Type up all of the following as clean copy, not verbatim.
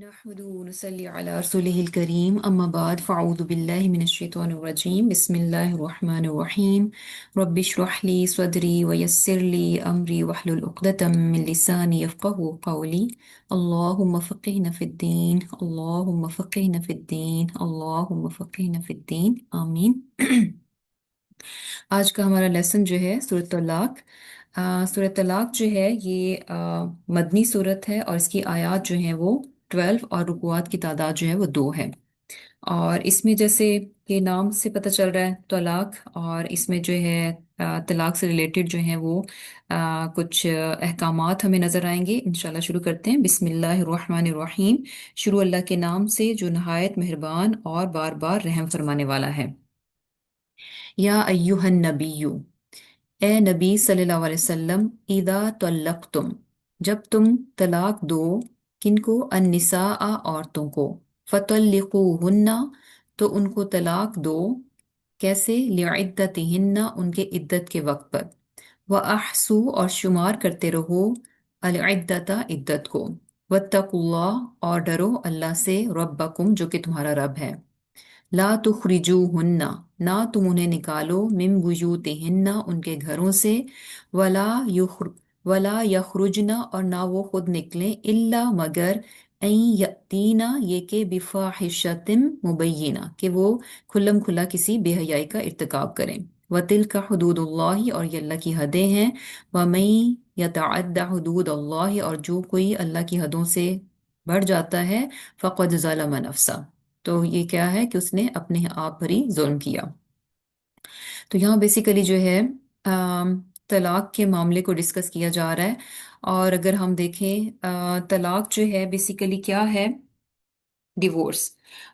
نحمد ونصلي على رسوله الكريم أما بعد فأعوذ بالله من الشيطان الرجيم بسم الله الرحمن الرحيم رب اشرح لي صدري ويسر لي أمري واحلل عقدة من لساني يفقه قولي اللهم فقهنا في الدين اللهم فقهنا في الدين اللهم فقهنا في الدين آمين आज का हमारा लेसन जो है सूरत तलाक। सूरत तलाक जो है ये मदनी सूरत है और इसकी आयत जो है वो 12 और रुकुआत की तादाद जो है वो 2 है। और इसमें जैसे ये नाम से पता चल रहा है तलाक, और इसमें जो है तलाक से रिलेटेड जो है वो कुछ अहकामात हमें नजर आएंगे। इंशाल्लाह शुरू करते हैं। बिस्मिल्लाहिर्रहमानिर्रहीम। शुरू अल्लाह के नाम से जो नहायत मेहरबान और बार बार रहम फरमाने वाला है। या अय्युहन नबिय्यु, ए नबी सल्लल्लाहु अलैहि वसल्लम, इदा तल्लक़्तुम, जब तुम तलाक दो, किनको? अन्निसाअ, औरतों को। फतल्लिक़ूहुन्ना, तो उनको तलाक दो। कैसे? लिइद्दतिहिन्ना, उनके इद्दत के वक्त पर। व अहसू, और शुमार करते रहो, अल इद्दता, इद्दत को। वत्तकुल्लाह, और डरो अल्लाह से, रब्बकुम, जो कि तुम्हारा रब है। ला तुखरिजूहुन्ना, ना तुम उन्हें निकालो, मिन बुयूतिहिन्ना, उनके घरों से। वला युखर वला यखरुजना, और ना वो खुद निकलें, इल्ला, मगर, ऐ यतीना, ये के बिफाहिशतिन मुबय्यिना, कि वो खुल्लम खुल्ला किसी बेहयाई का इर्तिकाब करें। वतिल का हदूदुल्लाहि, और ये अल्लाह की हदें हैं। वमई यतअद्दा हुदूदल्लाहि, और जो कोई अल्लाह की हदों से बढ़ जाता है, फ़क़द ज़लम नफ़्सा, तो ये क्या है कि उसने अपने आप पर ही जुल्म किया। तो यहाँ बेसिकली जो है तलाक के मामले को डिस्कस किया जा रहा है। और अगर हम देखें तलाक जो है बेसिकली क्या है? डिवोर्स।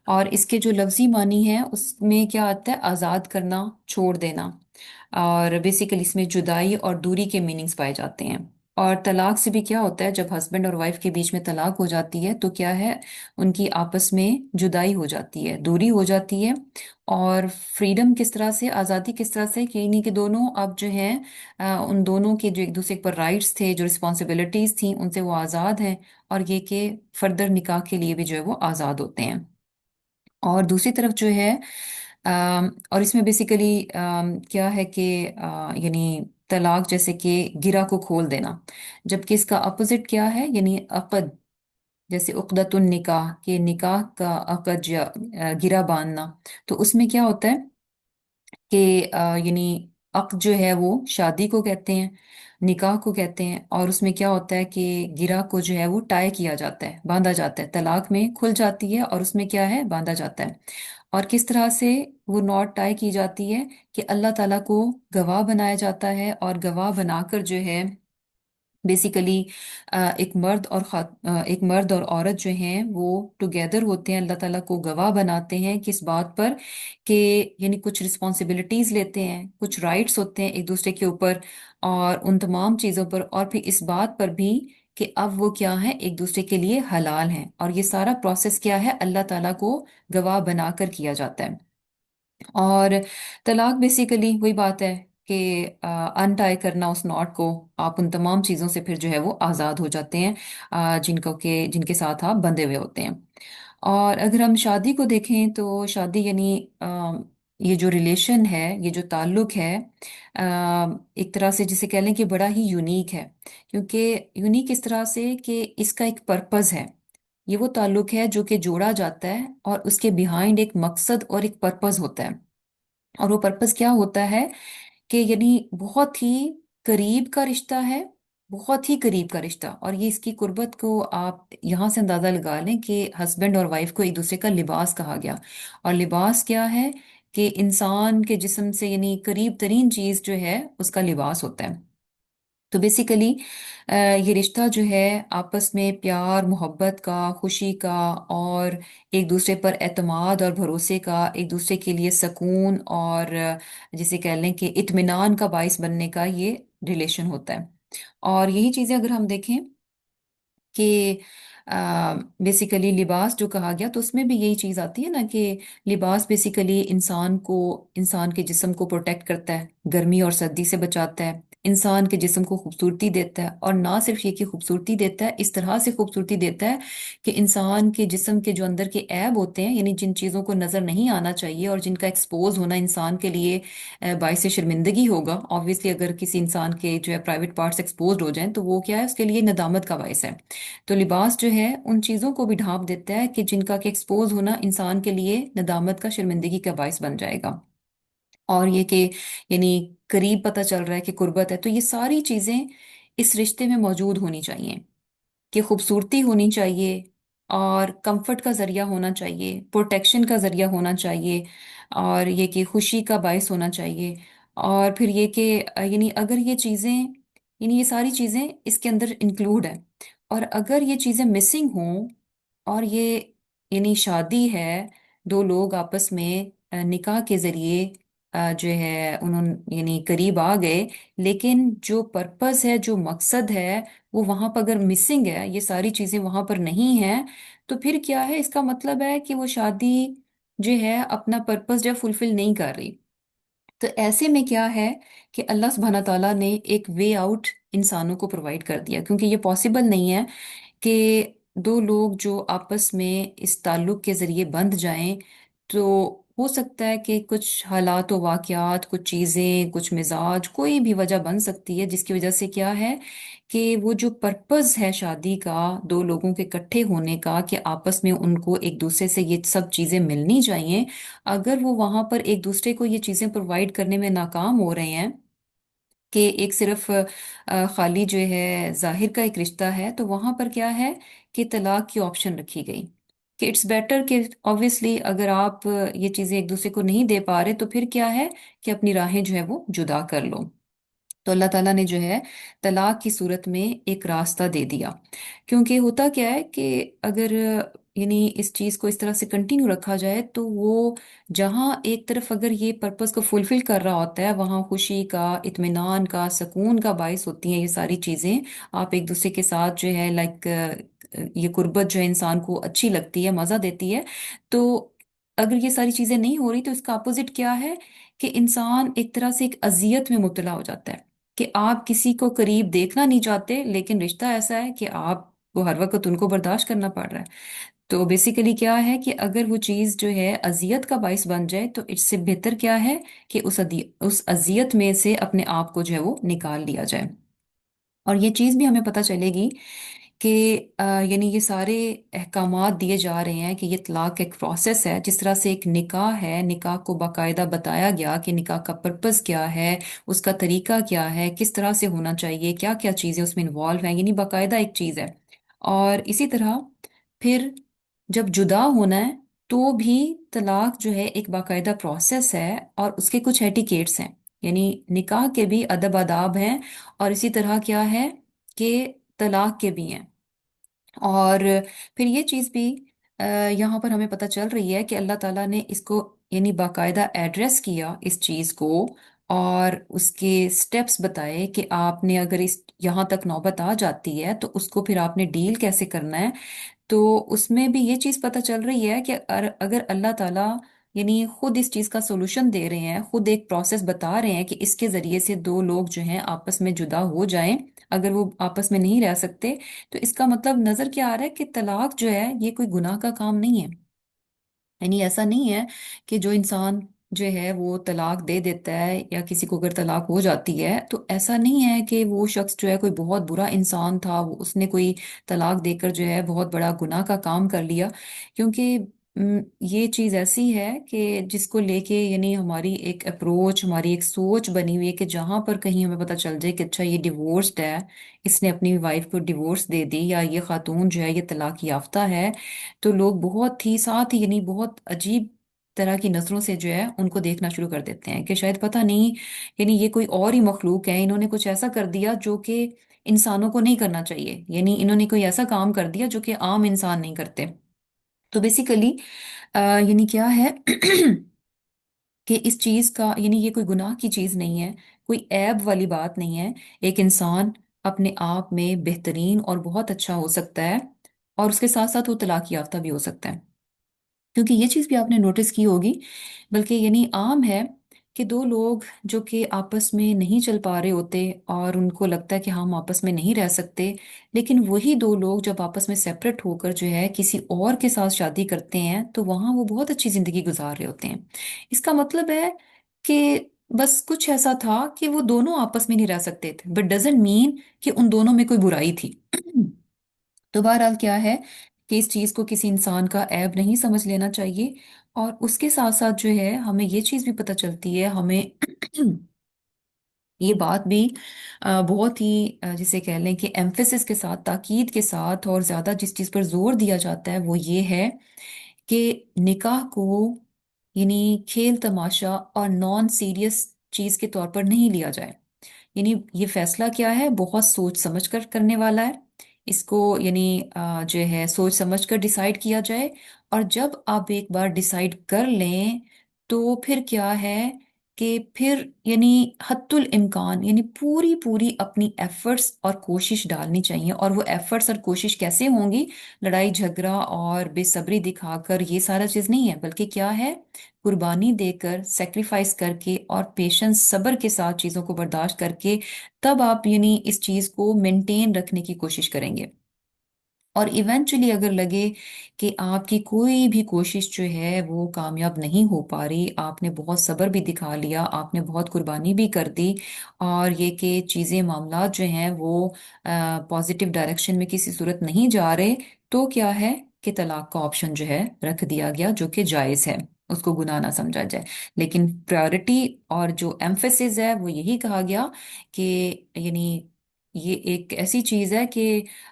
और इसके जो लफ्जी मानी है उसमें क्या आता है? आज़ाद करना, छोड़ देना। और बेसिकली इसमें जुदाई और दूरी के मीनिंग्स पाए जाते हैं। और तलाक से भी क्या होता है? जब हस्बैंड और वाइफ के बीच में तलाक हो जाती है तो क्या है? उनकी आपस में जुदाई हो जाती है, दूरी हो जाती है। और फ्रीडम किस तरह से, आज़ादी किस तरह से, कि नहीं कि दोनों अब जो है उन दोनों के जो एक दूसरे पर राइट्स थे, जो रिस्पॉन्सिबिलिटीज थी, उनसे वो आज़ाद हैं। और ये कि फर्दर निकाह के लिए भी जो है वो आज़ाद होते हैं। और दूसरी तरफ जो है और इसमें बेसिकली क्या है कि यानी तलाक जैसे कि गिरा को खोल देना, जबकि इसका अपोजिट क्या है? यानी अक़द, जैसे उक़दतुन निकाह, के निकाह का अक़द या गिरा बांधना। तो उसमें क्या होता है कि यानी अक़द जो है वो शादी को कहते हैं, निकाह को कहते हैं। और उसमें क्या होता है कि गिरा को जो है वो टाई किया जाता है, बांधा जाता है। तलाक में खुल जाती है और उसमें क्या है? बांधा जाता है। और किस तरह से वो नॉट टाई की जाती है कि अल्लाह ताला को गवाह बनाया जाता है, और गवाह बनाकर जो है बेसिकली एक मर्द और औरत जो हैं वो टुगेदर होते हैं, अल्लाह ताला को गवाह बनाते हैं किस बात पर? कि यानी कुछ रिस्पॉन्सिबिलिटीज लेते हैं, कुछ राइट्स होते हैं एक दूसरे के ऊपर, और उन तमाम चीज़ों पर। और फिर इस बात पर भी कि अब वो क्या है? एक दूसरे के लिए हलाल हैं। और ये सारा प्रोसेस क्या है? अल्लाह ताला को गवाह बनाकर किया जाता है। और तलाक बेसिकली वही बात है कि अनटाई करना उस नॉट को। आप उन तमाम चीज़ों से फिर जो है वो आज़ाद हो जाते हैं जिनके साथ आप बंधे हुए होते हैं। और अगर हम शादी को देखें तो शादी यानी ये जो रिलेशन है, ये जो ताल्लुक है, एक तरह से जिसे कह लें कि बड़ा ही यूनिक है। क्योंकि यूनिक इस तरह से कि इसका एक पर्पस है। ये वो ताल्लुक है जो कि जोड़ा जाता है और उसके बिहाइंड एक मकसद और एक पर्पस होता है। और वो पर्पस क्या होता है कि यानी बहुत ही करीब का रिश्ता है, बहुत ही करीब का रिश्ता। और ये इसकी कुर्बत को आप यहाँ से अंदाजा लगा लें कि हस्बैंड और वाइफ को एक दूसरे का लिबास कहा गया। और लिबास क्या है? कि इंसान के जिस्म से यानी करीब तरीन चीज जो है उसका लिबास होता है। तो बेसिकली ये रिश्ता जो है आपस में प्यार मोहब्बत का, खुशी का, और एक दूसरे पर एतमाद और भरोसे का, एक दूसरे के लिए सुकून और जिसे कह लें कि इत्मीनान का बाइस बनने का ये रिलेशन होता है। और यही चीज़ें अगर हम देखें कि बेसिकली लिबास जो कहा गया तो उसमें भी यही चीज़ आती है ना कि लिबास बेसिकली इंसान के जिस्म को प्रोटेक्ट करता है, गर्मी और सर्दी से बचाता है, इंसान के जिस्म को खूबसूरती देता है, और ना सिर्फ ये कि खूबसूरती देता है, इस तरह से खूबसूरती देता है कि इंसान के जिस्म के जो अंदर के ऐब होते हैं, यानी जिन चीज़ों को नज़र नहीं आना चाहिए और जिनका एक्सपोज होना इंसान के लिए बाइस शर्मिंदगी होगा। ऑब्वियसली अगर किसी इंसान के जो है प्राइवेट पार्ट्स एक्सपोज हो जाएं तो वो क्या है, उसके लिए नदामत का बाइस है। तो लिबास जो है उन चीज़ों को भी ढांप देता है कि जिनका कि एक्सपोज होना इंसान के लिए नदामत का, शर्मिंदगी का बाइस बन जाएगा। और ये कि यानी करीब पता चल रहा है कि कुर्बत है, तो ये सारी चीज़ें इस रिश्ते में मौजूद होनी चाहिए कि खूबसूरती होनी चाहिए, और कंफर्ट का जरिया होना चाहिए, प्रोटेक्शन का जरिया होना चाहिए, और ये कि खुशी का बायस होना चाहिए। और फिर ये कि यानी अगर ये चीज़ें, यानी ये सारी चीज़ें इसके अंदर इंक्लूड है, और अगर ये चीज़ें मिसिंग हों, और ये यानी शादी है, दो लोग आपस में निकाह के जरिए जो है उन्होंने यानी करीब आ गए, लेकिन जो पर्पस है, जो मकसद है, वो वहां पर अगर मिसिंग है, ये सारी चीजें वहां पर नहीं है, तो फिर क्या है, इसका मतलब है कि वो शादी जो है अपना पर्पस जो फुलफिल नहीं कर रही। तो ऐसे में क्या है कि अल्लाह सुब्हाना ताला ने एक वे आउट इंसानों को प्रोवाइड कर दिया, क्योंकि ये पॉसिबल नहीं है कि दो लोग जो आपस में इस ताल्लुक के जरिए बंध जाएं, तो हो सकता है कि कुछ हालात व वाकयात, कुछ चीज़ें, कुछ मिजाज, कोई भी वजह बन सकती है जिसकी वजह से क्या है कि वो जो पर्पस है शादी का, दो लोगों के इकट्ठे होने का, कि आपस में उनको एक दूसरे से ये सब चीज़ें मिलनी चाहिए, अगर वो वहां पर एक दूसरे को ये चीज़ें प्रोवाइड करने में नाकाम हो रहे हैं, कि एक सिर्फ खाली जो है जाहिर का एक रिश्ता है, तो वहां पर क्या है कि तलाक की ऑप्शन रखी गई, कि इट्स बेटर कि ऑब्वियसली अगर आप ये चीजें एक दूसरे को नहीं दे पा रहे, तो फिर क्या है कि अपनी राहें जो है वो जुदा कर लो। तो अल्लाह ताला ने जो है तलाक की सूरत में एक रास्ता दे दिया। क्योंकि होता क्या है कि अगर यानी इस चीज़ को इस तरह से कंटिन्यू रखा जाए, तो वो जहाँ एक तरफ अगर ये पर्पस को फुलफिल कर रहा होता है, वहाँ खुशी का, इत्मीनान का, सुकून का बायस होती हैं ये सारी चीज़ें। आप एक दूसरे के साथ जो है लाइक ये कुर्बत जो है इंसान को अच्छी लगती है, मज़ा देती है। तो अगर ये सारी चीज़ें नहीं हो रही, तो इसका अपोजिट क्या है कि इंसान एक तरह से एक अजियत में मुब्तला हो जाता है, कि आप किसी को करीब देखना नहीं चाहते, लेकिन रिश्ता ऐसा है कि आपको हर वक्त उनको बर्दाश्त करना पड़ रहा है। तो बेसिकली क्या है कि अगर वो चीज़ जो है अजियत का बायस बन जाए, तो इससे बेहतर क्या है कि उस अजियत में से अपने आप को जो है वो निकाल लिया जाए। और ये चीज़ भी हमें पता चलेगी कि यानी ये सारे अहकामात दिए जा रहे हैं कि ये तलाक एक प्रोसेस है। जिस तरह से एक निकाह है, निकाह को बाकायदा बताया गया कि निकाह का पर्पस क्या है, उसका तरीका क्या है, किस तरह से होना चाहिए, क्या क्या चीज़ें उसमें इन्वॉल्व हैं, यानी बाकायदा एक चीज़ है। और इसी तरह फिर जब जुदा होना है, तो भी तलाक जो है एक बाकायदा प्रोसेस है, और उसके कुछ एटिकेट्स हैं, यानी निकाह के भी अदब आदाब हैं, और इसी तरह क्या है कि तलाक के भी हैं। और फिर ये चीज़ भी यहाँ पर हमें पता चल रही है कि अल्लाह ताला ने इसको यानी बाकायदा एड्रेस किया इस चीज़ को, और उसके स्टेप्स बताए कि आपने अगर इस यहाँ तक नौबत आ जाती है, तो उसको फिर आपने डील कैसे करना है। तो उसमें भी ये चीज पता चल रही है कि अगर अल्लाह ताला यानी खुद इस चीज का सोल्यूशन दे रहे हैं, खुद एक प्रोसेस बता रहे हैं कि इसके जरिए से दो लोग जो हैं आपस में जुदा हो जाएं, अगर वो आपस में नहीं रह सकते, तो इसका मतलब नजर क्या आ रहा है कि तलाक जो है ये कोई गुनाह का काम नहीं है। यानी ऐसा नहीं है कि जो इंसान जो है वो तलाक दे देता है, या किसी को अगर तलाक हो जाती है, तो ऐसा नहीं है कि वो शख्स जो है कोई बहुत बुरा इंसान था, वो उसने कोई तलाक देकर जो है बहुत बड़ा गुनाह का काम कर लिया। क्योंकि ये चीज़ ऐसी है कि जिसको लेके यानी हमारी एक अप्रोच, हमारी एक सोच बनी हुई है कि जहां पर कहीं हमें पता चल जाए कि अच्छा ये डिवोर्स्ड है, इसने अपनी वाइफ को डिवोर्स दे दी, या ये खातून जो है ये तलाक याफ्ता है, तो लोग बहुत ही साथ ही यानी बहुत अजीब तरह की नजरों से जो है उनको देखना शुरू कर देते हैं, कि शायद पता नहीं, यानी ये कोई और ही मखलूक है, इन्होंने कुछ ऐसा कर दिया जो कि इंसानों को नहीं करना चाहिए, यानी इन्होंने कोई ऐसा काम कर दिया जो कि आम इंसान नहीं करते। तो बेसिकली यानी क्या है कि इस चीज का यानी ये कोई गुनाह की चीज नहीं है, कोई ऐब वाली बात नहीं है। एक इंसान अपने आप में बेहतरीन और बहुत अच्छा हो सकता है, और उसके साथ साथ वो तलाक याफ्ता भी हो सकता है। क्योंकि ये चीज़ भी आपने नोटिस की होगी, बल्कि यानी आम है कि दो लोग जो कि आपस में नहीं चल पा रहे होते और उनको लगता है कि हम आपस में नहीं रह सकते, लेकिन वही दो लोग जब आपस में सेपरेट होकर जो है किसी और के साथ शादी करते हैं तो वहां वो बहुत अच्छी जिंदगी गुजार रहे होते हैं। इसका मतलब है कि बस कुछ ऐसा था कि वो दोनों आपस में नहीं रह सकते थे, बट डजंट मीन कि उन दोनों में कोई बुराई थी। तो बहरहाल क्या है कि इस चीज को किसी इंसान का ऐब नहीं समझ लेना चाहिए। और उसके साथ साथ जो है हमें ये चीज भी पता चलती है, हमें ये बात भी बहुत ही जिसे कह लें कि एम्फेसिस के साथ, ताकीद के साथ, और ज्यादा जिस चीज पर जोर दिया जाता है वो ये है कि निकाह को यानी खेल तमाशा और नॉन सीरियस चीज के तौर पर नहीं लिया जाए। यानी ये फैसला क्या है, बहुत सोच समझ कर करने वाला है। इसको यानी जो है सोच समझ कर डिसाइड किया जाए। और जब आप एक बार डिसाइड कर लें तो फिर क्या है कि फिर यानी हत्तुल इम्कान यानी पूरी पूरी अपनी एफर्ट्स और कोशिश डालनी चाहिए। और वो एफर्ट्स और कोशिश कैसे होंगी, लड़ाई झगड़ा और बेसब्री दिखाकर ये सारा चीज नहीं है, बल्कि क्या है, कुर्बानी देकर, सेक्रीफाइस करके और पेशेंस सब्र के साथ चीजों को बर्दाश्त करके तब आप यानी इस चीज को मेंटेन रखने की कोशिश करेंगे। और इवेंचुअली अगर लगे कि आपकी कोई भी कोशिश जो है वो कामयाब नहीं हो पा रही, आपने बहुत सब्र भी दिखा लिया, आपने बहुत कुर्बानी भी कर दी, और ये कि चीज़ें मामलात जो हैं वो पॉजिटिव डायरेक्शन में किसी सूरत नहीं जा रहे, तो क्या है कि तलाक का ऑप्शन जो है रख दिया गया, जो कि जायज़ है, उसको गुनाह ना समझा जाए। लेकिन प्रायोरिटी और जो एम्फेसिस है वो यही कहा गया कि यानी ये एक ऐसी चीज है कि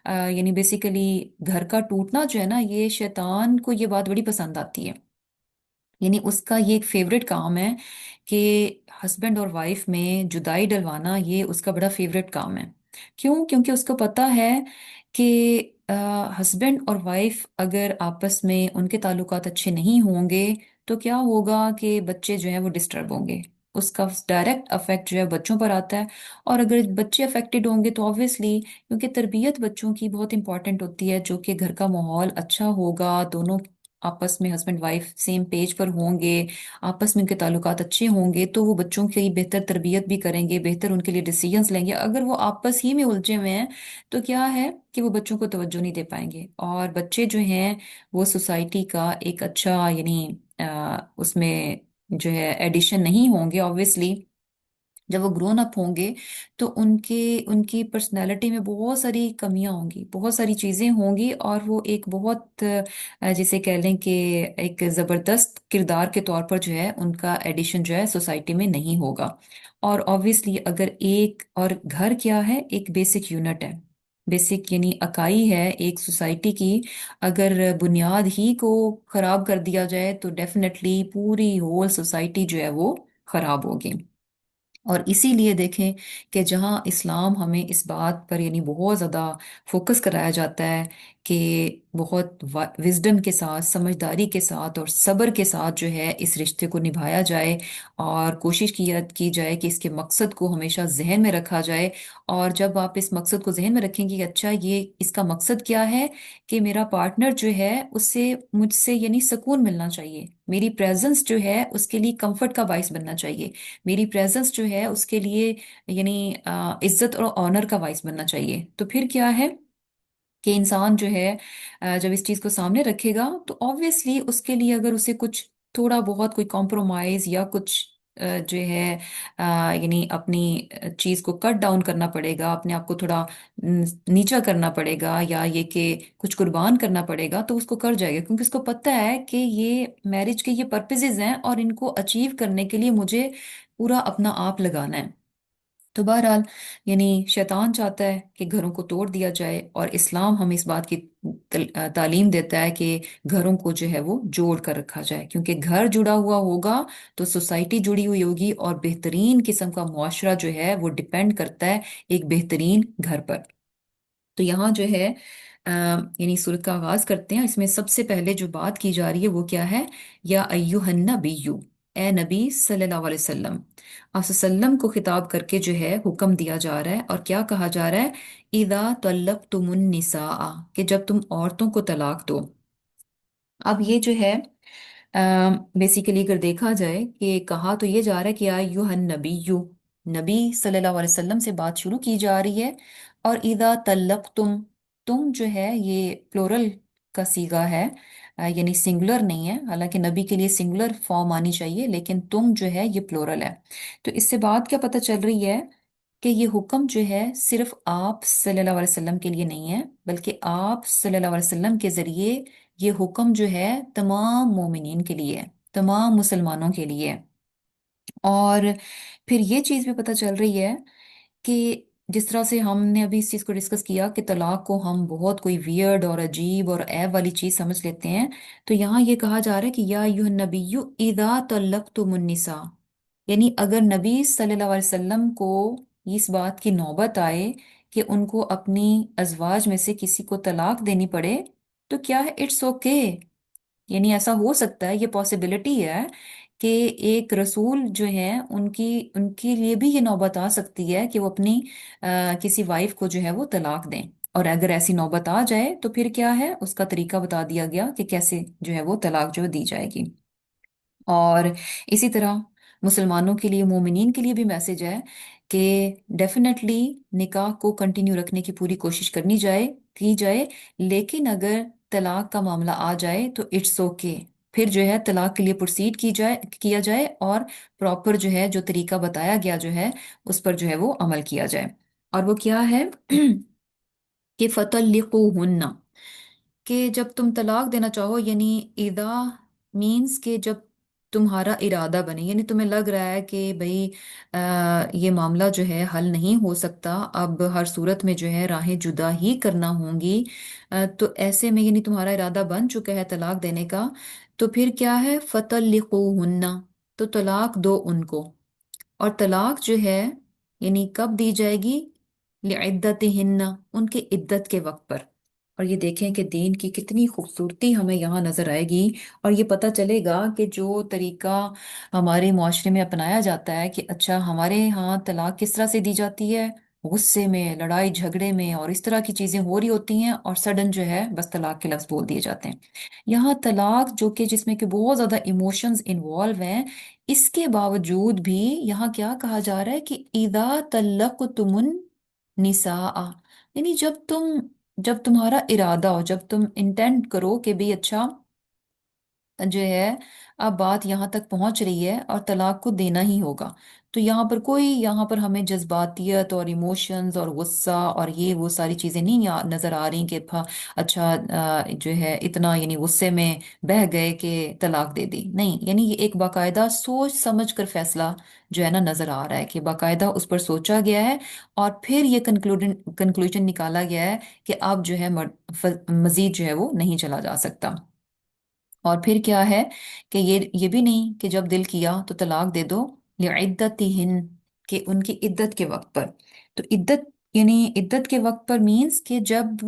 यानी बेसिकली घर का टूटना जो है ना, ये शैतान को ये बात बड़ी पसंद आती है। यानी उसका ये एक फेवरेट काम है कि हस्बैंड और वाइफ में जुदाई डलवाना, ये उसका बड़ा फेवरेट काम है। क्यों? क्योंकि उसको पता है कि हस्बैंड और वाइफ अगर आपस में उनके ताल्लुकात अच्छे नहीं होंगे तो क्या होगा कि बच्चे जो हैं वो डिस्टर्ब होंगे। उसका डायरेक्ट अफेक्ट जो है बच्चों पर आता है। और अगर बच्चे अफेक्टेड होंगे तो ऑब्वियसली, क्योंकि तरबियत बच्चों की बहुत इंपॉर्टेंट होती है, जो कि घर का माहौल अच्छा होगा, दोनों आपस में हस्बैंड वाइफ सेम पेज पर होंगे, आपस में उनके ताल्लुकात अच्छे होंगे, तो वो बच्चों की बेहतर तरबियत भी करेंगे, बेहतर उनके लिए डिसीजंस लेंगे। अगर वो आपस ही में उलझे हुए हैं तो क्या है कि वो बच्चों को तवज्जो नहीं दे पाएंगे, और बच्चे जो हैं वो सोसाइटी का एक अच्छा यानी उसमें जो है एडिशन नहीं होंगे ऑब्वियसली। जब वो ग्रोन अप होंगे तो उनके उनकी पर्सनैलिटी में बहुत सारी कमियां होंगी, बहुत सारी चीजें होंगी, और वो एक बहुत जिसे कह लें कि एक जबरदस्त किरदार के तौर पर जो है उनका एडिशन जो है सोसाइटी में नहीं होगा। और ऑब्वियसली अगर एक, और घर क्या है, एक बेसिक यूनिट है, बेसिक यानी इकाई है एक सोसाइटी की। अगर बुनियाद ही को खराब कर दिया जाए तो डेफिनेटली पूरी होल सोसाइटी जो है वो खराब होगी। और इसीलिए देखें कि जहाँ इस्लाम हमें इस बात पर यानी बहुत ज़्यादा फोकस कराया जाता है कि बहुत विजडम के साथ, समझदारी के साथ और सब्र के साथ जो है इस रिश्ते को निभाया जाए, और कोशिश की जाए कि इसके मकसद को हमेशा जहन में रखा जाए। और जब आप इस मकसद को जहन में रखेंगे कि अच्छा ये इसका मकसद क्या है, कि मेरा पार्टनर जो है उससे मुझसे यानी सुकून मिलना चाहिए, मेरी प्रेजेंस जो है उसके लिए कंफर्ट का बाइस बनना चाहिए, मेरी प्रेजेंस जो है उसके लिए यानी इज्जत और ऑनर का वाइस बनना चाहिए, तो फिर क्या है कि इंसान जो है जब इस चीज को सामने रखेगा तो ऑब्वियसली उसके लिए अगर उसे कुछ थोड़ा बहुत कोई कॉम्प्रोमाइज या कुछ जो है यानी अपनी चीज को कट डाउन करना पड़ेगा, अपने आप को थोड़ा नीचा करना पड़ेगा, या ये कि कुछ कुर्बान करना पड़ेगा, तो उसको कर जाएगा, क्योंकि उसको पता है कि ये मैरिज के ये पर्पसेस हैं और इनको अचीव करने के लिए मुझे पूरा अपना आप लगाना है। तो बहरहाल यानी शैतान चाहता है कि घरों को तोड़ दिया जाए, और इस्लाम हमें इस बात की तालीम देता है कि घरों को जो है वो जोड़ कर रखा जाए, क्योंकि घर जुड़ा हुआ होगा तो सोसाइटी जुड़ी हुई होगी, और बेहतरीन किस्म का मुआशरा जो है वो डिपेंड करता है एक बेहतरीन घर पर। तो यहाँ जो है यानी सूरत का आगाज करते हैं। इसमें सबसे पहले जो बात की जा रही है वो क्या है, या अय्युहन नबिय्यु, ए नबी सल्लल्लाहु अलैहि वसल्लम, आप सल्लम को खिताब करके जो है हुक्म दिया जा रहा है, और क्या कहा जा रहा है, इदा तल्लक़्तुमुन निसा, कि जब तुम औरतों को तलाक दो। अब ये जो है बेसिकली अगर देखा जाए कि कहा तो ये जा रहा है कि या यूहन नबी यू, नबी सल्लल्लाहु अलैहि वसल्लम से बात शुरू की जा रही है। और इदा तल्लक तुम जो है ये प्लोरल का सीगा है, यानी सिंगुलर नहीं है। हालांकि नबी के लिए सिंगुलर फॉर्म आनी चाहिए, लेकिन तुम जो है ये प्लोरल है। तो इससे बात क्या पता चल रही है कि ये हुक्म जो है सिर्फ आप सल्लल्लाहु अलैहि वसल्लम के लिए नहीं है, बल्कि आप सल्लल्लाहु अलैहि वसल्लम के जरिए ये हुक्म जो है तमाम मोमिनीन के लिए है, तमाम मुसलमानों के लिए है। और फिर ये चीज़ भी पता चल रही है कि जिस तरह से हमने अभी इस चीज़ को डिस्कस किया कि तलाक को हम बहुत कोई वियर्ड और अजीब और ऐब वाली चीज़ समझ लेते हैं, तो यहाँ ये कहा जा रहा है कि या अय्युहन नबिय्यु इदा तल्लक़्तुमुन्निसा, यानी अगर नबी सल्लल्लाहु अलैहि वसल्लम को इस बात की नौबत आए कि उनको अपनी अजवाज में से किसी को तलाक देनी पड़े, तो क्या है, इट्स ओके। यानी ऐसा हो सकता है, ये पॉसिबिलिटी है कि एक रसूल जो है उनकी उनके लिए भी ये नौबत आ सकती है कि वो अपनी किसी वाइफ को जो है वो तलाक दें। और अगर ऐसी नौबत आ जाए तो फिर क्या है, उसका तरीका बता दिया गया कि कैसे जो है वो तलाक जो है दी जाएगी। और इसी तरह मुसलमानों के लिए, मोमिनीन के लिए भी मैसेज है कि डेफिनेटली निकाह को कंटिन्यू रखने की पूरी कोशिश करनी जाए, की जाए। लेकिन अगर तलाक का मामला आ जाए तो इट्स ओके, फिर जो है तलाक के लिए प्रोसीड की जाए, किया जाए, और प्रॉपर जो है जो तरीका बताया गया जो है उस पर जो है वो अमल किया जाए। और वो क्या है कि फतल्लिकुहुन्ना, कि जब तुम तलाक देना चाहो, यानी इदा मीन्स के जब तुम्हारा इरादा बने, यानी तुम्हें लग रहा है कि भाई ये मामला जो है हल नहीं हो सकता, अब हर सूरत में जो है राहें जुदा ही करना होंगी, तो ऐसे में यानी तुम्हारा इरादा बन चुका है तलाक देने का, तो फिर क्या है, फतल्लिकुहुन्ना, तो तलाक दो उनको। और तलाक जो है यानी कब दी जाएगी, लिइद्दतिहिन्ना, उनके इद्दत के वक्त पर। और ये देखें कि दीन की कितनी खूबसूरती हमें यहाँ नजर आएगी। और ये पता चलेगा कि जो तरीका हमारे मुआशरे में अपनाया जाता है कि अच्छा हमारे यहाँ तलाक किस तरह से दी जाती है, गुस्से में, लड़ाई झगड़े में, और इस तरह की चीजें हो रही होती हैं, और सडन जो है बस तलाक के लफ्ज बोल दिए जाते हैं। यहाँ तलाक जो कि जिसमें कि बहुत ज्यादा इमोशंस इन्वॉल्व हैं, इसके बावजूद भी यहाँ क्या कहा जा रहा है कि इदा तल्लक़्तुमुन निsaa, यानी जब तुम्हारा इरादा हो, जब तुम इंटेंड करो कि भी अच्छा जो है अब बात यहाँ तक पहुंच रही है और तलाक को देना ही होगा, तो यहाँ पर हमें जज्बातियत और इमोशंस और गुस्सा और ये वो सारी चीजें नहीं नजर आ रही कि अच्छा जो है इतना यानी गुस्से में बह गए कि तलाक दे दी, नहीं। यानी ये एक बाकायदा सोच समझ कर फैसला जो है ना नजर आ रहा है कि बाकायदा उस पर सोचा गया है, और फिर ये कंक्लूजन निकाला गया है कि अब जो है मजीद जो है वो नहीं चला जा सकता। और फिर क्या है कि ये भी नहीं कि जब दिल किया तो तलाक दे दो, लिइद्दतिहिन, कि उनकी इद्दत के वक्त पर। तो इद्दत यानी इद्दत के वक्त पर मीन्स कि जब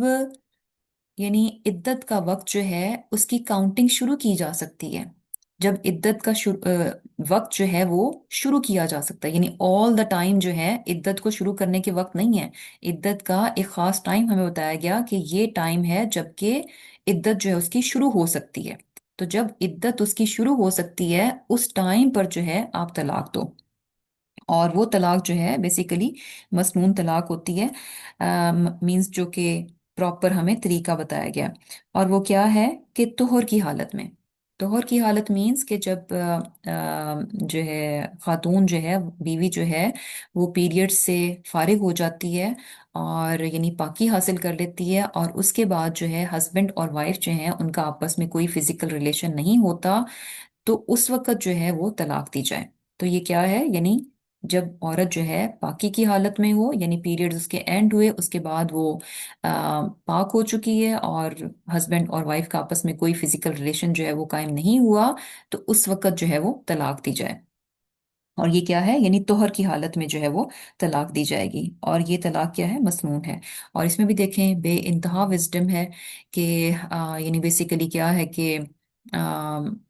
यानी इद्दत का वक्त जो है उसकी काउंटिंग शुरू की जा सकती है, जब इद्दत का वक्त जो है वो शुरू किया जा सकता है। यानी ऑल द टाइम जो है इद्दत को शुरू करने के वक्त नहीं है, इद्दत का एक खास टाइम हमें बताया गया कि ये टाइम है जबकि इद्दत जो है उसकी शुरू हो सकती है। तो जब इद्दत उसकी शुरू हो सकती है उस टाइम पर जो है आप तलाक दो। और वो तलाक जो है बेसिकली मसनून तलाक होती है, मींस जो कि प्रॉपर हमें तरीका बताया गया। और वो क्या है कि तोहर की हालत में, तोहर की हालत मींस कि जब जो है खातून जो है, बीवी जो है, वो पीरियड से फारिग हो जाती है और यानी पाकी हासिल कर लेती है, और उसके बाद जो है हस्बैंड और वाइफ जो है उनका आपस में कोई फिजिकल रिलेशन नहीं होता, तो उस वक्त जो है वो तलाक दी जाए। तो ये क्या है, यानी जब औरत जो है पाकी की हालत में हो, यानी पीरियड्स उसके एंड हुए, उसके बाद वो पाक हो चुकी है और हस्बैंड और वाइफ का आपस में कोई फिजिकल रिलेशन जो है वो कायम नहीं हुआ, तो उस वक्त जो है वो तलाक दी जाए। और ये क्या है, यानी तोहर की हालत में जो है वो तलाक दी जाएगी। और ये तलाक क्या है, मसनून है। और इसमें भी देखें बे इंतहा विजडम है कि यानी बेसिकली क्या है कि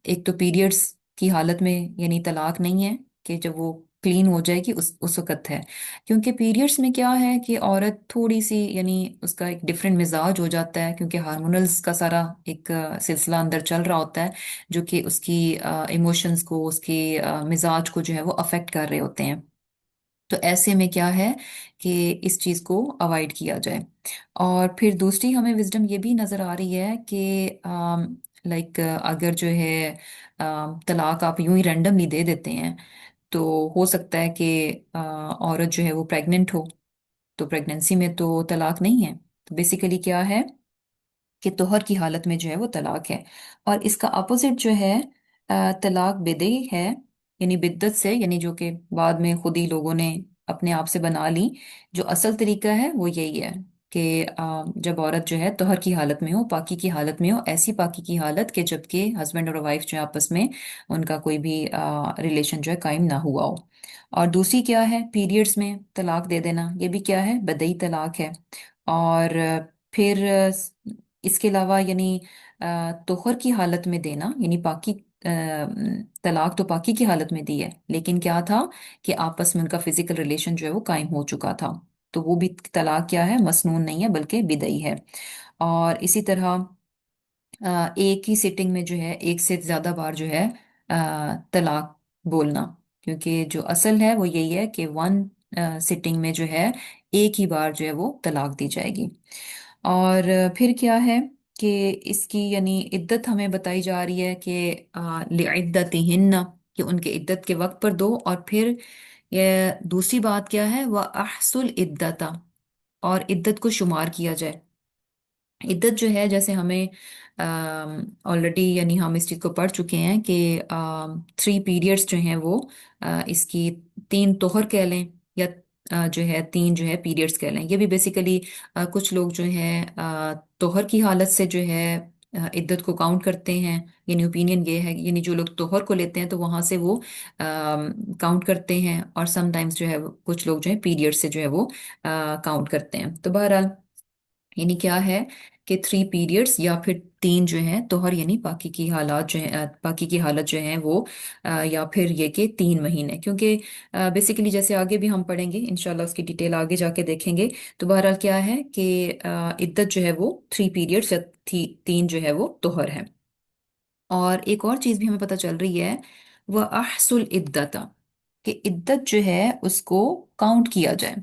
एक तो पीरियड्स की हालत में यानी तलाक नहीं है, कि जब वो क्लीन हो जाएगी उस वक्त है। क्योंकि पीरियड्स में क्या है कि औरत थोड़ी सी यानी उसका एक डिफरेंट मिजाज हो जाता है, क्योंकि हार्मोनल्स का सारा एक सिलसिला अंदर चल रहा होता है, जो कि उसकी इमोशंस को, उसके मिजाज को जो है वो अफेक्ट कर रहे होते हैं। तो ऐसे में क्या है कि इस चीज़ को अवॉइड किया जाए। और फिर दूसरी हमें विजडम ये भी नज़र आ रही है कि लाइक अगर जो है तलाक आप यूं ही रैंडमली दे देते हैं, तो हो सकता है कि औरत जो है वो प्रेग्नेंट हो। तो प्रेगनेंसी में तो तलाक नहीं है। तो बेसिकली क्या है कि तोहर की हालत में जो है वो तलाक है। और इसका अपोजिट जो है तलाक बिदई है, यानी बिद्दत से, यानी जो कि बाद में खुद ही लोगों ने अपने आप से बना ली। जो असल तरीका है वो यही है कि जब औरत जो है तोहर की हालत में हो, पाकी की हालत में हो, ऐसी पाकी की हालत कि जबकि हस्बैंड और वाइफ जो है आपस में उनका कोई भी रिलेशन जो है कायम ना हुआ हो। और दूसरी क्या है, पीरियड्स में तलाक दे देना, ये भी क्या है, बदई तलाक है। और फिर इसके अलावा यानी तोहर की हालत में देना, यानी पाकी तलाक तो पाकी की हालत में दी है, लेकिन क्या था कि आपस में उनका फिजिकल रिलेशन जो है वो कायम हो चुका था। तो वो भी तलाक क्या है, मसनून नहीं है बल्कि बिदई है। और इसी तरह एक ही सिटिंग में जो है एक से ज्यादा बार जो है तलाक बोलना, क्योंकि जो असल है वो यही है कि वन सिटिंग में जो है एक ही बार जो है वो तलाक दी जाएगी। और फिर क्या है कि इसकी यानी इद्दत हमें बताई जा रही है कि लिइद्दतिहिन्न, कि उनके इद्दत के वक्त पर दो। और फिर ये दूसरी बात क्या है, वह अहसुल इद्दता, और इद्दत को शुमार किया जाए। इद्दत जो है, जैसे हमें ऑलरेडी यानी हम इस चीज़ को पढ़ चुके हैं कि 3 पीरियड्स जो हैं वो इसकी 3 तोहर कह लें, या जो है 3 जो है पीरियड्स कह लें। ये भी बेसिकली कुछ लोग जो हैं तोहर की हालत से जो है इद्दत को काउंट करते हैं। यानी ओपिनियन ये है, यानी जो लोग तोहर को लेते हैं तो वहां से वो काउंट करते हैं, और समटाइम्स जो है कुछ लोग जो है पीरियड से जो है वो काउंट करते हैं। तो बहरहाल यानी क्या है कि 3 पीरियड्स या फिर 3 जो है तोहर, यानी बाकी की हालात जो है बाकी की हालत जो है वो या फिर ये कि 3 महीने, क्योंकि बेसिकली जैसे आगे भी हम पढ़ेंगे इंशाल्लाह, उसकी डिटेल आगे जाके देखेंगे। तो बहरहाल क्या है कि इद्दत जो है वो 3 पीरियड्स या 3 जो है वो तोहर है। और एक और चीज भी हमें पता चल रही है, वह अहसुल इद्दता, कि इद्दत जो है उसको काउंट किया जाए।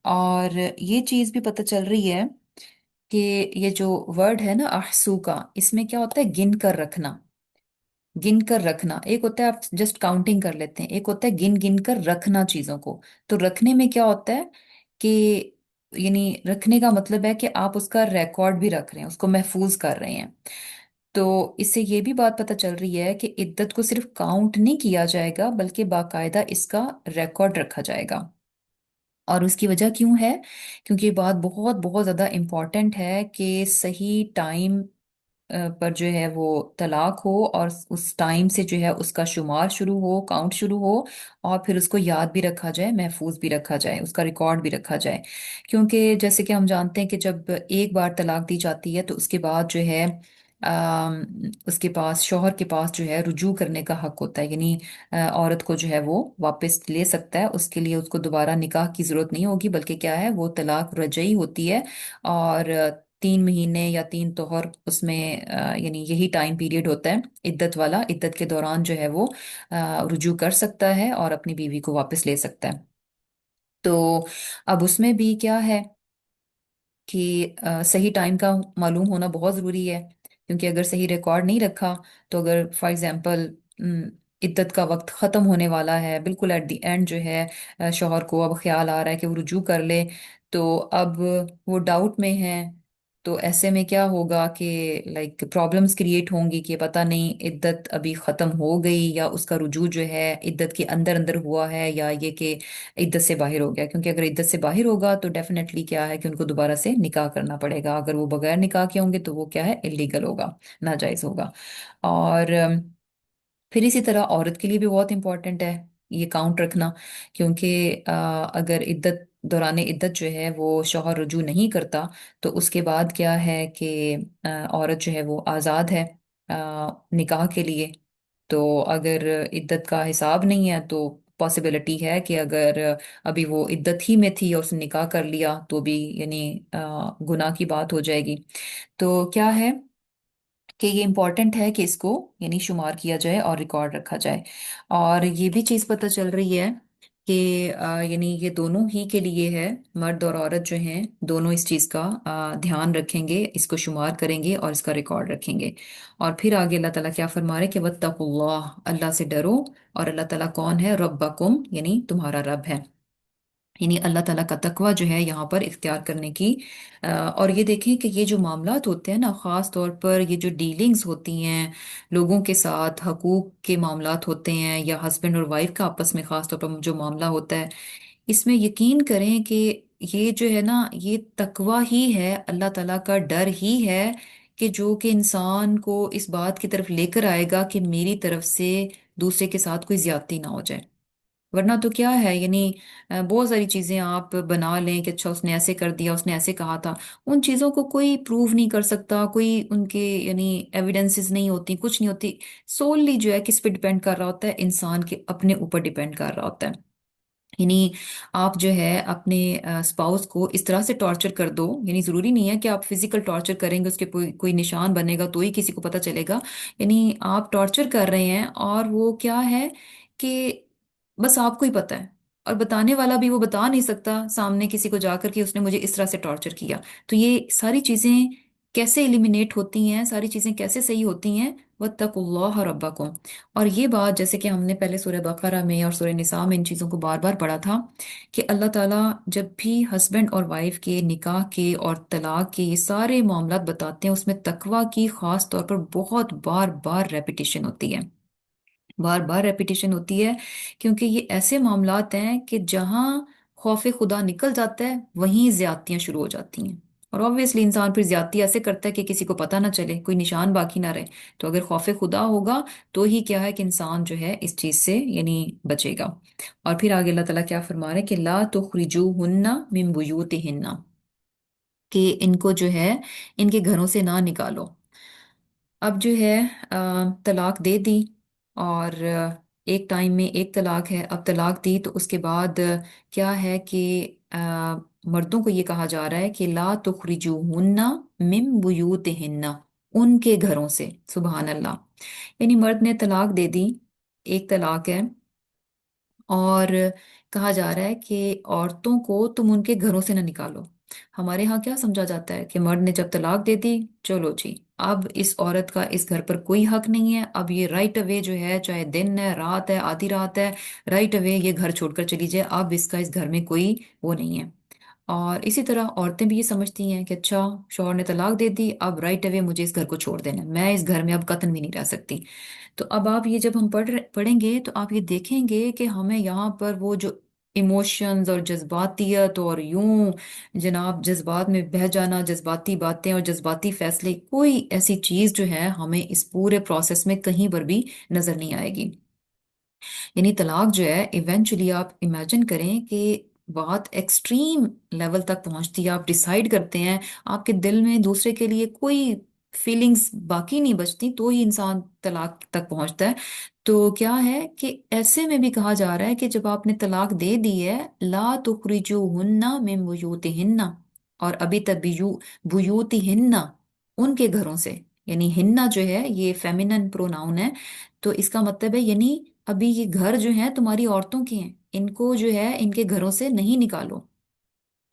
और ये चीज भी पता चल रही है कि ये जो वर्ड है ना ahsu का, इसमें क्या होता है, गिन कर रखना। गिन कर रखना एक होता है आप जस्ट काउंटिंग कर लेते हैं, एक होता है गिन गिन कर रखना चीजों को। तो रखने में क्या होता है कि यानी रखने का मतलब है कि आप उसका रिकॉर्ड भी रख रहे हैं, उसको महफूज कर रहे हैं। तो इससे ये भी बात पता चल रही है कि इद्दत को सिर्फ काउंट नहीं किया जाएगा, बल्कि बाकायदा इसका रिकॉर्ड रखा जाएगा। और उसकी वजह क्यों है, क्योंकि ये बात बहुत बहुत ज़्यादा इम्पॉर्टेंट है कि सही टाइम पर जो है वो तलाक हो, और उस टाइम से जो है उसका शुमार शुरू हो, काउंट शुरू हो। और फिर उसको याद भी रखा जाए, महफूज भी रखा जाए, उसका रिकॉर्ड भी रखा जाए। क्योंकि जैसे कि हम जानते हैं कि जब एक बार तलाक दी जाती है तो उसके बाद जो है उसके पास, शौहर के पास जो है रुजू करने का हक होता है। यानी औरत को जो है वो वापस ले सकता है, उसके लिए उसको दोबारा निकाह की जरूरत नहीं होगी, बल्कि क्या है वो तलाक रजई होती है। और 3 महीने या 3 तोहर उसमें यानी यही टाइम पीरियड होता है इद्दत वाला। इद्दत के दौरान जो है वो रुजू कर सकता है और अपनी बीवी को वापस ले सकता है। तो अब उसमें भी क्या है कि सही टाइम का मालूम होना बहुत ज़रूरी है। क्योंकि अगर सही रिकॉर्ड नहीं रखा, तो अगर फॉर एग्जांपल इद्दत का वक्त ख़त्म होने वाला है, बिल्कुल एट द एंड जो है शौहर को अब ख्याल आ रहा है कि वो रुजू कर ले, तो अब वो डाउट में है। तो ऐसे में क्या होगा कि लाइक प्रॉब्लम्स क्रिएट होंगी कि पता नहीं इद्दत अभी ख़त्म हो गई, या उसका रुजू जो है इद्दत के अंदर अंदर हुआ है, या ये कि इद्दत से बाहर हो गया। क्योंकि अगर इद्दत से बाहर होगा तो डेफिनेटली क्या है कि उनको दोबारा से निकाह करना पड़ेगा। अगर वो बगैर निकाह के होंगे तो वो क्या है, इलीगल होगा, नाजायज होगा। और फिर इसी तरह औरत के लिए भी बहुत इंपॉर्टेंट है ये काउंट रखना। क्योंकि अगर इद्दत, दौरान इद्दत जो है वो शौहर रुजू नहीं करता, तो उसके बाद क्या है कि औरत जो है वो आज़ाद है निकाह के लिए। तो अगर इद्दत का हिसाब नहीं है तो पॉसिबिलिटी है कि अगर अभी वो इद्दत ही में थी और उसने निकाह कर लिया तो भी यानी गुनाह की बात हो जाएगी। तो क्या है कि ये इम्पॉर्टेंट है कि इसको यानी शुमार किया जाए और रिकॉर्ड रखा जाए। और ये भी चीज़ पता चल रही है कि यानी ये दोनों ही के लिए है, मर्द और औरत जो हैं दोनों इस चीज़ का ध्यान रखेंगे, इसको शुमार करेंगे और इसका रिकॉर्ड रखेंगे। और फिर आगे अल्लाह ताला क्या फरमा रहे कि वत्तकुल्लाह, अल्लाह से डरो। और अल्लाह ताला कौन है? रब्बकुम, यानी तुम्हारा रब है। यानी अल्लाह ताला का तकवा जो है यहाँ पर इख्तियार करने की। और ये देखें कि ये जो मामलात होते हैं ना, ख़ास तौर पर ये जो डीलिंग्स होती हैं लोगों के साथ, हकूक के मामलात होते हैं या हस्बैंड और वाइफ का आपस में ख़ास तौर पर जो मामला होता है, इसमें यकीन करें कि ये जो है ना, ये तकवा ही है, अल्लाह ताला का डर ही है कि जो कि इंसान को इस बात की तरफ लेकर आएगा कि मेरी तरफ से दूसरे के साथ कोई ज्यादती ना हो जाए। वरना तो क्या है यानी बहुत सारी चीजें आप बना लें कि अच्छा उसने ऐसे कर दिया, उसने ऐसे कहा था। उन चीजों को कोई प्रूव नहीं कर सकता, कोई उनके यानी एविडेंसेस नहीं होती, कुछ नहीं होती। सोलली जो है किस पे डिपेंड कर रहा होता है? इंसान के अपने ऊपर डिपेंड कर रहा होता है। यानी आप जो है अपने स्पाउस को इस तरह से टॉर्चर कर दो, यानी जरूरी नहीं है कि आप फिजिकल टॉर्चर करेंगे उसके कोई कोई निशान बनेगा तो ही किसी को पता चलेगा। यानी आप टॉर्चर कर रहे हैं और वो क्या है कि बस आपको ही पता है, और बताने वाला भी वो बता नहीं सकता सामने किसी को जाकर कि उसने मुझे इस तरह से टॉर्चर किया। तो ये सारी चीजें कैसे एलिमिनेट होती हैं, सारी चीजें कैसे सही होती हैं? वत्तकुल्लाह रब्बकुम। और ये बात जैसे कि हमने पहले सूरह बकरा में और सूरह निसा में इन चीज़ों को बार बार पढ़ा था कि अल्लाह ताला जब भी हस्बैंड और वाइफ के निकाह के और तलाक के ये सारे मामलात बताते हैं, उसमें तकवा की खास तौर पर बहुत बार बार रेपिटेशन होती है, बार बार रेपिटेशन होती है। क्योंकि ये ऐसे मामलात हैं कि जहां खौफ खुदा निकल जाता है वहीं ज्यादतियां शुरू हो जाती हैं। और ऑब्वियसली इंसान फिर ज्यादती ऐसे करता है कि किसी को पता ना चले, कोई निशान बाकी ना रहे। तो अगर खौफ खुदा होगा तो ही क्या है कि इंसान जो है इस चीज से यानी बचेगा। और फिर आगे अल्लाह ताला क्या फरमा रहे हैं कि ला तुखरिजूहुन्ना मिन बुयूतिहिन्ना, कि इनको जो है इनके घरों से ना निकालो। अब जो है तलाक दे दी, और एक टाइम में एक तलाक है, अब तलाक दी तो उसके बाद क्या है कि अ, मर्दों को ये कहा जा रहा है कि ला तुखरिजूहुन्ना मिन बुयूतिहिन्ना, उनके घरों से। सुबहान अल्लाह। यानी मर्द ने तलाक दे दी, एक तलाक है, और कहा जा रहा है कि औरतों को तुम उनके घरों से ना निकालो। हमारे यहाँ क्या समझा जाता है कि मर्द ने जब तलाक दे दी, चलो जी, अब इस औरत का इस घर पर कोई हक नहीं है, अब ये राइट अवे जो है, चाहे दिन है रात है आधी रात है, राइट अवे ये घर छोड़कर चली जाए, अब इसका इस घर में कोई वो नहीं है। और इसी तरह औरतें भी ये समझती हैं कि अच्छा, शौहर ने तलाक दे दी, अब राइट अवे मुझे इस घर को छोड़ देना है, मैं इस घर में अब कतन भी नहीं रह सकती। तो अब आप ये जब हम पढ़ेंगे तो आप ये देखेंगे कि हमें यहाँ पर वो जो इमोशंस और जज्बातियत और यूं जनाब जज्बात में बह जाना, जज्बाती बातें और जज्बाती फैसले, कोई ऐसी चीज जो है हमें इस पूरे प्रोसेस में कहीं पर भी नजर नहीं आएगी। यानी तलाक जो है इवेंचुअली आप इमेजिन करें कि बात एक्सट्रीम लेवल तक पहुंचती है, आप डिसाइड करते हैं, आपके दिल में दूसरे के लिए कोई फीलिंग्स बाकी नहीं बचती, तो ही इंसान तलाक तक पहुंचता है। तो क्या है कि ऐसे में भी कहा जा रहा है कि जब आपने तलाक दे दी है, ला तुखरिजूहुन्ना मिन बुयूतिहिन्ना, और अभी तक बुयूतिहिन्ना, उनके घरों से। यानी हिन्ना जो है ये फेमिनन प्रोनाउन है, तो इसका मतलब है यानी अभी ये घर जो है तुम्हारी औरतों के हैं, इनको जो है इनके घरों से नहीं निकालो।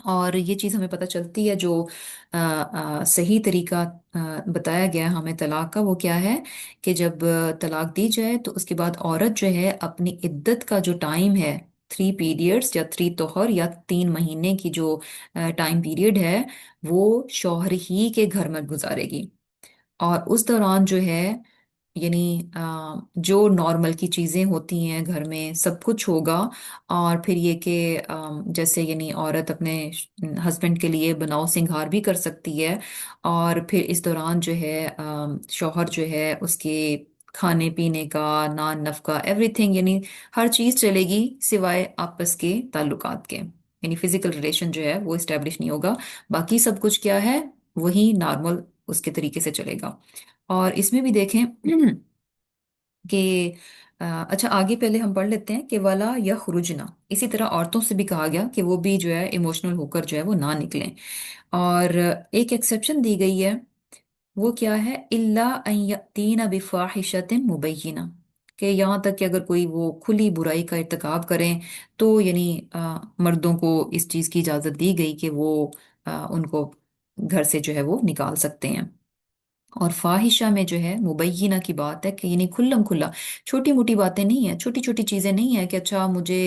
और ये चीज़ हमें पता चलती है जो सही तरीका बताया गया है हमें तलाक का, वो क्या है कि जब तलाक दी जाए तो उसके बाद औरत जो है अपनी इद्दत का जो टाइम है, 3 पीरियड्स या 3 तोहर या 3 महीने की जो टाइम पीरियड है, वो शौहर ही के घर में गुजारेगी। और उस दौरान जो है यानी जो नॉर्मल की चीज़ें होती हैं घर में सब कुछ होगा। और फिर ये कि जैसे यानी औरत अपने हस्बैंड के लिए बनाव सिंगार भी कर सकती है। और फिर इस दौरान जो है शौहर जो है उसके खाने पीने का, नान नफका, एवरीथिंग, यानी हर चीज़ चलेगी सिवाय आपस के ताल्लुकात के, यानी फिजिकल रिलेशन जो है वो इस्टेब्लिश नहीं होगा। बाकी सब कुछ क्या है, वही नॉर्मल उसके तरीके से चलेगा। और इसमें भी देखें कि अच्छा आगे पहले हम पढ़ लेते हैं कि वाला यखरुजना, इसी तरह औरतों से भी कहा गया कि वो भी जो है इमोशनल होकर जो है वो ना निकलें। और एक एक्सेप्शन दी गई है, वो क्या है, इल्ला अन यअतीना बिफाहिशतिन मुबय्यिना, कि यहाँ तक कि अगर कोई वो खुली बुराई का इर्तिकाब करें तो यानी मर्दों को इस चीज़ की इजाज़त दी गई कि वो उनको घर से जो है वो निकाल सकते हैं। और फाहिशा में जो है मुबैयिना की बात है कि यानी खुल्लम खुल्ला, छोटी मोटी बातें नहीं है, छोटी छोटी चीजें नहीं है कि अच्छा मुझे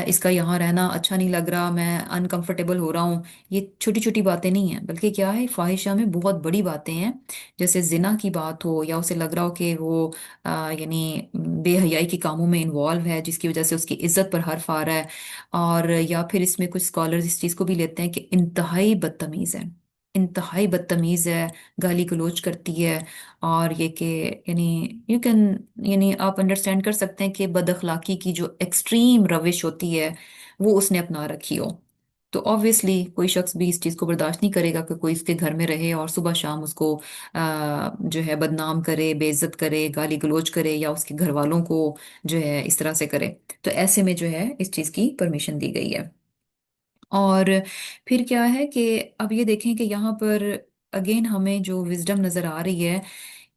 इसका यहाँ रहना अच्छा नहीं लग रहा, मैं अनकंफर्टेबल हो रहा हूँ। ये छोटी छोटी बातें नहीं है, बल्कि क्या है, फाहिशा में बहुत बड़ी बातें हैं। जैसे जिना की बात हो, या उसे लग रहा हो कि वो यानी बेहयाई के कामों में इन्वॉल्व है जिसकी वजह से उसकी इज्जत पर हर्फ आ रहा है। और या फिर इसमें कुछ स्कॉलर्स इस चीज को भी लेते हैं कि इंतहाई बदतमीज है, इंतहाई बदतमीज है, गाली गलौज करती है। और ये कि यानी यू कैन, यानी आप अंडरस्टैंड कर सकते हैं कि बद अखलाकी की जो एक्सट्रीम रविश होती है वो उसने अपना रखी हो। तो ऑब्वियसली कोई शख्स भी इस चीज़ को बर्दाश्त नहीं करेगा कि कोई इसके घर में रहे और सुबह शाम उसको जो है बदनाम करे, बेइज्जत करे, गाली गलौज करे, या उसके घर वालों को जो है इस तरह से करे। तो ऐसे में जो है इस चीज़ की परमिशन दी गई है। और फिर क्या है कि अब ये देखें कि यहाँ पर अगेन हमें जो विजडम नजर आ रही है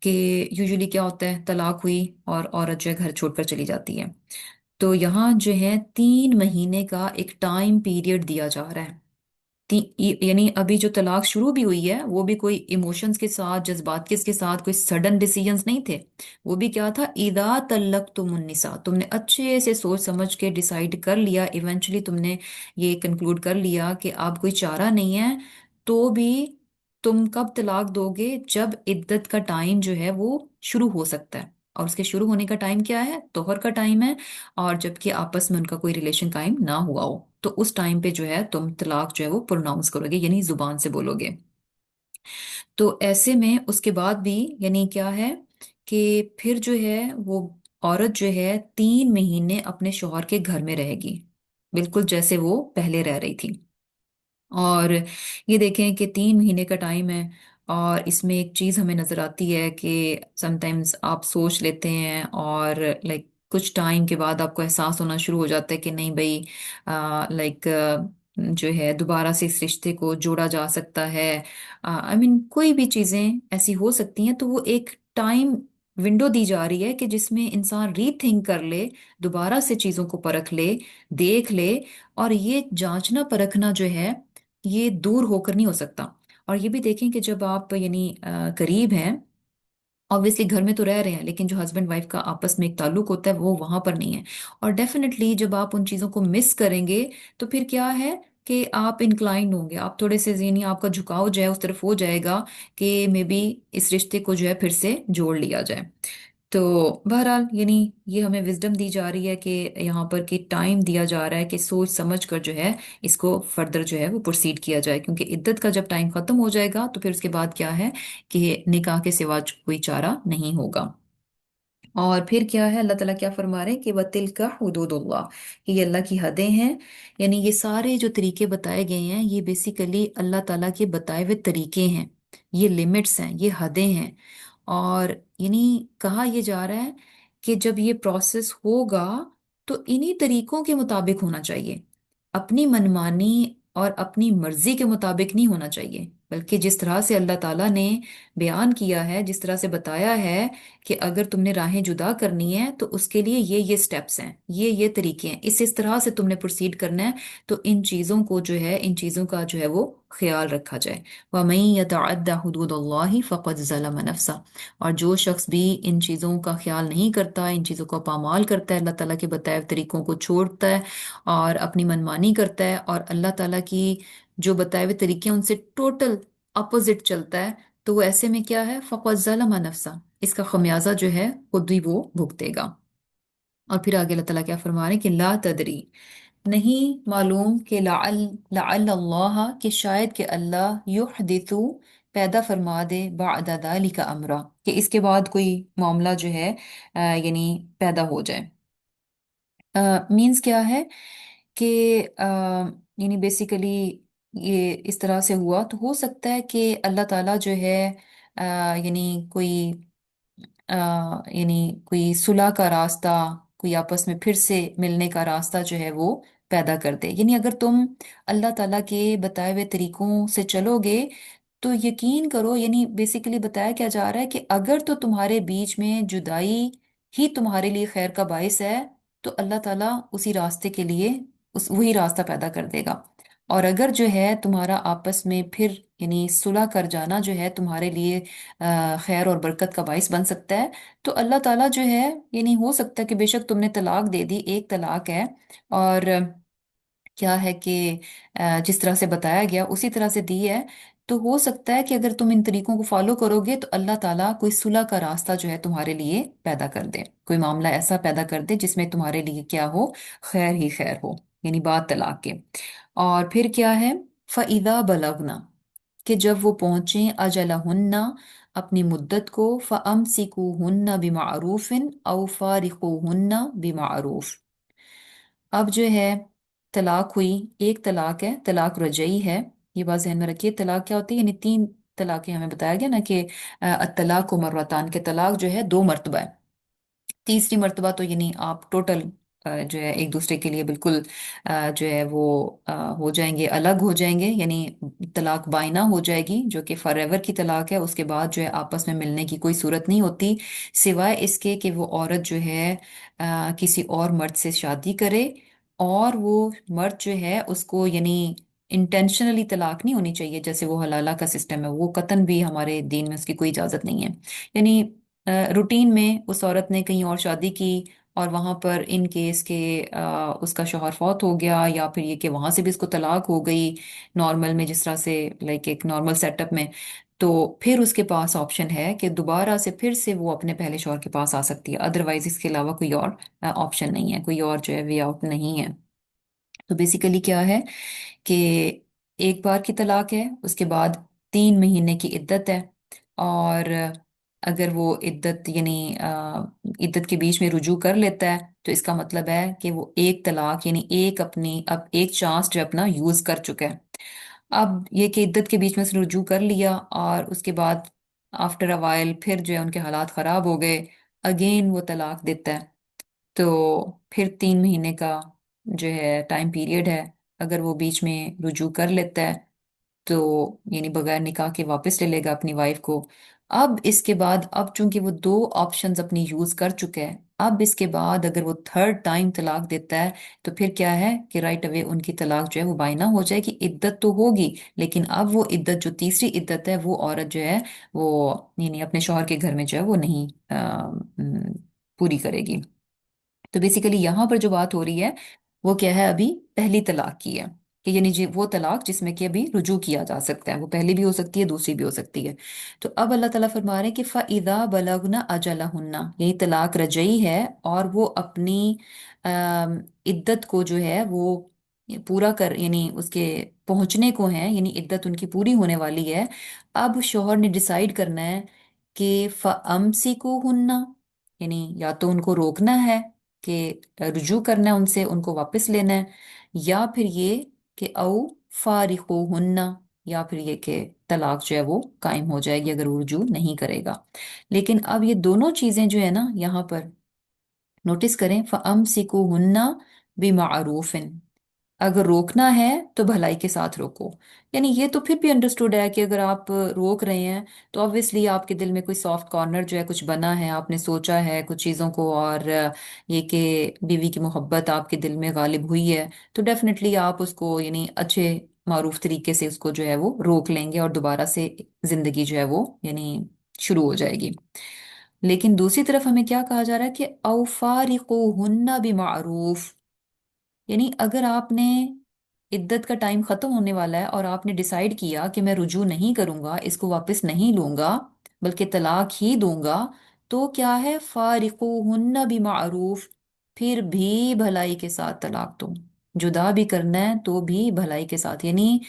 कि यूजुअली क्या होता है, तलाक हुई और औरत जो है घर छोड़कर चली जाती है। तो यहाँ जो है 3 महीने का एक टाइम पीरियड दिया जा रहा है। यानी अभी जो तलाक शुरू भी हुई है वो भी कोई इमोशंस के साथ, जज्बात के साथ, कोई सडन डिसीजंस नहीं थे। वो भी क्या था, इदा तल्लक तुमुन्निसा, तुमने अच्छे से सोच समझ के डिसाइड कर लिया, इवेंचुअली तुमने ये कंक्लूड कर लिया कि अब कोई चारा नहीं है। तो भी तुम कब तलाक दोगे, जब इद्दत का टाइम जो है वो शुरू हो सकता है। और उसके शुरू होने का टाइम क्या है, तोहर का टाइम है। और जबकि आपस में उनका कोई रिलेशन कायम ना हुआ हो, तो उस टाइम पे जो है तुम तलाक जो है वो प्रोनाउंस करोगे, यानी जुबान से बोलोगे। तो ऐसे में उसके बाद भी यानी क्या है कि फिर जो है वो औरत जो है 3 महीने अपने शौहर के घर में रहेगी, बिल्कुल जैसे वो पहले रह रही थी। और ये देखें कि 3 महीने का टाइम है। और इसमें एक चीज़ हमें नज़र आती है कि समटाइम्स आप सोच लेते हैं और लाइक कुछ टाइम के बाद आपको एहसास होना शुरू हो जाता है कि नहीं भाई, लाइक जो है दोबारा से इस रिश्ते को जोड़ा जा सकता है। आई मीन कोई भी चीज़ें ऐसी हो सकती हैं, तो वो एक टाइम विंडो दी जा रही है कि जिसमें इंसान रीथिंक कर ले, दोबारा से चीज़ों को परख ले, देख ले। और ये जांचना परखना जो है ये दूर होकर नहीं हो सकता। और ये भी देखें कि जब आप यानी करीब हैं, ऑब्वियसली घर में तो रह रहे हैं, लेकिन जो हस्बैंड वाइफ का आपस में एक ताल्लुक होता है वो वहां पर नहीं है। और डेफिनेटली जब आप उन चीजों को मिस करेंगे तो फिर क्या है कि आप इंक्लाइन होंगे, आप थोड़े से यानी आपका झुकाव जो है उस तरफ हो जाएगा कि मे बी इस रिश्ते को जो है फिर से जोड़ लिया जाए। तो बहरहाल यानी ये हमें विजडम दी जा रही है कि यहाँ पर कि टाइम दिया जा रहा है कि सोच समझ कर जो है इसको फर्दर जो है वो प्रोसीड किया जाए, क्योंकि इद्दत का जब टाइम खत्म हो जाएगा तो फिर उसके बाद क्या है कि निकाह के सिवा कोई चारा नहीं होगा। और फिर क्या है, अल्लाह ताला क्या फरमा रहे हैं कि वतिल का हुदूदुल्लाह, कि ये अल्लाह की हदें हैं। यानी ये सारे जो तरीके बताए गए हैं ये बेसिकली अल्लाह ताला के बताए हुए तरीके हैं, ये लिमिट्स हैं, ये हदें हैं। और यानी कहा यह जा रहा है कि जब ये प्रोसेस होगा तो इन्हीं तरीकों के मुताबिक होना चाहिए, अपनी मनमानी और अपनी मर्जी के मुताबिक नहीं होना चाहिए, बल्कि जिस तरह से अल्लाह ताला ने बयान किया है, जिस तरह से बताया है कि अगर तुमने राहें जुदा करनी है तो उसके लिए ये स्टेप्स हैं, ये तरीके हैं, इस तरह से तुमने प्रोसीड करना है। तो इन चीज़ों को जो है, इन चीज़ों का जो है वो ख्याल रखा जाए। वमन यतअद्दा हुदूदल्लाहि फ़क़द ज़लम नफ़्सा, और जो शख्स भी इन चीज़ों का ख्याल नहीं करता, इन चीज़ों का पामाल करता है, अल्लाह ताला के बताए हुए तरीकों को छोड़ता है और अपनी मनमानी करता है, और अल्लाह ताला की जो बताए हुए तरीके हैं उनसे टोटल अपोजिट चलता है, तो वो ऐसे में क्या है, फ़क़द ज़लम नफ़्सा, इसका खमियाजा जो है खुद ही वो भुगतेगा। और फिर आगे अल्लाह ताला क्या फरमा रहे हैं कि ला तदरी, नहीं मालूम कि लाअल लाअल अल्लाह, कि शायद कि अल्लाह युहदिथु, पैदा फरमा दे बादा दालिका अमरा, कि इसके बाद कोई मामला जो है यानी पैदा हो जाए। मीन्स क्या है कि यानी बेसिकली ये इस तरह से हुआ तो हो सकता है कि अल्लाह ताला जो है यानी कोई यानी कोई सुलह का रास्ता, कोई आपस में फिर से मिलने का रास्ता जो है वो पैदा कर दे। यानी अगर तुम अल्लाह ताला के बताए हुए तरीकों से चलोगे तो यकीन करो, यानी बेसिकली बताया क्या जा रहा है कि अगर तो तुम्हारे बीच में जुदाई ही तुम्हारे लिए खैर का बायस है, तो अल्लाह ताला उसी रास्ते के लिए उस वही रास्ता पैदा कर देगा। और अगर जो है तुम्हारा आपस में फिर यानी सुलह कर जाना जो है तुम्हारे लिए खैर और बरकत का बायस बन सकता है, तो अल्लाह ताला जो है, यानी हो सकता है कि बेशक तुमने तलाक दे दी, एक तलाक है, और क्या है कि जिस तरह से बताया गया उसी तरह से दी है, तो हो सकता है कि अगर तुम इन तरीकों को फॉलो करोगे तो अल्लाह ताला कोई सुलह का रास्ता जो है तुम्हारे लिए पैदा कर दे, कोई मामला ऐसा पैदा कर दे जिसमें तुम्हारे लिए क्या हो, खैर ही खैर हो, यानी बाद तलाक के। और फिर क्या है, फ़इज़ा बलगना, कि जब वो पहुंचे अजलहुन्ना, अपनी मुद्दत को, फ़अमसिकुहुन्ना बिमारूफिन औ फ़ारिकुहुन्ना बिमारूफ। अब जो है तलाक हुई, एक तलाक है, तलाक रजई है। ये बात ध्यान में रखिए, तलाक क्या होती है, यानी तीन तलाकें हमें बताया गया ना कि तलाक को मरवतान, के तलाक जो है दो मर्तबा है। तीसरी मर्तबा तो यानी आप टोटल जो है एक दूसरे के लिए बिल्कुल जो है वो हो जाएंगे, अलग हो जाएंगे, यानी तलाक बाइना हो जाएगी, जो कि फॉरएवर की तलाक है। उसके बाद जो है आपस में मिलने की कोई सूरत नहीं होती, सिवाय इसके कि वो औरत जो है किसी और मर्द से शादी करे, और वो मर्द जो है उसको यानी इंटेंशनली तलाक नहीं होनी चाहिए, जैसे वो हलाला का सिस्टम है, वो कतन भी हमारे दीन में उसकी कोई इजाजत नहीं है। यानी रूटीन में उस औरत ने कहीं और शादी की, और वहां पर इन केस के उसका शौहर फौत हो गया, या फिर ये कि वहां से भी इसको तलाक हो गई नॉर्मल में, जिस तरह से लाइक एक नॉर्मल सेटअप में, तो फिर उसके पास ऑप्शन है कि दोबारा से फिर से वो अपने पहले शौहर के पास आ सकती है। अदरवाइज इसके अलावा कोई और ऑप्शन नहीं है, कोई और जो है वे आउट नहीं है। तो बेसिकली क्या है कि एक बार की तलाक है, उसके बाद 3 महीने की इद्दत है, और अगर वो इद्दत यानी इद्दत के बीच में रुजू कर लेता है तो इसका मतलब है कि वो एक तलाक यानी एक अपनी अब एक चांस जो है अपना यूज कर चुका है। अब ये कि इद्दत के बीच में उसने रुजू कर लिया, और उसके बाद आफ्टर अ वाइल फिर जो है उनके हालात खराब हो गए, अगेन वो तलाक देता है, तो फिर 3 महीने का जो है टाइम पीरियड है। अगर वो बीच में रुजू कर लेता है तो यानी बगैर निकाह के वापस ले लेगा अपनी वाइफ को। अब इसके बाद, अब चूंकि वो दो ऑप्शंस अपनी यूज कर चुके हैं, अब इसके बाद अगर वो थर्ड टाइम तलाक देता है तो फिर क्या है कि राइट अवे उनकी तलाक जो है वो बायना हो जाएगी, इद्दत तो होगी, लेकिन अब वो इद्दत जो तीसरी इद्दत है वो औरत जो है वो यानी अपने शौहर के घर में जो है वो नहीं पूरी करेगी। तो बेसिकली यहाँ पर जो बात हो रही है वो क्या है, अभी पहली तलाक की है, कि यानी वो तलाक जिसमें कि अभी रुजू किया जा सकता है, वो पहली भी हो सकती है, दूसरी भी हो सकती है। तो अब अल्लाह ताला फरमा रहे हैं कि फ़इज़ा बलगना अजलहुन्ना, यही तलाक रजई है, और वो अपनी इद्दत को जो है वो पूरा कर यानी उसके पहुंचने को है, यानी इद्दत उनकी पूरी होने वाली है। अब शोहर ने डिसाइड करना है कि फ़अम्सिकुहुन्ना, यानी या तो उनको रोकना है कि रुजू करना है उनसे, उनको वापस लेना है, या फिर ये कि औ फारिकुहुन्ना, या फिर ये कि तलाक जो है वो कायम हो जाएगी अगर वो रुजू नहीं करेगा। लेकिन अब ये दोनों चीजें जो है ना यहाँ पर नोटिस करें, फअमसिकुहुन्ना बिमारूफिन, अगर रोकना है तो भलाई के साथ रोको। यानी ये तो फिर भी अंडरस्टूड है कि अगर आप रोक रहे हैं तो ऑब्वियसली आपके दिल में कोई सॉफ्ट कॉर्नर जो है कुछ बना है, आपने सोचा है कुछ चीज़ों को, और ये कि बीवी की मोहब्बत आपके दिल में गालिब हुई है, तो डेफिनेटली आप उसको यानी अच्छे मारूफ तरीके से उसको जो है वो रोक लेंगे, और दोबारा से जिंदगी जो है वो यानी शुरू हो जाएगी। लेकिन दूसरी तरफ हमें क्या कहा जा रहा है कि औफारिकुहुन्ना बिमारूफ, यानी अगर आपने इद्दत का टाइम खत्म होने वाला है और आपने डिसाइड किया कि मैं रुजू नहीं करूंगा, इसको वापस नहीं लूंगा, बल्कि तलाक ही दूंगा, तो क्या है, फारिकुहुन्ना बिमारूफ, फिर भी भलाई के साथ तलाक दो। जुदा भी करना है तो भी भलाई के साथ, यानी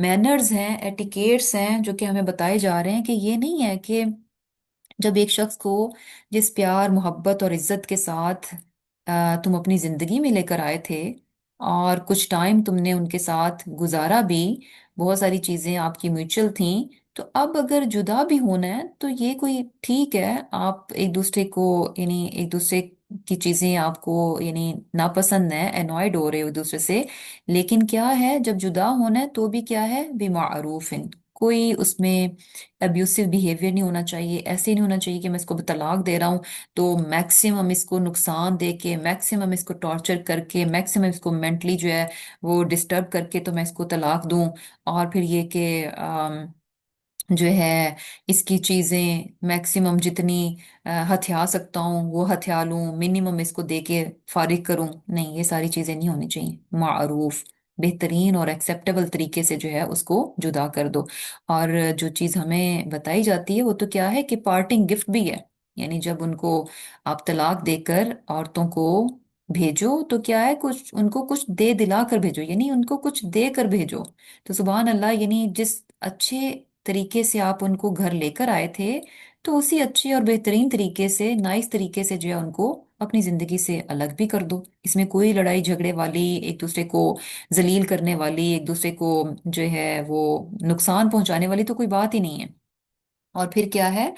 मैनर्स हैं, एटिकेट्स हैं जो कि हमें बताए जा रहे हैं कि ये नहीं है कि जब एक शख्स को जिस प्यार मोहब्बत और इज्जत के साथ तुम अपनी जिंदगी में लेकर आए थे, और कुछ टाइम तुमने उनके साथ गुजारा भी, बहुत सारी चीजें आपकी म्यूचुअल थी, تو اب اگر جدا بھی ہونا ہے تو یہ کوئی ٹھیک ہے، آپ ایک دوسرے کو یعنی ایک دوسرے کی چیزیں آپ کو یعنی ناپسند ہے، انوائڈ ہو رہے ہو ایک دوسرے سے، لیکن کیا ہے جب جدا ہونا ہے تو بھی کیا ہے بمعروف، کوئی اس میں ابیوسو بیہیویئر نہیں ہونا چاہیے، ایسے نہیں ہونا چاہیے کہ میں اس کو طلاق دے رہا ہوں تو میکسیمم اس کو نقصان دے کے، میکسیمم اس کو ٹارچر کر کے، میکسیمم اس کو مینٹلی جو ہے وہ ڈسٹرب کر کے تو میں اس کو طلاق دوں، اور پھر یہ کہ جو ہے اس کی چیزیں میکسیمم جتنی ہتھیا سکتا ہوں وہ ہتھیا لوں، منیمم اس کو دے کے فارغ کروں، نہیں یہ ساری چیزیں نہیں ہونی چاہیے، معروف بہترین اور ایکسیپٹیبل طریقے سے جو ہے اس کو جدا کر دو۔ اور جو چیز ہمیں بتائی جاتی ہے وہ تو کیا ہے کہ پارٹنگ گفٹ بھی ہے، یعنی جب ان کو آپ طلاق دے کر عورتوں کو بھیجو تو کیا ہے کچھ ان کو کچھ دے دلا کر بھیجو، یعنی ان کو کچھ دے کر بھیجو۔ تو سبحان اللہ، یعنی جس اچھے طریقے سے آپ ان کو گھر لے کر آئے تھے تو اسی اچھے اور بہترین طریقے سے، نائس طریقے سے جو ہے ان کو اپنی زندگی سے الگ بھی کر دو۔ اس میں کوئی لڑائی جھگڑے والی، ایک دوسرے کو ذلیل کرنے والی، ایک دوسرے کو جو ہے وہ نقصان پہنچانے والی تو کوئی بات ہی نہیں ہے۔ اور پھر کیا ہے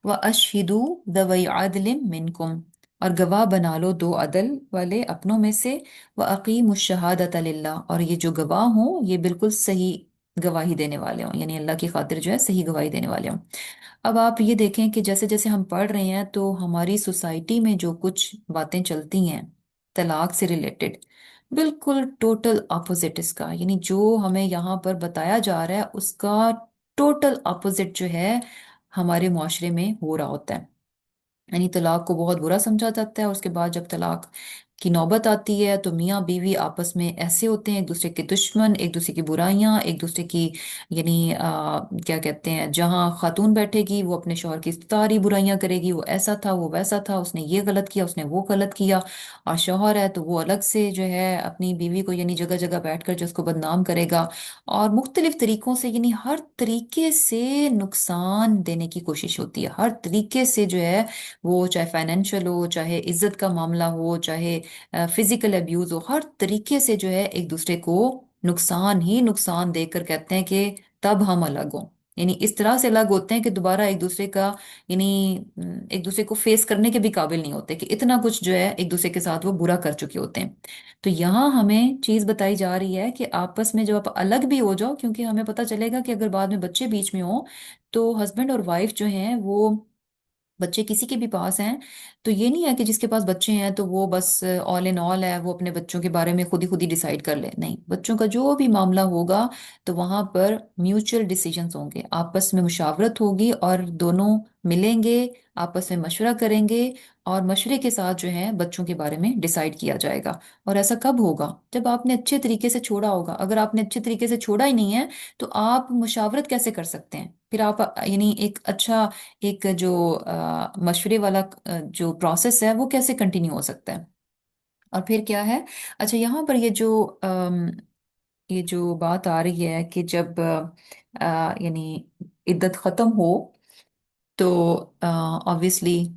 وَأَشْهِدُوا ذَوَيْ عَدْلٍ مِّنْكُمْ، اور گواہ بنا لو دو عدل والے اپنوں میں سے، وَأَقِيمُوا الشَّهَادَةَ لِلَّهِ، اور یہ جو گواہ ہوں یہ بالکل صحیح گواہی دینے والے ہوں، یعنی اللہ کی خاطر جو ہے صحیح گواہی دینے والے ہوں۔ اب آپ یہ دیکھیں کہ جیسے جیسے ہم پڑھ رہے ہیں تو ہماری سوسائٹی میں جو کچھ باتیں چلتی ہیں طلاق سے ریلیٹڈ، بالکل ٹوٹل اپوزٹ اس کا، یعنی جو ہمیں یہاں پر بتایا جا رہا ہے اس کا ٹوٹل اپوزٹ جو ہے ہمارے معاشرے میں ہو رہا ہوتا ہے۔ یعنی طلاق کو بہت برا سمجھا جاتا ہے، اور اس کے بعد جب طلاق کی نوبت آتی ہے تو میاں بیوی آپس میں ایسے ہوتے ہیں، ایک دوسرے کے دشمن، ایک دوسرے کی برائیاں، ایک دوسرے کی یعنی کیا کہتے ہیں، جہاں خاتون بیٹھے گی وہ اپنے شوہر کی ساری برائیاں کرے گی، وہ ایسا تھا، وہ ویسا تھا، اس نے یہ غلط کیا، اس نے وہ غلط کیا، اور شوہر ہے تو وہ الگ سے جو ہے اپنی بیوی کو یعنی جگہ جگہ بیٹھ کر جو اس کو بدنام کرے گا، اور مختلف طریقوں سے یعنی ہر طریقے سے نقصان دینے کی کوشش ہوتی ہے، ہر طریقے سے جو ہے وہ چاہے فائنینشیل ہو، چاہے عزت کا معاملہ ہو، چاہے فزیکل ابیوز ہو، ہر طریقے سے جو ہے ایک دوسرے کو نقصان ہی نقصان دے کر کہتے ہیں کہ تب ہم الگ ہوں، یعنی اس طرح سے الگ ہوتے ہیں کہ دوبارہ ایک دوسرے کا یعنی ایک دوسرے کو فیس کرنے کے بھی قابل نہیں ہوتے، کہ اتنا کچھ جو ہے ایک دوسرے کے ساتھ وہ برا کر چکے ہوتے ہیں۔ تو یہاں ہمیں چیز بتائی جا رہی ہے کہ آپس میں جب آپ الگ بھی ہو جاؤ، کیونکہ ہمیں پتہ چلے گا کہ اگر بعد میں بچے بیچ میں ہوں تو ہسبینڈ اور وائف جو ہیں وہ، بچے کسی کے بھی پاس ہیں تو یہ نہیں ہے کہ جس کے پاس بچے ہیں تو وہ بس آل ان آل ہے، وہ اپنے بچوں کے بارے میں خود ہی ڈیسائیڈ کر لے، نہیں، بچوں کا جو بھی معاملہ ہوگا تو وہاں پر میوچل ڈیسیجنز ہوں گے، آپس میں مشاورت ہوگی اور دونوں ملیں گے، آپس میں مشورہ کریں گے، اور مشورے کے ساتھ جو ہے بچوں کے بارے میں ڈیسائیڈ کیا جائے گا۔ اور ایسا کب ہوگا؟ جب آپ نے اچھے طریقے سے چھوڑا ہوگا۔ اگر آپ نے اچھے طریقے سے چھوڑا ہی نہیں ہے تو آپ مشاورت کیسے کر سکتے ہیں؟ پھر آپ یعنی ایک اچھا ایک جو مشورے والا جو پروسیس ہے وہ کیسے کنٹینیو ہو سکتا ہے؟ اور پھر کیا ہے، اچھا یہاں پر یہ جو بات آ رہی ہے کہ جب یعنی عدت ختم ہو تو آبویسلی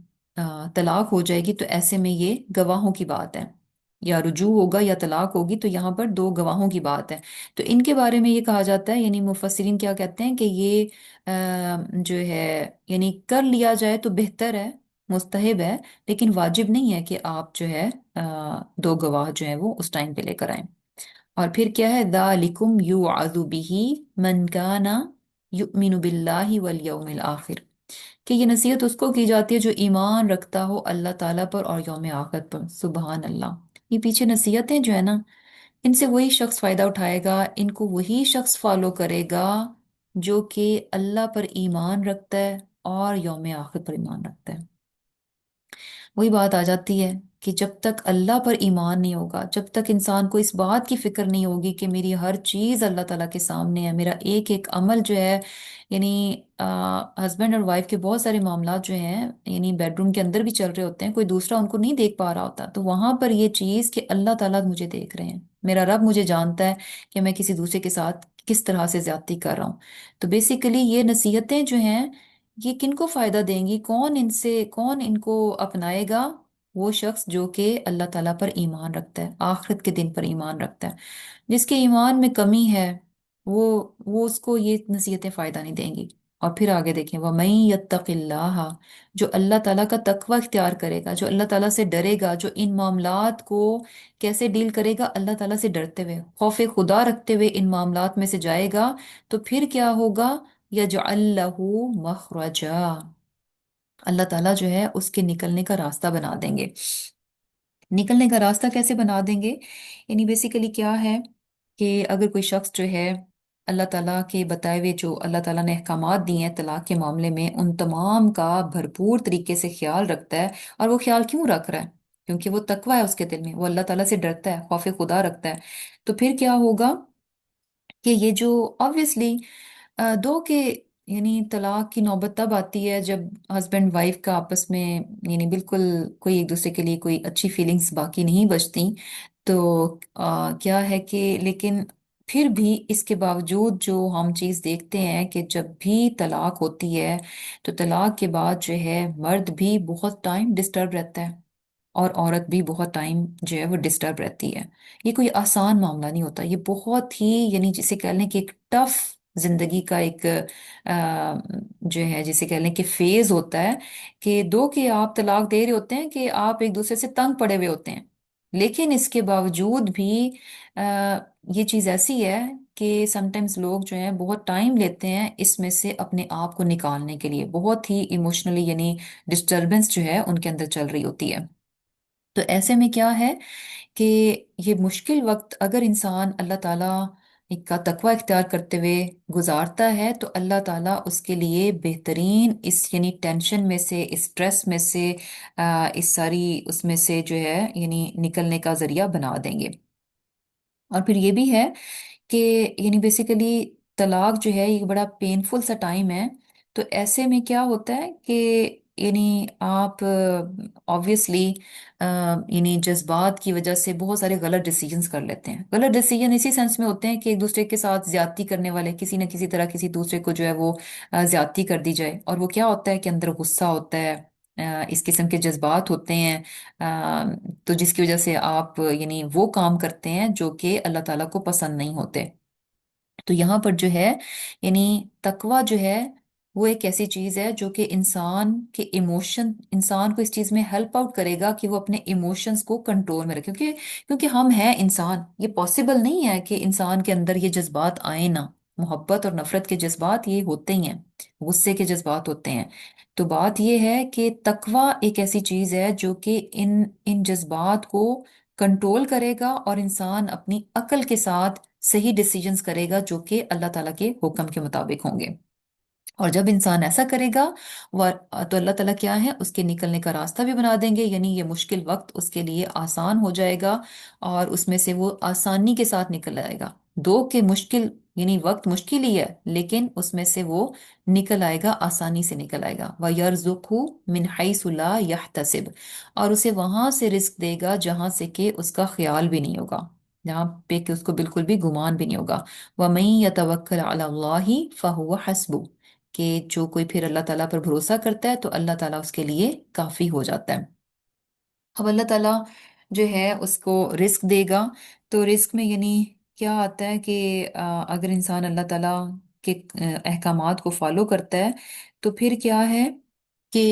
طلاق ہو جائے گی، تو ایسے میں یہ گواہوں کی بات ہے، یا رجوع ہوگا یا طلاق ہوگی تو یہاں پر دو گواہوں کی بات ہے۔ تو ان کے بارے میں یہ کہا جاتا ہے، یعنی مفسرین کیا کہتے ہیں کہ یہ جو ہے یعنی کر لیا جائے تو بہتر ہے، مستحب ہے، لیکن واجب نہیں ہے کہ آپ جو ہے دو گواہ جو ہیں وہ اس ٹائم پہ لے کر آئیں۔ اور پھر کیا ہے ذالکم یوعظ بہ من کان یؤمن باللہ والیوم الآخر، کہ یہ نصیحت اس کو کی جاتی ہے جو ایمان رکھتا ہو اللہ تعالیٰ پر اور یوم آخر پر۔ سبحان اللہ، یہ پیچھے نصیحتیں جو ہے نا، ان سے وہی شخص فائدہ اٹھائے گا، ان کو وہی شخص فالو کرے گا جو کہ اللہ پر ایمان رکھتا ہے اور یوم آخر پر ایمان رکھتا ہے۔ وہی بات آ جاتی ہے کہ جب تک اللہ پر ایمان نہیں ہوگا، جب تک انسان کو اس بات کی فکر نہیں ہوگی کہ میری ہر چیز اللہ تعالیٰ کے سامنے ہے، میرا ایک ایک عمل جو ہے، یعنی ہسبینڈ اور وائف کے بہت سارے معاملات جو ہیں یعنی بیڈ روم کے اندر بھی چل رہے ہوتے ہیں، کوئی دوسرا ان کو نہیں دیکھ پا رہا ہوتا، تو وہاں پر یہ چیز کہ اللہ تعالیٰ مجھے دیکھ رہے ہیں، میرا رب مجھے جانتا ہے کہ میں کسی دوسرے کے ساتھ کس طرح سے زیادتی کر رہا ہوں۔ تو بیسیکلی یہ نصیحتیں جو ہیں یہ کن کو فائدہ دیں گی؟ کون ان کو اپنائے گا؟ وہ شخص جو کہ اللہ تعالیٰ پر ایمان رکھتا ہے، آخرت کے دن پر ایمان رکھتا ہے۔ جس کے ایمان میں کمی ہے وہ اس کو یہ نصیحتیں فائدہ نہیں دیں گی۔ और फिर आगे देखें, वमन यत्तकिल्लाह, जो अल्लाह ताला का तकवा इख्तियार करेगा, जो अल्लाह ताला से डरेगा, जो इन मामलात को कैसे डील करेगा, अल्लाह ताला से डरते हुए, खौफ खुदा रखते हुए इन मामलात में से जाएगा, तो फिर क्या होगा, यजअल लहू मखरजा, अल्लाह ताला जो है उसके निकलने का रास्ता बना देंगे। निकलने का रास्ता कैसे बना देंगे, यानी बेसिकली क्या है कि अगर कोई शख्स जो है अल्लाह ताला के बताए हुए, जो अल्लाह ताला ने अहकामात दिए हैं तलाक के मामले में, उन तमाम का भरपूर तरीके से ख्याल रखता है। और वो ख्याल क्यों रख रहा है, क्योंकि वो तकवा है उसके दिल में, वो अल्लाह ताला से डरता है, खौफ खुदा रखता है। तो फिर क्या होगा कि ये जो ऑब्वियसली दो के, यानी तलाक की नौबत तब आती है जब हस्बैंड वाइफ का आपस में, यानी बिल्कुल कोई एक दूसरे के लिए कोई अच्छी फीलिंग्स बाकी नहीं बचती। तो क्या है कि लेकिन फिर भी इसके बावजूद जो हम चीज़ देखते हैं कि जब भी तलाक होती है तो तलाक के बाद जो है मर्द भी बहुत टाइम डिस्टर्ब रहता है, और औरत भी बहुत टाइम जो है वो डिस्टर्ब रहती है। ये कोई आसान मामला नहीं होता, ये बहुत ही, यानी जिसे कह लें कि एक टफ जिंदगी का एक जो है जिसे कह लें कि फेज होता है, कि दो कि आप तलाक दे रहे होते हैं, कि आप एक दूसरे से तंग पड़े हुए होते हैं, लेकिन इसके बावजूद भी ये चीज़ ऐसी है कि समटाइम्स लोग जो हैं बहुत टाइम लेते हैं इसमें से अपने आप को निकालने के लिए, बहुत ही इमोशनली, यानी डिस्टरबेंस जो है उनके अंदर चल रही होती है। तो ऐसे में क्या है कि ये मुश्किल वक्त अगर इंसान अल्लाह ताला का तकवा इख्तियार करते हुए गुजारता है, तो अल्लाह ताला उसके लिए बेहतरीन इस, यानी टेंशन में से, इस स्ट्रेस में से, इस सारी उसमें से जो है यानी निकलने का जरिया बना देंगे। और फिर ये भी है कि यानी बेसिकली तलाक जो है ये बड़ा पेनफुल सा टाइम है। तो ऐसे में क्या होता है कि यानी आप ऑब्वियसली यानी जज्बात की वजह से बहुत सारे गलत डिसीजंस कर लेते हैं। गलत डिसीजन इसी सेंस में होते हैं कि एक दूसरे के साथ ज्यादती करने वाले, किसी न किसी तरह किसी दूसरे को जो है वो ज्यादती कर दी जाए, और वो क्या होता है कि अंदर गुस्सा होता है, इस किस्म के जज्बात होते हैं, तो जिसकी वजह से आप यानी वो काम करते हैं जो कि अल्लाह ताला को पसंद नहीं होते। तो यहाँ पर जो है यानी तकवा जो है वो एक ऐसी चीज है जो कि इंसान के इमोशन, इंसान को इस चीज में हेल्प आउट करेगा कि वो अपने इमोशंस को कंट्रोल में रखे, क्योंकि क्योंकि हम हैं इंसान, ये पॉसिबल नहीं है कि इंसान के अंदर ये जज्बात आए ना। मोहब्बत और नफरत के जज्बात ये होते ही हैं, गुस्से के जज्बात होते हैं। तो बात ये है कि तकवा एक ऐसी चीज है जो कि इन इन जज्बात को कंट्रोल करेगा, और इंसान अपनी अक्ल के साथ सही डिसीजंस करेगा जो कि अल्लाह ताला के हुक्म के मुताबिक होंगे। और जब इंसान ऐसा करेगा वह, तो अल्लाह ताला क्या है उसके निकलने का रास्ता भी बना देंगे, यानी ये मुश्किल वक्त उसके लिए आसान हो जाएगा, और उसमें से वो आसानी के साथ निकल आएगा। दो के मुश्किल, यानी वक्त मुश्किल ही है, लेकिन उसमें से वो निकल आएगा, आसानी से निकल आएगा। व यरजुकहु मिन हैसु ला यहतसिब, और उसे वहां से रिस्क देगा जहां से कि उसका ख्याल भी नहीं होगा, जहाँ पे कि उसको बिल्कुल भी गुमान भी नहीं होगा। वमन यतवक्कल अला अल्लाहि फहुव हस्बुह, कि जो कोई फिर अल्लाह ताला पर भरोसा करता है तो अल्लाह ताला उसके लिए काफी हो जाता है। अब अल्लाह ताला जो है उसको रिस्क देगा, तो रिस्क में यानी क्या आता है कि अगर इंसान अल्लाह ताला के अहकामात को फॉलो करता है, तो फिर क्या है कि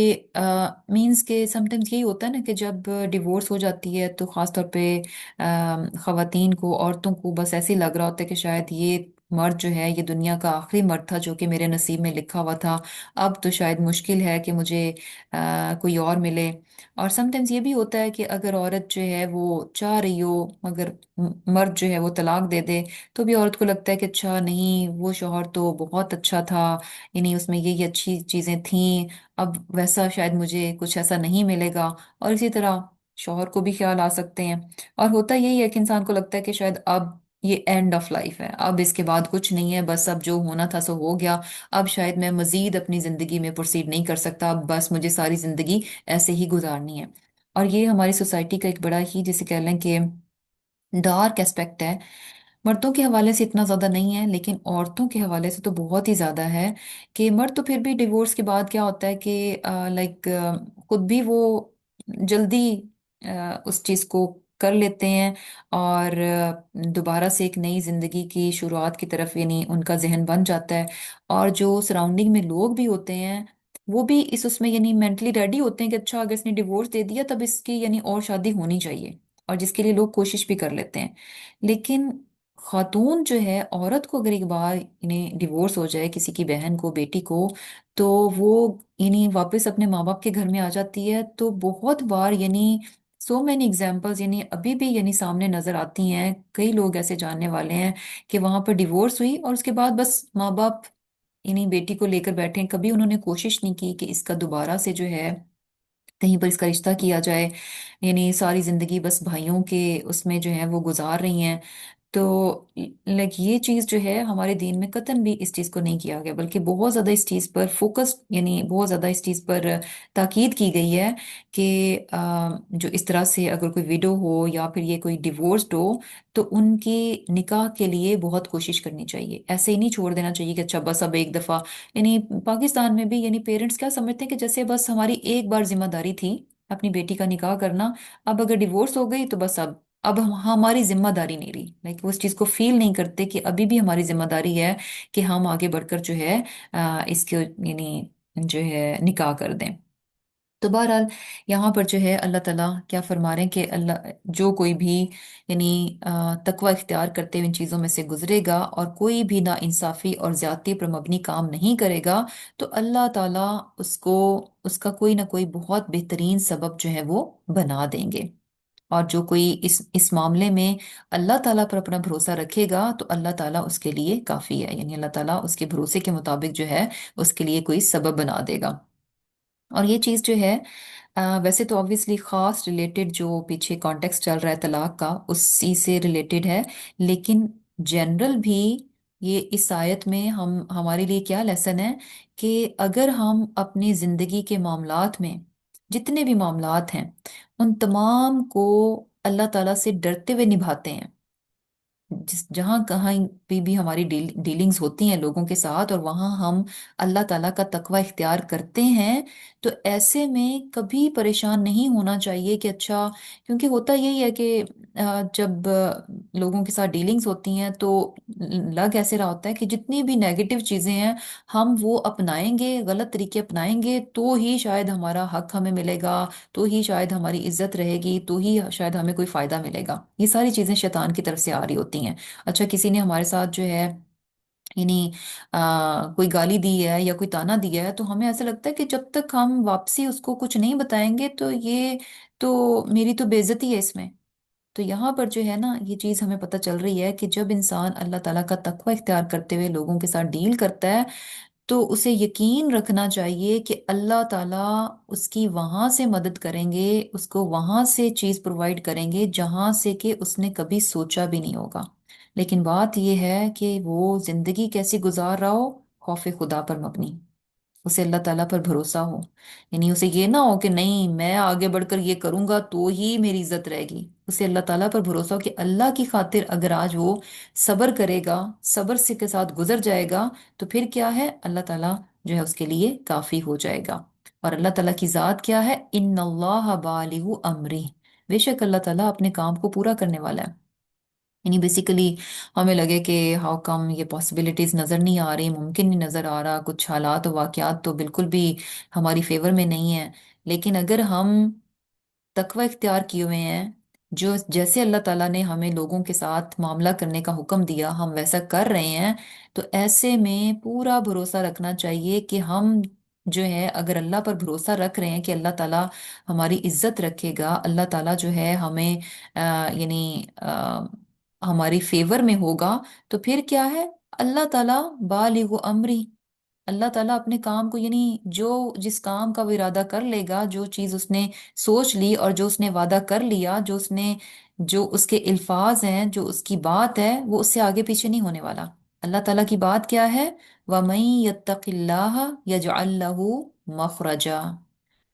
मींस के समटाइम्स यही होता है ना कि जब डिवोर्स हो जाती है तो ख़ास तौर पे ख़वातीन को, औरतों को बस ऐसे ही लग रहा होता है कि शायद ये मर्द जो है ये दुनिया का आखिरी मर्द था जो कि मेरे नसीब में लिखा हुआ था, अब तो शायद मुश्किल है कि मुझे कोई और मिले। और समटाइम्स ये भी होता है कि अगर औरत जो है वो चाह रही हो, मगर मर्द जो है वो तलाक दे दे, तो भी औरत को लगता है कि अच्छा नहीं, वो शौहर तो बहुत अच्छा था, यानी उसमें ये अच्छी चीजें थीं, अब वैसा शायद मुझे कुछ ऐसा नहीं मिलेगा। और इसी तरह शौहर को भी ख्याल आ सकते हैं। और होता यही है कि इंसान को लगता है कि शायद अब ये एंड ऑफ लाइफ है, अब इसके बाद कुछ नहीं है, बस अब जो होना था सो हो गया, अब शायद मैं मजीद अपनी जिंदगी में प्रोसीड नहीं कर सकता, अब बस मुझे सारी जिंदगी ऐसे ही गुजारनी है। और ये हमारी सोसाइटी का एक बड़ा ही, जिसे कह लें कि डार्क एस्पेक्ट है। मर्दों के हवाले से इतना ज्यादा नहीं है, लेकिन औरतों के हवाले से तो बहुत ही ज्यादा है। कि मर्द तो फिर भी डिवोर्स के बाद क्या होता है कि लाइक खुद भी वो जल्दी उस चीज को कर लेते हैं और दोबारा से एक नई जिंदगी की शुरुआत की तरफ यानी उनका जहन बन जाता है। और जो सराउंडिंग में लोग भी होते हैं वो भी इस उसमें यानी मेंटली रेडी होते हैं कि अच्छा अगर इसने डिवोर्स दे दिया तब इसकी यानी और शादी होनी चाहिए, और जिसके लिए लोग कोशिश भी कर लेते हैं। लेकिन खातून जो है, औरत को अगर एक बार इन्हें डिवोर्स हो जाए, किसी की बहन को, बेटी को, तो वो यानी वापस अपने माँ बाप के घर में आ जाती है। तो बहुत बार यानी सो मैनी एग्जाम्पल्स यानी अभी भी यानी सामने नजर आती हैं, कई लोग ऐसे जानने वाले हैं कि वहां पर डिवोर्स हुई और उसके बाद बस माँ बाप यानी बेटी को लेकर बैठे हैं, कभी उन्होंने कोशिश नहीं की कि इसका दोबारा से जो है कहीं पर इसका रिश्ता किया जाए। यानी सारी जिंदगी बस भाइयों के उसमें जो है वो गुजार रही हैं। तो लाइक ये चीज जो है हमारे दीन में कतन भी इस चीज को नहीं किया गया, बल्कि बहुत ज्यादा इस चीज पर फोकस यानी बहुत ज्यादा इस चीज पर ताकीद की गई है कि जो इस तरह से अगर कोई विडो हो या फिर ये कोई डिवोर्स्ड हो तो उनकी निकाह के लिए बहुत कोशिश करनी चाहिए। ऐसे ही नहीं छोड़ देना चाहिए कि अच्छा बस अब एक दफा, यानी पाकिस्तान में भी यानी पेरेंट्स क्या समझते हैं कि जैसे बस हमारी एक बार जिम्मेदारी थी अपनी बेटी का निकाह करना, अब अगर डिवोर्स हो गई तो बस अब हमारी जिम्मेदारी नहीं रही। लाइक वो उस चीज को फील नहीं करते कि अभी भी हमारी जिम्मेदारी है कि हम आगे बढ़कर जो है इसके यानी जो है निकाह कर दें। तो बहरहाल यहाँ पर जो है अल्लाह ताला क्या फरमा रहे हैं कि अल्लाह जो कोई भी यानी तकवा इख्तियार करते हुए इन चीज़ों में से गुजरेगा और कोई भी ना इंसाफी और ज्यादती पर मबनी काम नहीं करेगा, तो अल्लाह ताला उसको उसका कोई ना कोई बहुत बेहतरीन सबब जो है वो बना देंगे। और जो कोई इस मामले में अल्लाह ताला पर अपना भरोसा रखेगा तो अल्लाह ताला उसके लिए काफ़ी है, यानी अल्लाह ताला उसके भरोसे के मुताबिक जो है उसके लिए कोई सबब बना देगा। और ये चीज़ जो है वैसे तो ऑब्वियसली खास रिलेटेड जो पीछे कॉन्टेक्स्ट चल रहा है तलाक का उसी से रिलेटेड है, लेकिन जनरल भी ये इस आयत में हम हमारे लिए क्या लेसन है कि अगर हम अपनी जिंदगी के मामलात में जितने भी मामलात हैं उन तमाम को अल्लाह ताला से डरते हुए निभाते हैं, जिस जहाँ कहाँ भी हमारी डीलिंग्स होती हैं लोगों के साथ और वहाँ हम अल्लाह ताला का तकवा इख्तियार करते हैं, तो ऐसे में कभी परेशान नहीं होना चाहिए कि अच्छा, क्योंकि होता यही है कि जब लोगों के साथ डीलिंग्स होती हैं तो लग ऐसे रहा होता है कि जितनी भी नेगेटिव चीज़ें हैं हम वो अपनाएंगे, गलत तरीके अपनाएंगे तो ही शायद हमारा हक हमें मिलेगा, तो ही शायद हमारी इज्जत रहेगी, तो ही शायद हमें कोई फायदा मिलेगा। ये सारी चीजें शैतान की तरफ से आ रही होती हैं। अच्छा किसी ने हमारे साथ जो है यानी कोई गाली दी है या कोई ताना दिया है तो हमें ऐसा लगता है कि जब तक हम वापसी उसको कुछ नहीं बताएंगे तो ये तो मेरी तो बेइज्जती है इसमें। तो यहाँ पर जो है ना ये चीज हमें पता चल रही है कि जब इंसान अल्लाह ताला का तकवा इख्तियार करते हुए लोगों के साथ डील करता है तो उसे यकीन रखना चाहिए कि अल्लाह ताला उसकी वहां से मदद करेंगे, उसको वहां से चीज प्रोवाइड करेंगे जहां से कि उसने कभी सोचा भी नहीं होगा। लेकिन बात यह है कि वो जिंदगी कैसी गुजार रहा हो, खौफ खुदा पर मबनी, उसे अल्लाह ताला पर भरोसा हो। यानी उसे ये ना हो कि नहीं मैं आगे बढ़कर ये करूंगा तो ही मेरी इज्जत रहेगी, उसे अल्लाह ताला पर भरोसा हो कि अल्लाह की खातिर अगर आज वो सब्र करेगा, सब्र से के साथ गुजर जाएगा, तो फिर क्या है अल्लाह ताला जो है उसके लिए काफी हो जाएगा। और अल्लाह ताला की जात क्या है, इन्नल्लाह बालिगु अमरी, बेशक अल्लाह ताला अपने काम को पूरा करने वाला है। यानी बेसिकली हमें लगे कि हाउ कम ये पॉसिबिलिटीज नज़र नहीं आ रही, मुमकिन नहीं नज़र आ रहा, कुछ हालात और वाकयात तो बिल्कुल भी हमारी फेवर में नहीं है। लेकिन अगर हम तकवा इख्तियार किए हुए हैं, जो जैसे अल्लाह ताला ने हमें लोगों के साथ मामला करने का हुक्म दिया हम वैसा कर रहे हैं, तो ऐसे में पूरा भरोसा रखना चाहिए कि हम जो है अगर अल्लाह पर भरोसा रख रहे हैं कि अल्लाह ताला हमारी इज्जत रखेगा, अल्लाह ताला जो है हमें यानी हमारी फेवर में होगा, तो फिर क्या है, अल्लाह ताला बालिगु अमरी, अल्लाह ताला अपने काम को यानी जो जिस काम का वो इरादा कर लेगा, जो चीज उसने सोच ली और जो उसने वादा कर लिया, जो उसके अल्फाज हैं, जो उसकी बात है, वो उससे आगे पीछे नहीं होने वाला। अल्लाह ताला की बात क्या है, वमन यत्तकिल्लाह यजअल लहू मखरजा,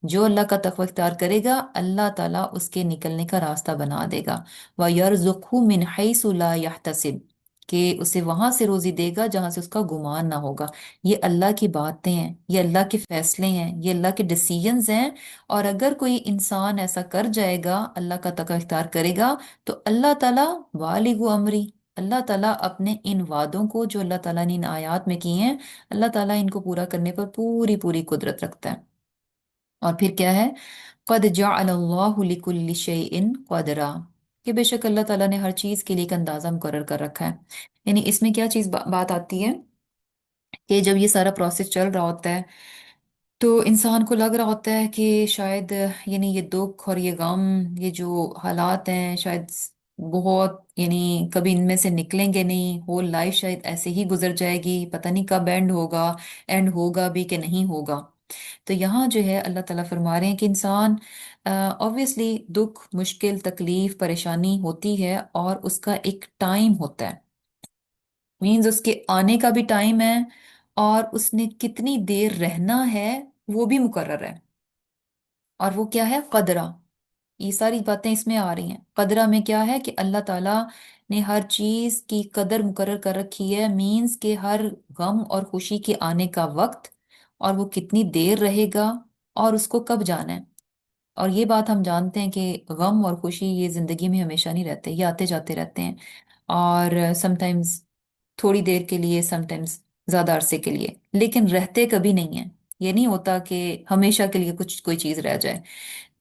जो अल्लाह का तकवा इख्तियार करेगा अल्लाह ताला उसके निकलने का रास्ता बना देगा। व यरजुकहु मिन हैसु ला यहतसिब, کہ اسے وہاں سے روزی دے گا جہاں سے اس کا گمان نہ ہوگا۔ یہ اللہ کی باتیں ہیں، یہ اللہ کے فیصلے ہیں، یہ اللہ کے ڈسیزنز ہیں۔ اور اگر کوئی انسان ایسا کر جائے گا، اللہ کا تقوی اختیار کرے گا، تو اللہ تعالیٰ بالغ امری، اللہ تعالیٰ اپنے ان وعدوں کو جو اللہ تعالیٰ نے ان آیات میں کی ہیں، اللہ تعالیٰ ان کو پورا کرنے پر پوری پوری قدرت رکھتا ہے۔ اور پھر کیا ہے؟ قد جعل اللہ لکل شیء قدرا، کہ بے شک اللہ تعالیٰ نے ہر چیز کے لیے ایک اندازہ مقرر کر رکھا ہے۔ یعنی اس میں کیا چیز بات آتی ہے کہ جب یہ سارا پروسیس چل رہا ہوتا ہے تو انسان کو لگ رہا ہوتا ہے کہ شاید یعنی یہ دکھ اور یہ غم، یہ جو حالات ہیں شاید بہت، یعنی کبھی ان میں سے نکلیں گے نہیں، ہول لائف شاید ایسے ہی گزر جائے گی، پتہ نہیں کب اینڈ ہوگا، اینڈ ہوگا بھی کہ نہیں ہوگا۔ تو یہاں جو ہے اللہ تعالیٰ فرما رہے ہیں کہ انسان obviously دکھ، مشکل، تکلیف، پریشانی ہوتی ہے اور اس کا ایک ٹائم ہوتا ہے، مینز اس کے آنے کا بھی ٹائم ہے، اور اس نے کتنی دیر رہنا ہے وہ بھی مقرر ہے۔ اور وہ کیا ہے؟ قدرہ۔ یہ ساری باتیں اس میں آ رہی ہیں۔ قدرہ میں کیا ہے کہ اللہ تعالیٰ نے ہر چیز کی قدر مقرر کر رکھی ہے، مینز کہ ہر غم اور خوشی کے آنے کا وقت، اور وہ کتنی دیر رہے گا، اور اس کو کب جانا ہے۔ اور یہ بات ہم جانتے ہیں کہ غم اور خوشی یہ زندگی میں ہمیشہ نہیں رہتے، یہ آتے جاتے رہتے ہیں، اور سم ٹائمز تھوڑی دیر کے لیے، سم ٹائمز زیادہ عرصے کے لیے، لیکن رہتے کبھی نہیں ہیں۔ یہ نہیں ہوتا کہ ہمیشہ کے لیے کچھ کوئی چیز رہ جائے۔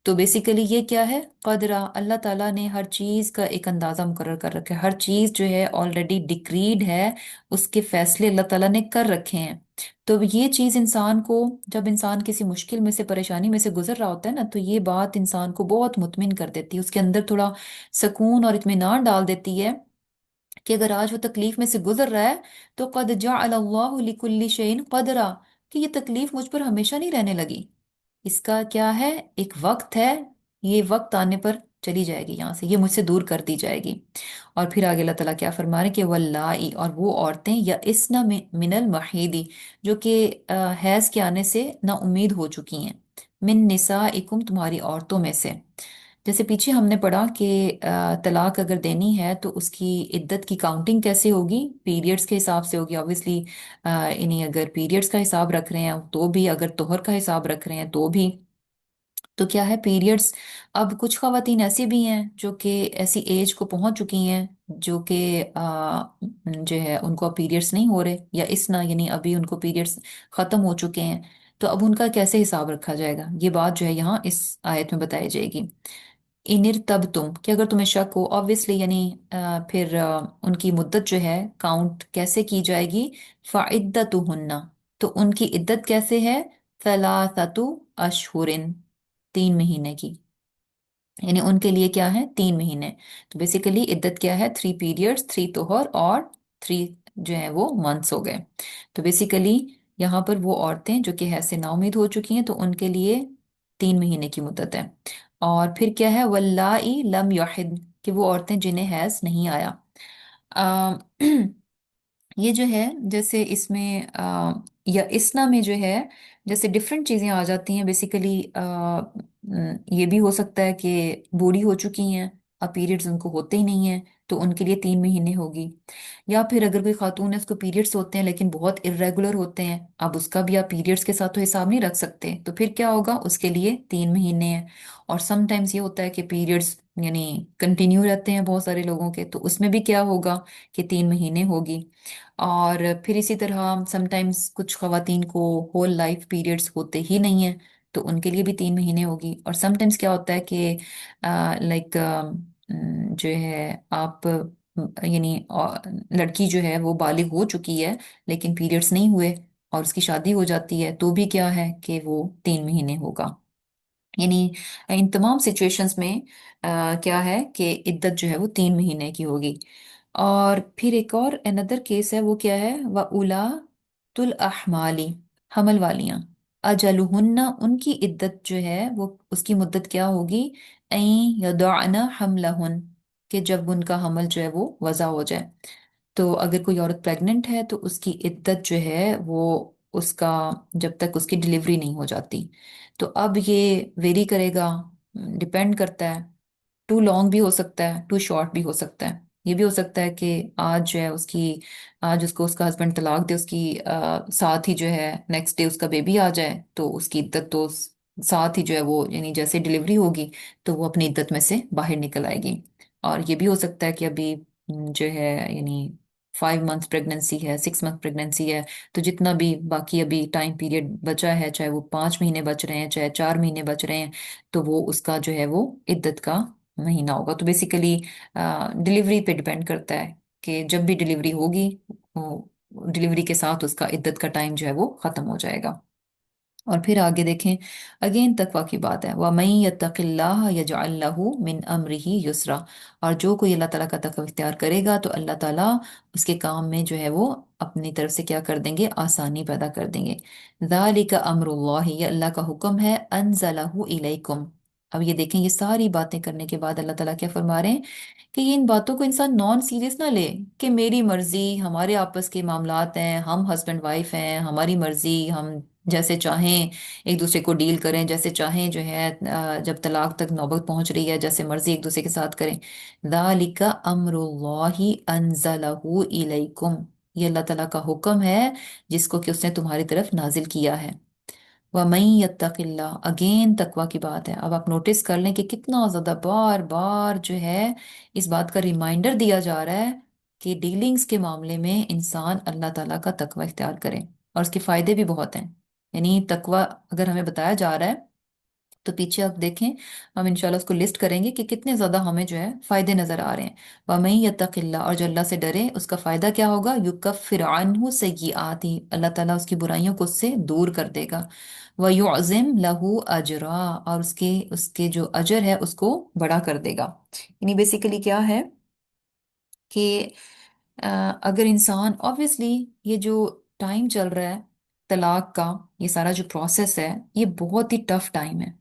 تو بیسیکلی یہ کیا ہے؟ قدرہ، اللہ تعالیٰ نے ہر چیز کا ایک اندازہ مقرر کر رکھا ہے، ہر چیز جو ہے آلریڈی ڈکریڈ ہے، اس کے فیصلے اللہ تعالیٰ نے کر رکھے ہیں۔ تو یہ چیز انسان کو، جب انسان کسی مشکل میں سے، پریشانی میں سے گزر رہا ہوتا ہے نا، تو یہ بات انسان کو بہت مطمئن کر دیتی ہے، اس کے اندر تھوڑا سکون اور اطمینان ڈال دیتی ہے کہ اگر آج وہ تکلیف میں سے گزر رہا ہے تو قد جعل اللہ لکل شیء قدرا، کہ یہ تکلیف مجھ پر ہمیشہ نہیں رہنے لگی، اس کا کیا ہے؟ ایک وقت ہے، یہ وقت آنے پر چلی جائے گی، یہاں سے یہ مجھ سے دور کر دی جائے گی۔ اور پھر آگے اللہ تعالیٰ کیا فرما رہے ہیں کہ واللائی، اور وہ عورتیں یئسن من المحیدی، جو کہ حیض کے آنے سے نا امید ہو چکی ہیں، من نسائکم، تمہاری عورتوں میں سے۔ جیسے پیچھے ہم نے پڑھا کہ طلاق اگر دینی ہے تو اس کی عدت کی کاؤنٹنگ کیسے ہوگی؟ پیریڈز کے حساب سے ہوگی obviously۔ انہیں اگر پیریڈز کا حساب رکھ رہے ہیں تو بھی، اگر طہر کا حساب رکھ رہے ہیں تو بھی، تو کیا ہے پیریڈز؟ اب کچھ خواتین ایسی بھی ہیں جو کہ ایسی ایج کو پہنچ چکی ہیں جو کہ جو ہے ان کو اب پیریڈز نہیں ہو رہے، یا اسنا یعنی ابھی ان کو پیریڈز ختم ہو چکے ہیں، تو اب ان کا کیسے حساب رکھا جائے گا؟ یہ بات جو ہے یہاں اس آیت میں بتائی جائے گی۔ انر تب تم، کہ اگر تمہیں شک ہو obviously، یعنی پھر ان کی مدت جو ہے کاؤنٹ کیسے کی جائے گی؟ فعدتہن، تو ان کی عدت کیسے ہے؟ ثلاثۃ اشہر، 3 مہینے کی، یعنی ان کے لیے کیا ہے؟ 3 مہینے۔ تو بیسیکلی عدت کیا ہے؟ 3 پیریڈز، 3 طہر اور 3 جو ہے وہ منتھس ہو گئے۔ تو بیسیکلی یہاں پر وہ عورتیں جو کہ حیض سے نا امید ہو چکی ہیں تو ان کے لیے 3 مہینے کی مدت ہے۔ اور پھر کیا ہے؟ واللائی لم یحد، کہ وہ عورتیں جنہیں حیض نہیں آیا۔ آ، یہ جو ہے جیسے اس میں یا اسنا میں جو ہے جیسے ڈفرینٹ چیزیں آ جاتی ہیں بیسیکلی۔ یہ بھی ہو سکتا ہے کہ بوڑھی ہو چکی ہیں، اب پیریڈز ان کو ہوتے ہی نہیں ہیں تو ان کے لیے 3 مہینے ہوگی، یا پھر اگر کوئی خاتون ہے اس کو پیریڈز ہوتے ہیں لیکن بہت ارریگولر ہوتے ہیں، اب اس کا بھی آپ پیریڈز کے ساتھ تو حساب نہیں رکھ سکتے، تو پھر کیا ہوگا؟ اس کے لیے 3 مہینے ہیں۔ اور سم ٹائمز یہ ہوتا ہے کہ پیریڈز یعنی کنٹینیو رہتے ہیں بہت سارے لوگوں کے، تو اس میں بھی کیا ہوگا کہ 3 مہینے ہوگی۔ اور پھر اسی طرح سم ٹائمز کچھ خواتین کو ہول لائف پیریڈز ہوتے ہی نہیں ہیں تو ان کے لیے بھی 3 مہینے ہوگی۔ اور سم ٹائمز کیا ہوتا ہے کہ لائک جو ہے آپ یعنی لڑکی جو ہے وہ بالغ ہو چکی ہے لیکن پیریڈز نہیں ہوئے اور اس کی شادی ہو جاتی ہے تو بھی کیا ہے کہ وہ 3 مہینے ہوگا۔ یعنی ان تمام سچویشنز میں کیا ہے کہ عدت جو ہے وہ 3 مہینے کی ہوگی۔ اور پھر ایک اور اندر کیس ہے، وہ کیا ہے؟ وَأُولَاتُ الْأَحْمَالِ، حمل والیاں، اجلہن، ان کی عدت جو ہے وہ، اس کی مدت کیا ہوگی؟ این یضعن حملہن، کہ جب ان کا حمل جو ہے وہ وضع ہو جائے۔ تو اگر کوئی عورت پریگننٹ ہے تو اس کی عدت جو ہے وہ اس کا جب تک اس کی ڈلیوری نہیں ہو جاتی، تو اب یہ ویری کرے گا، ڈپینڈ کرتا ہے، ٹو لانگ بھی ہو سکتا ہے، ٹو شارٹ بھی ہو سکتا ہے۔ ये भी हो सकता है कि आज जो है उसकी, आज उसको उसका हस्बैंड तलाक दे, उसकी साथ ही जो है नेक्स्ट डे उसका बेबी आ जाए, तो उसकी इद्दत तो साथ ही जो है वो, यानी जैसे डिलीवरी होगी तो वो अपनी इद्दत में से बाहर निकल आएगी। और ये भी हो सकता है कि अभी जो है यानी 5 मंथ प्रेगनेंसी है, 6 मंथ प्रेगनेंसी है, तो जितना भी बाकी अभी टाइम पीरियड बचा है, चाहे वो 5 महीने बच रहे हैं चाहे 4 महीने बच रहे हैं, तो वो उसका जो है वो इद्दत का महीना होगा। तो बेसिकली डिलीवरी पे डिपेंड करता है कि जब भी डिलीवरी होगी, डिलीवरी के साथ उसका इद्दत का टाइम जो है वो खत्म हो जाएगा। और फिर आगे देखें, अगेन तकवा की बात है, व मई यत्तकिल्लाह यजअल लहू मिन अमरिही युसरा। और जो कोई अल्लाह ताला का तकवा इख्तियार करेगा तो अल्लाह ताला उसके काम में जो है वो अपनी तरफ से क्या कर देंगे, आसानी पैदा कर देंगे। ज़ालिका अमरुल्लाह, ये अल्लाह का हुक्म है, अनज़लहु इलैकुम। अब ये देखें, ये सारी बातें करने के बाद अल्लाह ताला क्या फरमा रहे हैं कि ये इन बातों को इंसान नॉन सीरियस ना ले, कि मेरी मर्जी, हमारे आपस के मामलात हैं, हम हस्बैंड वाइफ हैं, हमारी मर्जी, हम जैसे चाहें एक दूसरे को डील करें, जैसे चाहें जो है जब तलाक तक नौबत पहुंच रही है जैसे मर्जी एक दूसरे के साथ करें। दालिका अमरुल्लाहि अनजलहु इलैकुम, ये अल्लाह ताला का हुक्म है जिसको कि उसने तुम्हारी तरफ नाजिल किया है। वमन यत्तकिल्लाह, अगेन तकवा की बात है। अब आप नोटिस कर लें कि कितना ज्यादा बार बार जो है इस बात का रिमाइंडर दिया जा रहा है कि डीलिंग्स के मामले में इंसान अल्लाह ताला का तकवा इख्तियार करे, और उसके फायदे भी बहुत हैं। यानी तकवा अगर हमें बताया जा रहा है तो पीछे आप देखें, हम इंशाल्लाह उसको लिस्ट करेंगे कि कितने ज्यादा हमें जो है फायदे नजर आ रहे हैं। वमन यत्तकिल्लाह, और जो अल्लाह से डरे उसका फायदा क्या होगा, युकफ्फिर अन्हु सय्यिआति, अल्लाह ताला उसकी बुराइयों को उससे दूर कर देगा। व युअज़िम लहू अजरा, और उसके उसके जो अजर है उसको बड़ा कर देगा। यानी बेसिकली क्या है कि अ, अगर इंसान ऑब्वियसली, ये जो टाइम चल रहा है तलाक का, ये सारा जो प्रोसेस है ये बहुत ही टफ टाइम है।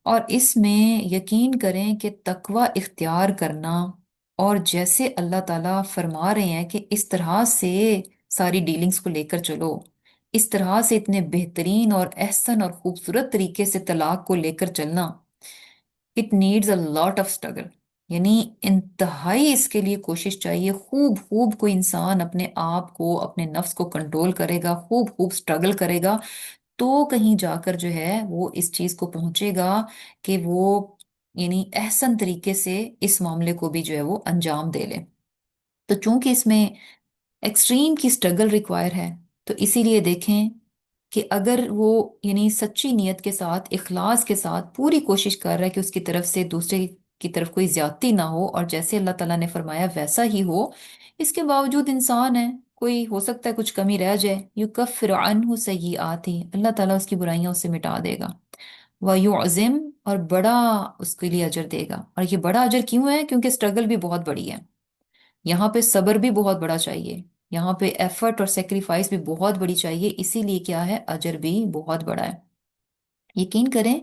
और इसमें यकीन करें कि तकवा इख्तियार करना, और जैसे अल्लाह ताला फरमा रहे हैं कि इस तरह से सारी डीलिंग्स को लेकर चलो, इस तरह से इतने बेहतरीन और एहसन और खूबसूरत तरीके से तलाक को लेकर चलना, it needs a lot of struggle. यानी इंतहाई इसके लिए कोशिश चाहिए, खूब खूब कोई इंसान अपने आप को, अपने नफ्स को कंट्रोल करेगा, खूब खूब स्ट्रगल करेगा, तो कहीं जाकर जो है वो इस चीज को पहुंचेगा कि वो यानी एहसन तरीके से इस मामले को भी जो है वो अंजाम दे ले। तो चूंकि इसमें एक्सट्रीम की स्ट्रगल रिक्वायर है, तो इसीलिए देखें कि अगर वो यानी सच्ची नीयत के साथ, इखलास के साथ पूरी कोशिश कर रहा है कि उसकी तरफ से दूसरे की तरफ कोई ज्यादती ना हो, और जैसे अल्लाह ताला ने फरमाया वैसा ही हो, इसके बावजूद इंसान है, कोई हो सकता है कुछ कमी रह जाए, युकफ्फिर अन्हु सय्यिआति, अल्लाह ताला उसकी बुराइयां उससे मिटा देगा। व युअज़िम, और बड़ा उसके लिए अजर देगा। और ये बड़ा अजर क्यों है, क्योंकि स्ट्रगल भी बहुत बड़ी है, यहाँ पे सब्र भी बहुत बड़ा चाहिए, यहाँ पे एफर्ट और सेक्रीफाइस भी बहुत बड़ी चाहिए, इसीलिए क्या है, अजर भी बहुत बड़ा है। यकीन करें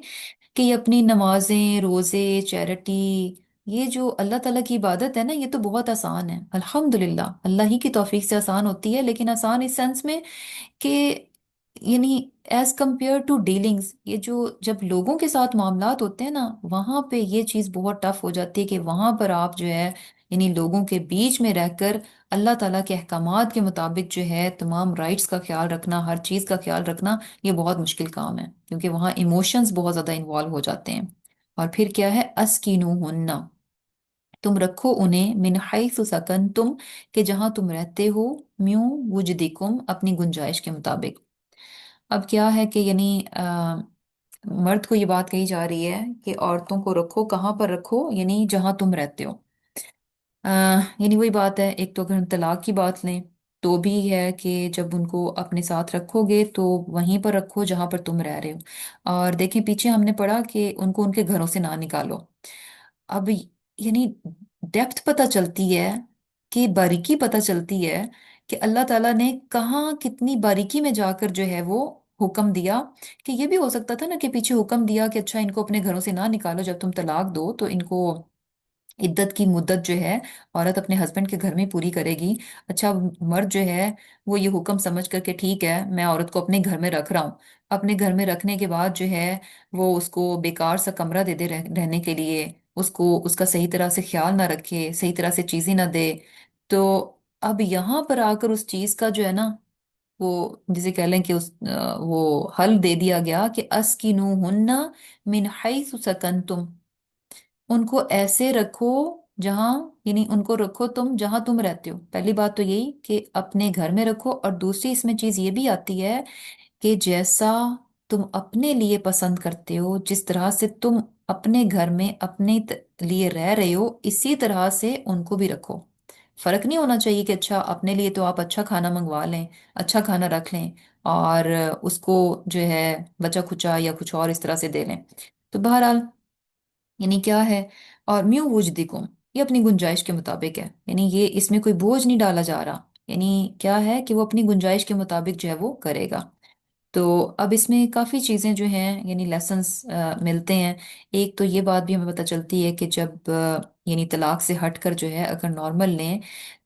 कि ये अपनी नमाजें, रोजे, चैरिटी, ये जो अल्लाह ताला की इबादत है ना, ये तो बहुत आसान है, अल्हम्दुलिल्लाह, अल्लाह ही की तौफीक से आसान होती है, लेकिन आसान इस सेंस में कि यानी एज कंपेयर टू डीलिंग्स, ये जो जब लोगों के साथ मामलात होते हैं ना, वहां पे ये चीज बहुत टफ हो जाती है कि वहां पर आप जो है यानी लोगों के बीच में रहकर अल्लाह ताला के अहकामात के मुताबिक जो है तमाम राइट्स का ख्याल रखना, हर चीज का ख्याल रखना, ये बहुत मुश्किल काम है, क्योंकि वहाँ इमोशंस बहुत ज्यादा इन्वॉल्व हो जाते हैं। और फिर क्या है, अस्किनूहुन्ना, तुम रखो उन्हें, मिन हैसु सकनतुम, कि जहां तुम रहते हो, म्यू वुजदिकुम, अपनी गुंजाइश के मुताबिक। अब क्या है कि यानी मर्द को ये बात कही जा रही है कि औरतों को रखो, कहाँ पर रखो, यानी जहां तुम रहते हो। अ, यानी वही बात है, एक तो अगर हम तलाक की बात लें तो भी है कि जब उनको अपने साथ रखोगे तो वहीं पर रखो जहां पर तुम रह रहे हो। और देखिए पीछे हमने पढ़ा कि उनको उनके घरों से ना निकालो। अब यानी डेप्थ पता चलती है, कि बारीकी पता चलती है कि अल्लाह ताला ने कहाँ कितनी बारीकी में जाकर जो है वो हुक्म दिया। कि ये भी हो सकता था ना कि पीछे हुक्म दिया कि अच्छा इनको अपने घरों से ना निकालो, जब तुम तलाक दो तो इनको इद्दत की मुद्दत जो है औरत अपने हस्बैंड के घर में पूरी करेगी। अच्छा, मर्द जो है वो ये हुक्म समझ करके ठीक है मैं औरत को अपने घर में रख रहा हूँ, अपने घर में रखने के बाद जो है वो उसको बेकार सा कमरा दे दे रहने के लिए, उसको उसका सही तरह से ख्याल ना रखे, सही तरह से चीजें ना दे, तो अब यहाँ पर आकर उस चीज का जो है ना, वो जिसे कह लें कि वो हल दे दिया गया कि अस्किनू हुन्ना मिन हैसु सकनतुम, उनको ऐसे रखो जहां, यानी उनको रखो तुम जहां तुम रहते हो। पहली बात तो यही कि अपने घर में रखो, और दूसरी इसमें चीज ये भी आती है कि जैसा तुम अपने लिए पसंद करते हो, जिस तरह से तुम अपने घर में अपने लिए रह रहे हो, इसी तरह से उनको भी रखो। फर्क नहीं होना चाहिए कि अच्छा अपने लिए तो आप अच्छा खाना मंगवा लें, अच्छा खाना रख लें, और उसको जो है बचा खुचा या कुछ और इस तरह से दे लें। तो बहरहाल यानी क्या है, और म्यू वुजदिकुम, ये अपनी गुंजाइश के मुताबिक है, यानी ये इसमें कोई बोझ नहीं डाला जा रहा। यानी क्या है कि वो अपनी गुंजाइश के मुताबिक जो है वो करेगा। तो अब इसमें काफ़ी चीज़ें जो हैं, यानी लेसन्स मिलते हैं। एक तो ये बात भी हमें पता चलती है कि जब यानी तलाक से हटकर जो है अगर नॉर्मल लें,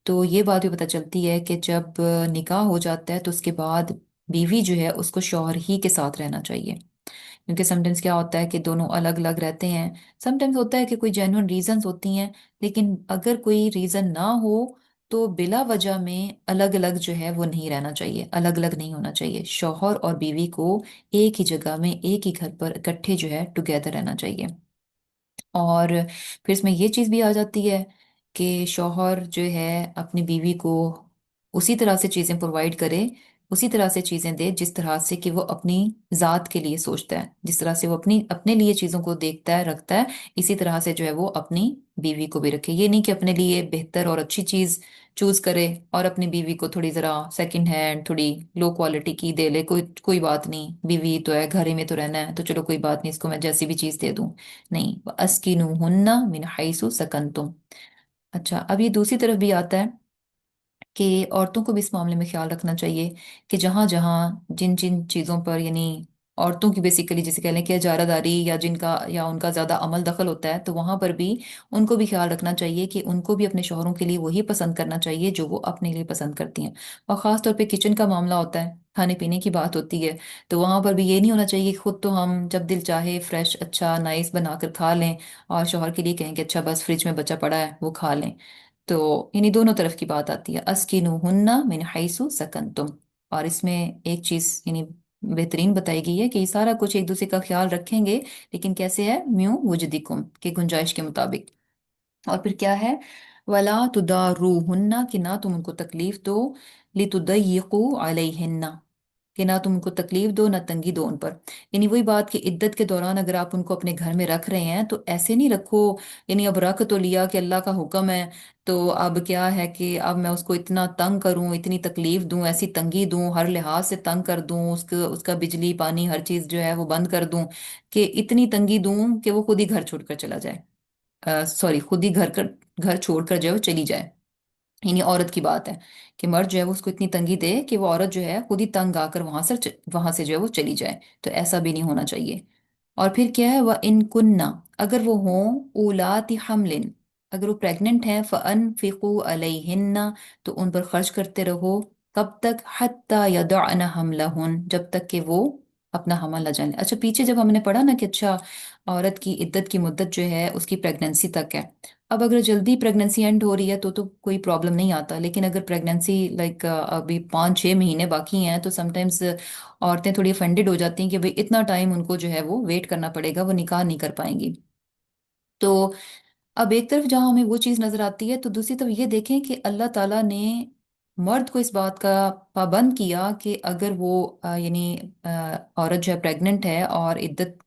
तो ये बात भी पता चलती है कि जब निकाह हो जाता है तो उसके बाद बीवी जो है उसको शौहर ही के साथ रहना चाहिए। क्योंकि समटाइम्स क्या होता है कि दोनों अलग अलग रहते हैं, समटाइम्स होता है कि कोई जेन्युइन रीजंस होती हैं, लेकिन अगर कोई रीजन ना हो तो बिला वजह में अलग अलग जो है वो नहीं रहना चाहिए, अलग अलग नहीं होना चाहिए। शौहर और बीवी को एक ही जगह में एक ही घर पर इकट्ठे जो है टुगेदर रहना चाहिए। और फिर इसमें ये चीज़ भी आ जाती है कि शौहर जो है अपनी बीवी को उसी तरह से चीज़ें प्रोवाइड करे, उसी तरह से चीज़ें दे जिस तरह से कि वो अपनी ज़ात के लिए सोचता है, जिस तरह से वो अपनी अपने लिए चीज़ों को देखता है रखता है, इसी तरह से जो है वो अपनी बीवी को भी रखे। ये नहीं कि अपने लिए बेहतर और अच्छी चीज़ चूज करे और अपनी बीवी को थोड़ी ज़रा सेकंड हैंड, थोड़ी लो क्वालिटी की दे ले। कोई कोई बात नहीं, बीवी तो है, घर ही में तो रहना है, तो चलो कोई बात नहीं, इसको मैं जैसी भी चीज़ दे दूं। नहीं, अस्किनुहुन्ना मिन हैसु सकनतुम। अच्छा, अब ये दूसरी तरफ भी आता है कि औरतों को भी इस मामले में ख्याल रखना चाहिए कि जहां जहां जिन जिन चीज़ों पर, यानी औरतों की बेसिकली जिसे कह लें कि इजारादारी या जिनका या उनका ज़्यादा अमल दखल होता है, तो वहां पर भी उनको भी ख्याल रखना चाहिए कि उनको भी अपने शौहरों के लिए वही पसंद करना चाहिए जो वो अपने लिए पसंद करती हैं। और ख़ास तौर पे किचन का मामला होता है, खाने पीने की बात होती है, तो वहां पर भी ये नहीं होना चाहिए कि खुद तो हम जब दिल चाहे फ्रेश अच्छा नाइस बनाकर खा लें और शौहर के लिए कहें कि अच्छा बस फ्रिज में बचा पड़ा है वो खा लें। तो इन्हीं दोनों तरफ की बात आती है, अस्किनुहुन्ना मिन हैसु सकनतुम। और इसमें एक चीज यानी बेहतरीन बताई गई है कि ये सारा कुछ एक दूसरे का ख्याल रखेंगे, लेकिन कैसे है, म्यू वुजदिकुम की गुंजाइश के मुताबिक। और फिर क्या है, वला तुदारूहुन्ना, कि ना तुम उनको तकलीफ दो, लितुदय्यिकु अलैहिन्ना, कि ना तुम उनको तकलीफ दो ना तंगी दो उन पर। यानी वही बात कि इद्दत के दौरान अगर आप उनको अपने घर में रख रहे हैं तो ऐसे नहीं रखो, यानी अब रख तो लिया कि अल्लाह का हुक्म है, तो अब क्या है कि अब मैं उसको इतना तंग करूं, इतनी तकलीफ दूं, ऐसी तंगी दूं, हर लिहाज से तंग कर दूं, उसका उसका बिजली पानी हर चीज जो है वो बंद कर दूं, कि इतनी तंगी दूं कि वो खुद ही घर छोड़कर चला जाए, सॉरी खुद ही घर छोड़कर जो है वो चली जाए। यानी औरत की बात है कि मर्द जो है वो उसको इतनी तंगी दे कि वो औरत जो है खुद ही तंग आकर वहां से जो है वो चली जाए, तो ऐसा भी नहीं होना चाहिए। और फिर क्या है, वह इन कुन्ना, अगर वो हों उलाति हमलिन, अगर वो प्रेग्नेंट हैं, फअनफिकू अलैहिन्ना, तो उन पर खर्च करते रहो। कब तक, हत्ता यदअन हमलहुन, जब तक कि वो अपना हमल न जाने। अच्छा, पीछे जब हमने पढ़ा ना कि अच्छा औरत की इद्दत की मुद्दत जो है उसकी प्रेगनेंसी तक है। अब अगर जल्दी प्रेगनेंसी एंड हो रही है तो कोई प्रॉब्लम नहीं आता, लेकिन अगर प्रेगनेंसी लाइक अभी 5-6 महीने बाकी हैं तो समटाइम्स औरतें थोड़ी ऑफेंडेड हो जाती हैं कि भाई इतना टाइम उनको जो है वो वेट करना पड़ेगा, वो निकाह नहीं कर पाएंगी। तो अब एक तरफ जहां हमें वो चीज नजर आती है, तो दूसरी तरफ ये देखें कि अल्लाह ताला ने मर्द को इस बात का पाबंद किया कि अगर वो यानी औरत जो है प्रेग्नेंट है और इद्दत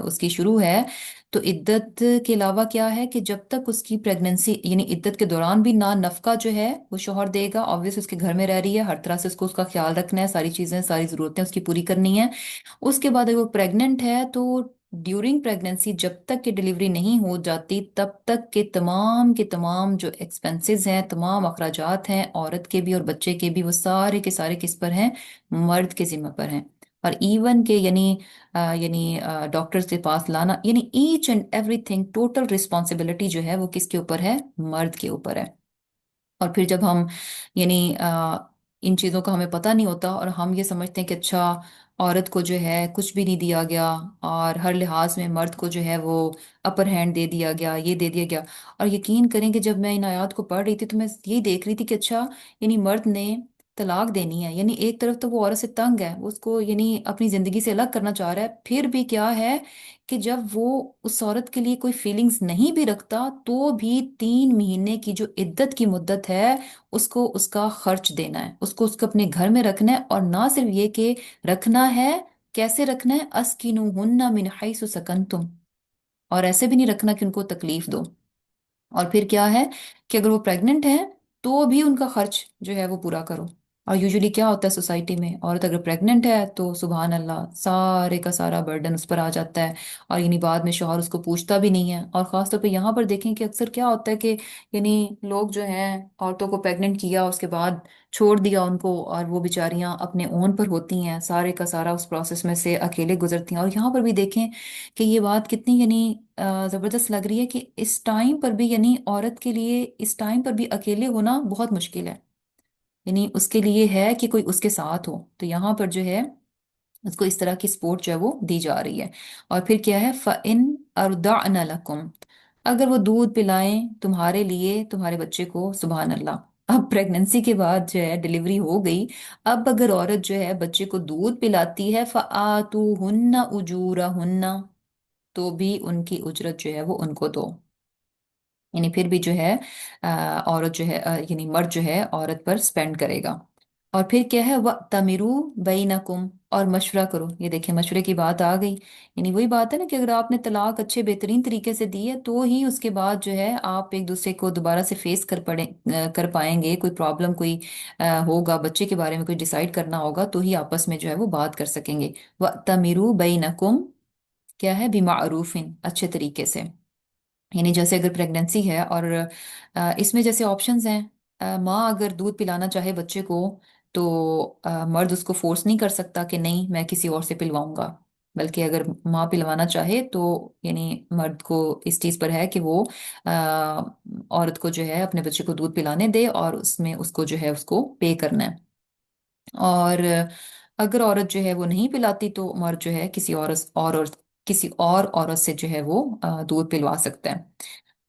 उसकी शुरू है, तो इद्दत के अलावा क्या है कि जब तक उसकी प्रेगनेंसी यानी इद्दत के दौरान भी ना नफका जो है वो शोहर देगा, ऑब्वियस उसके घर में रह रही है, हर तरह से उसको उसका ख्याल रखना है, सारी चीजें सारी जरूरतें उसकी पूरी करनी है। उसके बाद अगर वो प्रेग्नेंट है तो ड्यूरिंग प्रेगनेंसी जब तक कि डिलीवरी नहीं हो जाती तब तक के तमाम जो एक्सपेंसेस हैं, तमाम अखराजात हैं, औरत के भी और बच्चे के भी, वो सारे के सारे किस पर हैं, मर्द के जिम्मे पर हैं। और इवन के यानी डॉक्टर्स के पास लाना, यानी each and everything total responsibility जो है वो किसके ऊपर है, मर्द के ऊपर है। और फिर जब हम यानी इन चीज़ों का हमें पता नहीं होता और हम ये समझते हैं कि अच्छा عورت کو جو ہے کچھ بھی نہیں دیا گیا، اور ہر لحاظ میں مرد کو جو ہے وہ اپر ہینڈ دے دیا گیا، یہ دے دیا گیا۔ اور یقین کریں کہ جب میں ان آیات کو پڑھ رہی تھی تو میں یہی دیکھ رہی تھی کہ اچھا، یعنی مرد نے طلاق دینی ہے، یعنی ایک طرف تو وہ عورت سے تنگ ہے، وہ اس کو یعنی اپنی زندگی سے الگ کرنا چاہ رہا ہے، پھر بھی کیا ہے کہ جب وہ اس عورت کے لیے کوئی فیلنگز نہیں بھی رکھتا تو بھی 3 مہینے کی جو عدت کی مدت ہے اس کو اس کا خرچ دینا ہے، اس کو اپنے گھر میں رکھنا ہے، اور نہ صرف یہ کہ رکھنا ہے، کیسے رکھنا ہے، اسکنوہن من حیث سکنتم، اور ایسے بھی نہیں رکھنا کہ ان کو تکلیف دو۔ اور پھر کیا ہے کہ اگر وہ پریگننٹ ہے تو بھی ان کا خرچ جو ہے وہ پورا کرو۔ اور یوزلی کیا ہوتا ہے سوسائٹی میں، عورت اگر پریگننٹ ہے تو سبحان اللہ سارے کا سارا برڈن اس پر آ جاتا ہے، اور یعنی بعد میں شوہر اس کو پوچھتا بھی نہیں ہے۔ اور خاص طور پہ یہاں پر دیکھیں کہ اکثر کیا ہوتا ہے کہ یعنی لوگ جو ہیں عورتوں کو پریگننٹ کیا اس کے بعد چھوڑ دیا ان کو، اور وہ بیچاریاں اپنے اون پر ہوتی ہیں، سارے کا سارا اس پروسیس میں سے اکیلے گزرتی ہیں۔ اور یہاں پر بھی دیکھیں کہ یہ بات کتنی یعنی زبردست لگ رہی ہے کہ اس ٹائم پر بھی یعنی عورت کے لیے اس ٹائم پر بھی اکیلے ہونا بہت مشکل ہے، یعنی اس کے لیے ہے کہ کوئی اس کے ساتھ ہو، تو یہاں پر جو ہے اس کو اس طرح کی سپورٹ جو ہے وہ دی جا رہی ہے۔ اور پھر کیا ہے فَإِنْ أَرْضَعْنَ لَكُمْ، اگر وہ دودھ پلائیں تمہارے لیے تمہارے بچے کو، سبحان اللہ، اب پریگننسی کے بعد جو ہے ڈلیوری ہو گئی، اب اگر عورت جو ہے بچے کو دودھ پلاتی ہے فَآتُوهُنَّ أُجُورَهُنَّ، تو بھی ان کی اجرت جو ہے وہ ان کو دو، یعنی پھر بھی جو ہے عورت جو ہے یعنی مرد جو ہے عورت پر سپینڈ کرے گا۔ اور پھر کیا ہے وَأْتَمِرُوا بَيْنَكُمْ، اور مشورہ کرو، یہ دیکھیں مشورے کی بات آ گئی، یعنی وہی بات ہے نا کہ اگر آپ نے طلاق اچھے بہترین طریقے سے دی ہے تو ہی اس کے بعد جو ہے آپ ایک دوسرے کو دوبارہ سے فیس کر پائیں گے، کوئی پرابلم کوئی ہوگا، بچے کے بارے میں کوئی ڈیسائیڈ کرنا ہوگا تو ہی آپس میں جو ہے وہ بات کر سکیں گے۔ وَأْتَمِرُوا بَيْنَكُمْ، کیا ہے بِمَعْرُوفٍ، اچھے طریقے سے، یعنی جیسے اگر پریگننسی ہے اور اس میں جیسے آپشنز ہیں، ماں اگر دودھ پلانا چاہے بچے کو تو مرد اس کو فورس نہیں کر سکتا کہ نہیں میں کسی اور سے پلواؤں گا، بلکہ اگر ماں پلوانا چاہے تو یعنی مرد کو اس چیز پر ہے کہ وہ عورت کو جو ہے اپنے بچے کو دودھ پلانے دے، اور اس میں اس کو جو ہے اس کو پے کرنا ہے۔ اور اگر عورت جو ہے وہ نہیں پلاتی تو مرد جو ہے کسی اور عورت سے جو ہے وہ دودھ پلوا سکتا ہے۔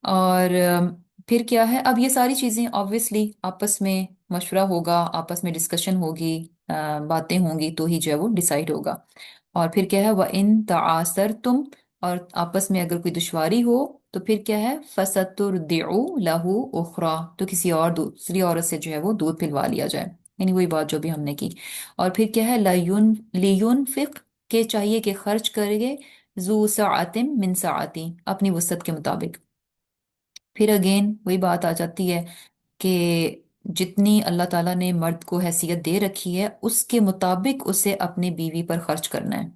اور پھر کیا ہے، اب یہ ساری چیزیں آبویسلی آپس میں مشورہ ہوگا، آپس میں ڈسکشن ہوگی، باتیں ہوں گی تو ہی جو ہے وہ ڈیسائیڈ ہوگا۔ اور پھر کیا ہے وَإِن تَعَاسَرْتُمْ، اور آپس میں اگر کوئی دشواری ہو تو پھر کیا ہے فَسَتُرْضِعُ لَهُ أُخْرَى، تو کسی اور دوسری عورت سے جو ہے وہ دودھ پلوا لیا جائے، یعنی وہی بات جو بھی ہم نے کی۔ اور پھر کیا ہے لِيُنْفِقْ، کہ چاہیے کہ خرچ کرے، ذو سعۃ من سعتی، اپنی وسعت کے مطابق۔ پھر اگین وہی بات آ جاتی ہے کہ جتنی اللہ تعالیٰ نے مرد کو حیثیت دے رکھی ہے اس کے مطابق اسے اپنی بیوی پر خرچ کرنا ہے،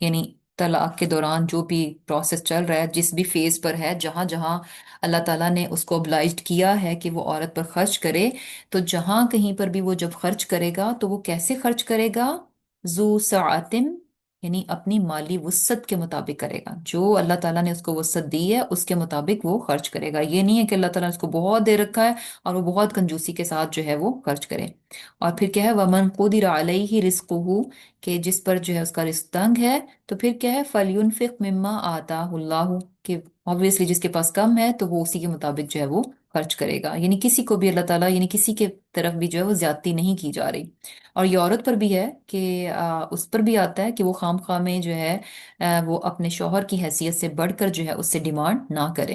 یعنی طلاق کے دوران جو بھی پروسیس چل رہا ہے، جس بھی فیز پر ہے، جہاں جہاں اللہ تعالیٰ نے اس کو obliged کیا ہے کہ وہ عورت پر خرچ کرے، تو جہاں کہیں پر بھی وہ جب خرچ کرے گا تو وہ کیسے خرچ کرے گا، ذو سعتن، یعنی اپنی مالی وسعت کے مطابق کرے گا، جو اللہ تعالیٰ نے اس کو وسعت دی ہے اس کے مطابق وہ خرچ کرے گا۔ یہ نہیں ہے کہ اللہ تعالیٰ نے اس کو بہت دے رکھا ہے اور وہ بہت کنجوسی کے ساتھ جو ہے وہ خرچ کرے۔ اور پھر کیا ہے وَمَنْ قُدِرَ عَلَيْهِ رِزْقُهُ، کہ جس پر جو ہے اس کا رزق تنگ ہے تو پھر کیا ہے فَلْيُنْفِقْ مِمَّا آتَاهُ اللَّهُ، کہ obviously جس کے پاس کم ہے تو وہ اسی کے مطابق جو ہے وہ خرچ کرے گا، یعنی کسی کو بھی اللہ تعالیٰ یعنی کسی کے طرف بھی جو ہے وہ زیادتی نہیں کی جا رہی۔ اور یہ عورت پر بھی ہے کہ اس پر بھی آتا ہے کہ وہ خام خواہ میں جو ہے وہ اپنے شوہر کی حیثیت سے بڑھ کر جو ہے اس سے ڈیمانڈ نہ کرے۔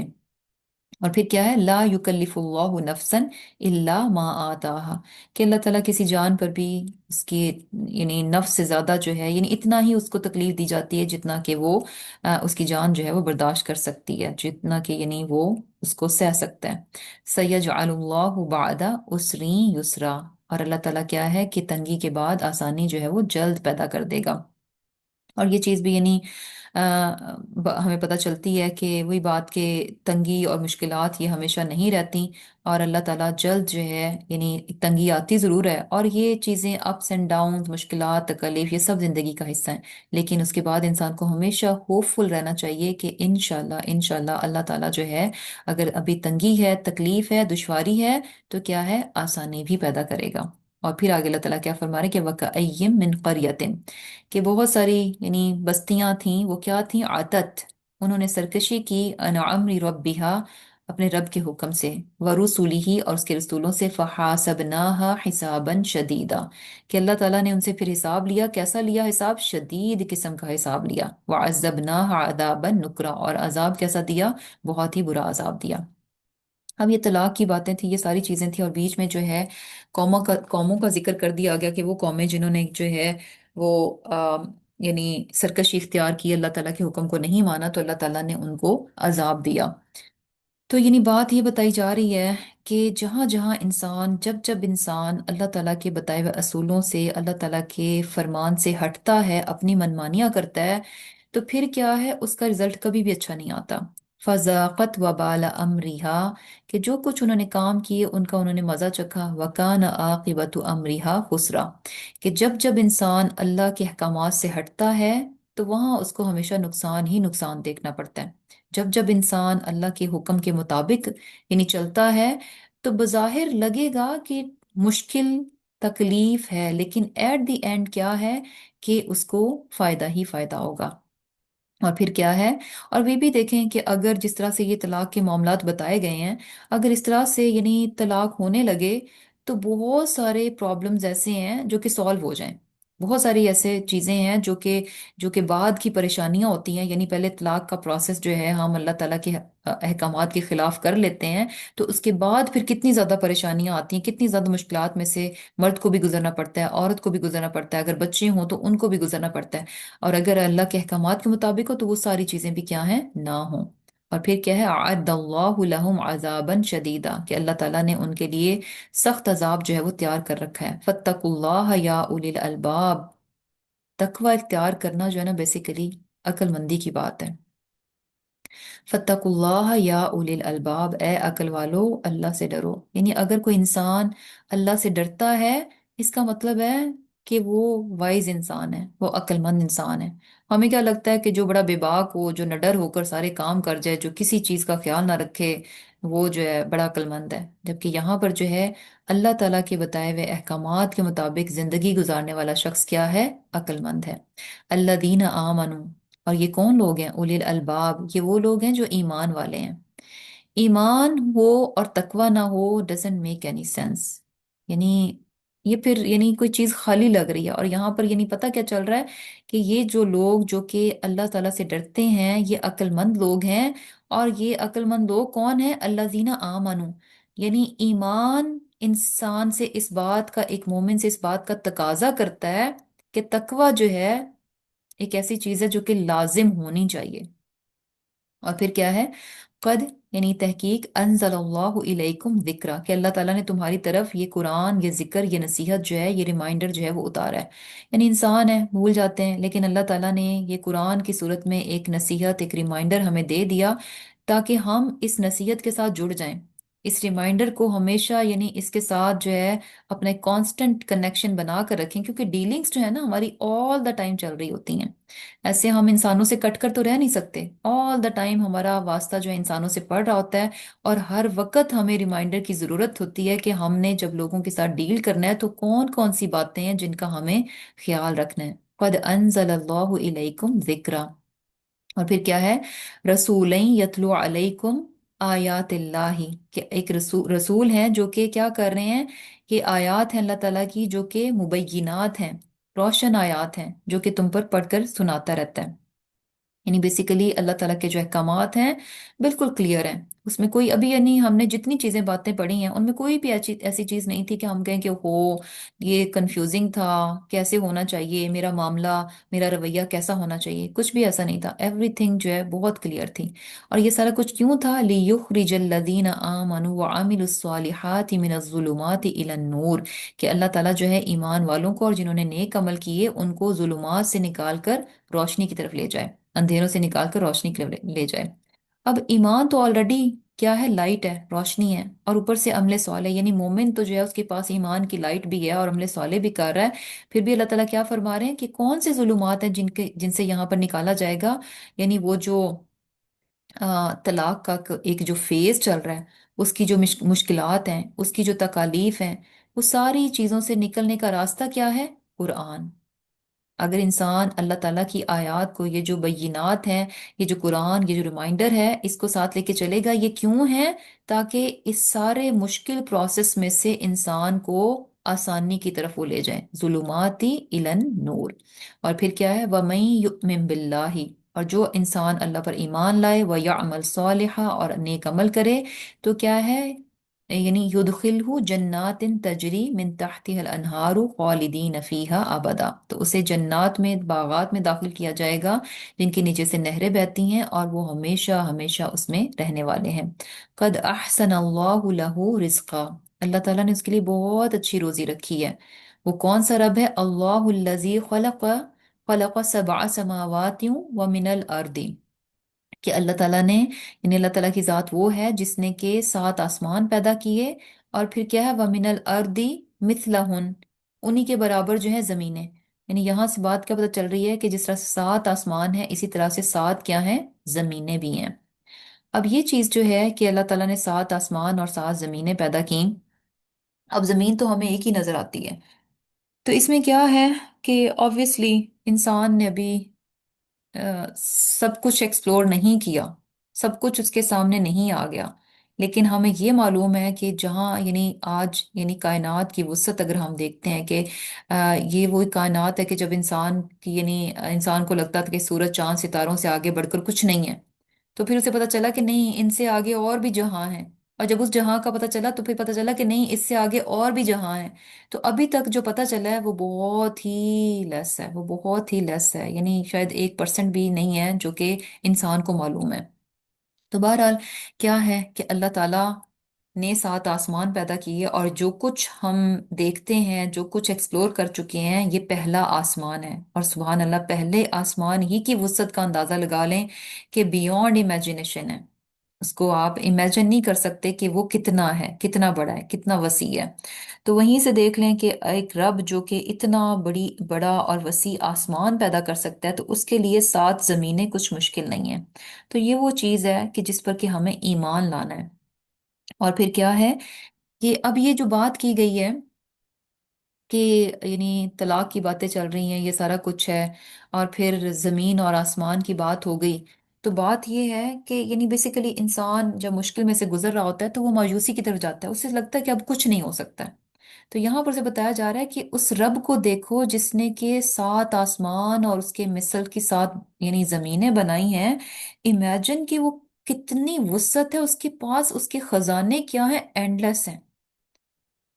اور پھر کیا ہے لا یکلف اللہ نفسا الا ما آتاہا، کہ اللہ تعالیٰ کسی جان پر بھی اس کی یعنی نفس سے زیادہ جو ہے یعنی اتنا ہی اس کو تکلیف دی جاتی ہے جتنا کہ وہ اس کی جان جو ہے وہ برداشت کر سکتی ہے، جتنا کہ یعنی وہ اس کو سہ سکتا ہے۔ سیجعل اللہ بعد عسر یسرا، اور اللہ تعالیٰ کیا ہے کہ تنگی کے بعد آسانی جو ہے وہ جلد پیدا کر دے گا۔ اور یہ چیز بھی یعنی ہمیں پتہ چلتی ہے کہ وہی بات کہ تنگی اور مشکلات یہ ہمیشہ نہیں رہتی، اور اللہ تعالیٰ جلد جو ہے یعنی تنگی آتی ضرور ہے، اور یہ چیزیں اپس اینڈ ڈاؤنز، مشکلات، تکلیف، یہ سب زندگی کا حصہ ہیں، لیکن اس کے بعد انسان کو ہمیشہ ہوپ فل رہنا چاہیے کہ انشاءاللہ انشاءاللہ اللہ تعالیٰ جو ہے اگر ابھی تنگی ہے، تکلیف ہے، دشواری ہے تو کیا ہے آسانی بھی پیدا کرے گا۔ और फिर आगे अल्लाह ताला क्या फरमा रहे कि वकअय्यिम मिन क़रयतिन, कि बहुत सारी यानी बस्तियां थीं, वो क्या थीं, आतत, उन्होंने सरकशी की, अन अम्रि रब्बिहा, अपने रब के हुक्म से, वरुसुलिही, और उसके रसूलों से, फहासबनाहा हिसाबन शदीदा, कि अल्लाह ताला ने उनसे फिर हिसाब लिया, कैसा लिया हिसाब, शदीद किस्म का हिसाब लिया, वअज़्ज़बनाहा अज़ाबन नुकरा, और अजाब कैसा दिया, बहुत ही बुरा अजाब दिया। अब ये तलाक की बातें थी, ये सारी चीजें थी, और बीच में जो है कौमों का जिक्र कर दिया गया कि वो कौमें जिन्होंने जो है वो यानी सरकशी इख्तियार की, अल्लाह ताला के हुक्म को नहीं माना, तो अल्लाह ताला ने उनको अजाब दिया। तो यानी बात ये बताई जा रही है कि जहाँ जहाँ इंसान, जब जब इंसान अल्लाह ताला के बताए हुए असूलों से, अल्लाह ताला के फरमान से हटता है, अपनी मनमानियाँ करता है, तो फिर क्या है, उसका रिजल्ट कभी भी अच्छा नहीं आता। फजाकत वबाल अमरिहा, कि जो कुछ उन्होंने काम किए उनका उन्होंने मजा चखा, वकान आकिबतु अमरिहा खुसरा, कि जब जब इंसान अल्लाह के अहकामात से हटता है तो वहाँ उसको हमेशा नुकसान ही नुकसान देखना पड़ता है। जब जब इंसान अल्लाह के हुक्म के मुताबिक यानी चलता है, तो बज़ाहिर लगेगा कि मुश्किल, तकलीफ है, लेकिन एट द एंड क्या है कि उसको फायदा ही फायदा होगा। और फिर क्या है, और वे भी देखें कि अगर जिस तरह से ये तलाक के मामलात बताए गए हैं, अगर इस तरह से यानी तलाक होने लगे, तो बहुत सारे प्रॉब्लम्स ऐसे हैं जो कि सॉल्व हो जाएं। बहुत सारी ऐसे चीज़ें हैं जो कि बाद की परेशानियां होती हैं, यानी पहले तलाक का प्रोसेस जो है हम अल्लाह ताला के अहकामात के खिलाफ कर लेते हैं, तो उसके बाद फिर कितनी ज़्यादा परेशानियां आती हैं, कितनी ज़्यादा मुश्किलात में से मर्द को भी गुजरना पड़ता है, औरत को भी गुजरना पड़ता है, अगर बच्चे हों तो उनको भी गुजरना पड़ता है। और अगर अल्लाह के अहकामात के मुताबिक हो तो वो सारी चीजें भी क्या हैं, ना हो। और फिर क्या है, अअद्दल्लाहु लहुम अज़ाबन शदीदा, कि अल्लाह ताला ने उनके लिए सख्त अजाब जो है वो तैयार कर रखा है। फत्तकुल्लाह या उलिल अलबाब, तकवा इख्तियार करना जो है ना, बेसिकली अक्लमंदी की बात है। फत्तकुल्लाह या उलिल अलबाब, ए अकल वालो, अल्लाह से डरो। यानी अगर कोई इंसान अल्लाह से डरता है, इसका मतलब है कि वो वाइज इंसान है, वो अक्लमंद इंसान है। हमें क्या लगता है कि जो बड़ा बेबाक हो, जो नडर होकर सारे काम कर जाए, जो किसी चीज का ख्याल ना रखे, वो जो है बड़ा अक्लमंद है। जबकि यहाँ पर जो है अल्लाह ताला के बताए हुए अहकामात के मुताबिक जिंदगी गुजारने वाला शख्स क्या है, अक्लमंद है। अल्लदीन आमनु, और ये कौन लोग हैं, उलिल अलबाब, ये वो लोग हैं जो ईमान वाले हैं। ईमान हो और तकवा ना हो, डजंट मेक एनी सेंस। यानी ये फिर यानी कोई चीज खाली लग रही है। और यहाँ पर यानी पता क्या चल रहा है, कि ये जो लोग जो कि अल्लाह ताला से डरते हैं, ये अक्लमंद लोग हैं। और ये अक्लमंद लोग कौन है, अल्लाजीना आमनु, यानी ईमान इंसान से इस बात का, एक मोमिन से इस बात का तकाजा करता है कि तकवा जो है एक ऐसी चीज है जो कि लाजिम होनी चाहिए। और फिर क्या है, कद यानी तहकीक, अनज़लल्लाहु इलैकुम ज़िक्रा, कि अल्लाह ताला ने तुम्हारी तरफ ये कुरान, ये जिक्र, ये नसीहत जो है, ये रिमाइंडर जो है वो उतारा है। यानी इंसान है, भूल जाते हैं, लेकिन अल्लाह ताला ने ये कुरान की सूरत में एक नसीहत, एक रिमाइंडर हमें दे दिया, ताकि हम इस नसीहत के साथ जुड़ जाएं। इस रिमाइंडर को हमेशा यानी इसके साथ जो है अपना कांस्टेंट कनेक्शन बना कर रखें, क्योंकि डीलिंग्स जो है ना हमारी ऑल द टाइम चल रही होती हैं। ऐसे हम इंसानों से कट कर तो रह नहीं सकते, ऑल द टाइम हमारा वास्ता जो है इंसानों से पड़ रहा होता है। और हर वक्त हमें रिमाइंडर की जरूरत होती है कि हमने जब लोगों के साथ डील करना है तो कौन कौन सी बातें हैं जिनका हमें ख्याल रखना है। क़द अनज़लल्लाहु इलैकुम ज़िक्रा, और फिर क्या है, रसूलन यतलु अलैकुम आयातिल्लाही, कि एक रसूल हैं जो कि क्या कर रहे हैं, कि आयात हैं अल्लाह ताला की जो कि मुबय्यिनात हैं, रोशन आयात हैं, जो कि तुम पर पढ़कर सुनाता रहता है। यानी बेसिकली अल्लाह ताला के जो अहकामात हैं बिल्कुल क्लियर हैं, उसमें कोई अभी यानी हमने जितनी चीजें बातें पढ़ी हैं उनमें कोई भी ऐसी ऐसी चीज नहीं थी कि हम कहें कि हो ये कंफ्यूजिंग था, कैसे होना चाहिए मेरा मामला, मेरा रवैया कैसा होना चाहिए, कुछ भी ऐसा नहीं था। एवरीथिंग जो है बहुत क्लियर थी। और ये सारा कुछ क्यों था, लियुखरिजल लदीन आमनु व अमिलुस्सालिहाति मिनज़्ज़ुलुमाति इलन नूर, कि अल्लाह ताला जो है ईमान वालों को और जिन्होंने नेक अमल किए उनको जुलुमात से निकाल कर रोशनी की तरफ ले जाए, अंधेरों से निकाल कर रोशनी की तरफ ले जाए। अब ईमान तो ऑलरेडी क्या है, लाइट है, रोशनी है, और ऊपर से अमले स्वाले, यानी मोमिन तो जो है उसके पास ईमान की लाइट भी है और अमले स्वाले भी कर रहा है। फिर भी अल्लाह ताला क्या फरमा रहे हैं कि कौन से जुलुमात हैं जिनसे यहाँ पर निकाला जाएगा। यानी वो जो तलाक का एक जो फेज चल रहा है, उसकी जो मुश्किलात हैं, उसकी जो तकालीफ हैं, وہ ساری چیزوں سے نکلنے کا راستہ کیا ہے؟ قرآن۔ اگر انسان اللہ تعالیٰ کی آیات کو، یہ جو بینات ہیں، یہ جو قرآن، یہ جو ریمائنڈر ہے، اس کو ساتھ لے کے چلے گا، یہ کیوں ہے؟ تاکہ اس سارے مشکل پروسیس میں سے انسان کو آسانی کی طرف وہ لے جائیں، ظلماتی الن نور۔ اور پھر کیا ہے؟ وَمَن يُؤْمِن بِاللَّهِ، اور جو انسان اللہ پر ایمان لائے، وَيَعْمَلْ صَالِحًا، اور نیک عمل کرے، تو کیا ہے؟ یعنی یدخلہ جنات تجری من تحتها الانہار خالدین فیہا ابدا، تو اسے جنات میں، باغات میں داخل کیا جائے گا جن کے نیچے سے نہریں بہتی ہیں، اور وہ ہمیشہ ہمیشہ اس میں رہنے والے ہیں۔ قد احسن اللہ لہ رزقا، اللہ تعالیٰ نے اس کے لیے بہت اچھی روزی رکھی ہے۔ وہ کون سا رب ہے؟ اللہ الذی خلق سبع سماوات ومن الارض، کہ اللہ تعالیٰ نے، یعنی اللہ تعالیٰ کی ذات وہ ہے جس نے کہ 7 آسمان پیدا کیے، اور پھر کیا ہے؟ وَمِنَ الْأَرْضِ مِثْلَهُنْ، انہی کے برابر جو ہے زمینیں۔ یعنی یہاں سے بات کیا پتہ چل رہی ہے کہ جس طرح سے 7 آسمان ہیں، اسی طرح سے 7 کیا ہیں؟ زمینیں بھی ہیں۔ اب یہ چیز جو ہے کہ اللہ تعالیٰ نے 7 آسمان اور 7 زمینیں پیدا کیں، اب زمین تو ہمیں ایک ہی نظر آتی ہے، تو اس میں کیا ہے کہ obviously انسان نے ابھی سب کچھ ایکسپلور نہیں کیا، سب کچھ اس کے سامنے نہیں آ گیا، لیکن ہمیں یہ معلوم ہے کہ جہاں، یعنی آج، یعنی کائنات کی وسعت اگر ہم دیکھتے ہیں کہ یہ وہ کائنات ہے کہ جب انسان کی، یعنی انسان کو لگتا تھا کہ سورج چاند ستاروں سے آگے بڑھ کر کچھ نہیں ہے، تو پھر اسے پتا چلا کہ نہیں، ان سے آگے اور بھی جہاں ہیں، اور جب اس جہاں کا پتا چلا تو پھر پتا چلا کہ نہیں، اس سے آگے اور بھی جہاں ہیں۔ تو ابھی تک جو پتا چلا ہے وہ بہت ہی لیس ہے، وہ بہت ہی لیس ہے، یعنی شاید 1% بھی نہیں ہے جو کہ انسان کو معلوم ہے۔ تو بہرحال کیا ہے کہ اللہ تعالیٰ نے 7 آسمان پیدا کیے، اور جو کچھ ہم دیکھتے ہیں، جو کچھ ایکسپلور کر چکے ہیں، یہ پہلا آسمان ہے، اور سبحان اللہ، پہلے آسمان ہی کی وسعت کا اندازہ لگا لیں کہ بیونڈ امیجنیشن ہے، اس کو آپ امیجن نہیں کر سکتے کہ وہ کتنا ہے، کتنا بڑا ہے، کتنا وسیع ہے۔ تو وہیں سے دیکھ لیں کہ ایک رب جو کہ اتنا بڑا اور وسیع آسمان پیدا کر سکتا ہے، تو اس کے لیے 7 زمینیں کچھ مشکل نہیں ہیں۔ تو یہ وہ چیز ہے کہ جس پر کہ ہمیں ایمان لانا ہے۔ اور پھر کیا ہے کہ اب یہ جو بات کی گئی ہے کہ یعنی طلاق کی باتیں چل رہی ہیں، یہ سارا کچھ ہے، اور پھر زمین اور آسمان کی بات ہو گئی، تو بات یہ ہے کہ یعنی بیسیکلی انسان جب مشکل میں سے گزر رہا ہوتا ہے تو وہ مایوسی کی طرف جاتا ہے، اسے لگتا ہے کہ اب کچھ نہیں ہو سکتا ہے۔ تو یہاں پر سے بتایا جا رہا ہے کہ اس رب کو دیکھو جس نے کہ 7 آسمان اور اس کے مثل کی 7 یعنی زمینیں بنائی ہیں، امیجن کہ وہ کتنی وسعت ہے اس کے پاس، اس کے خزانے کیا ہیں؟ اینڈلیس ہیں۔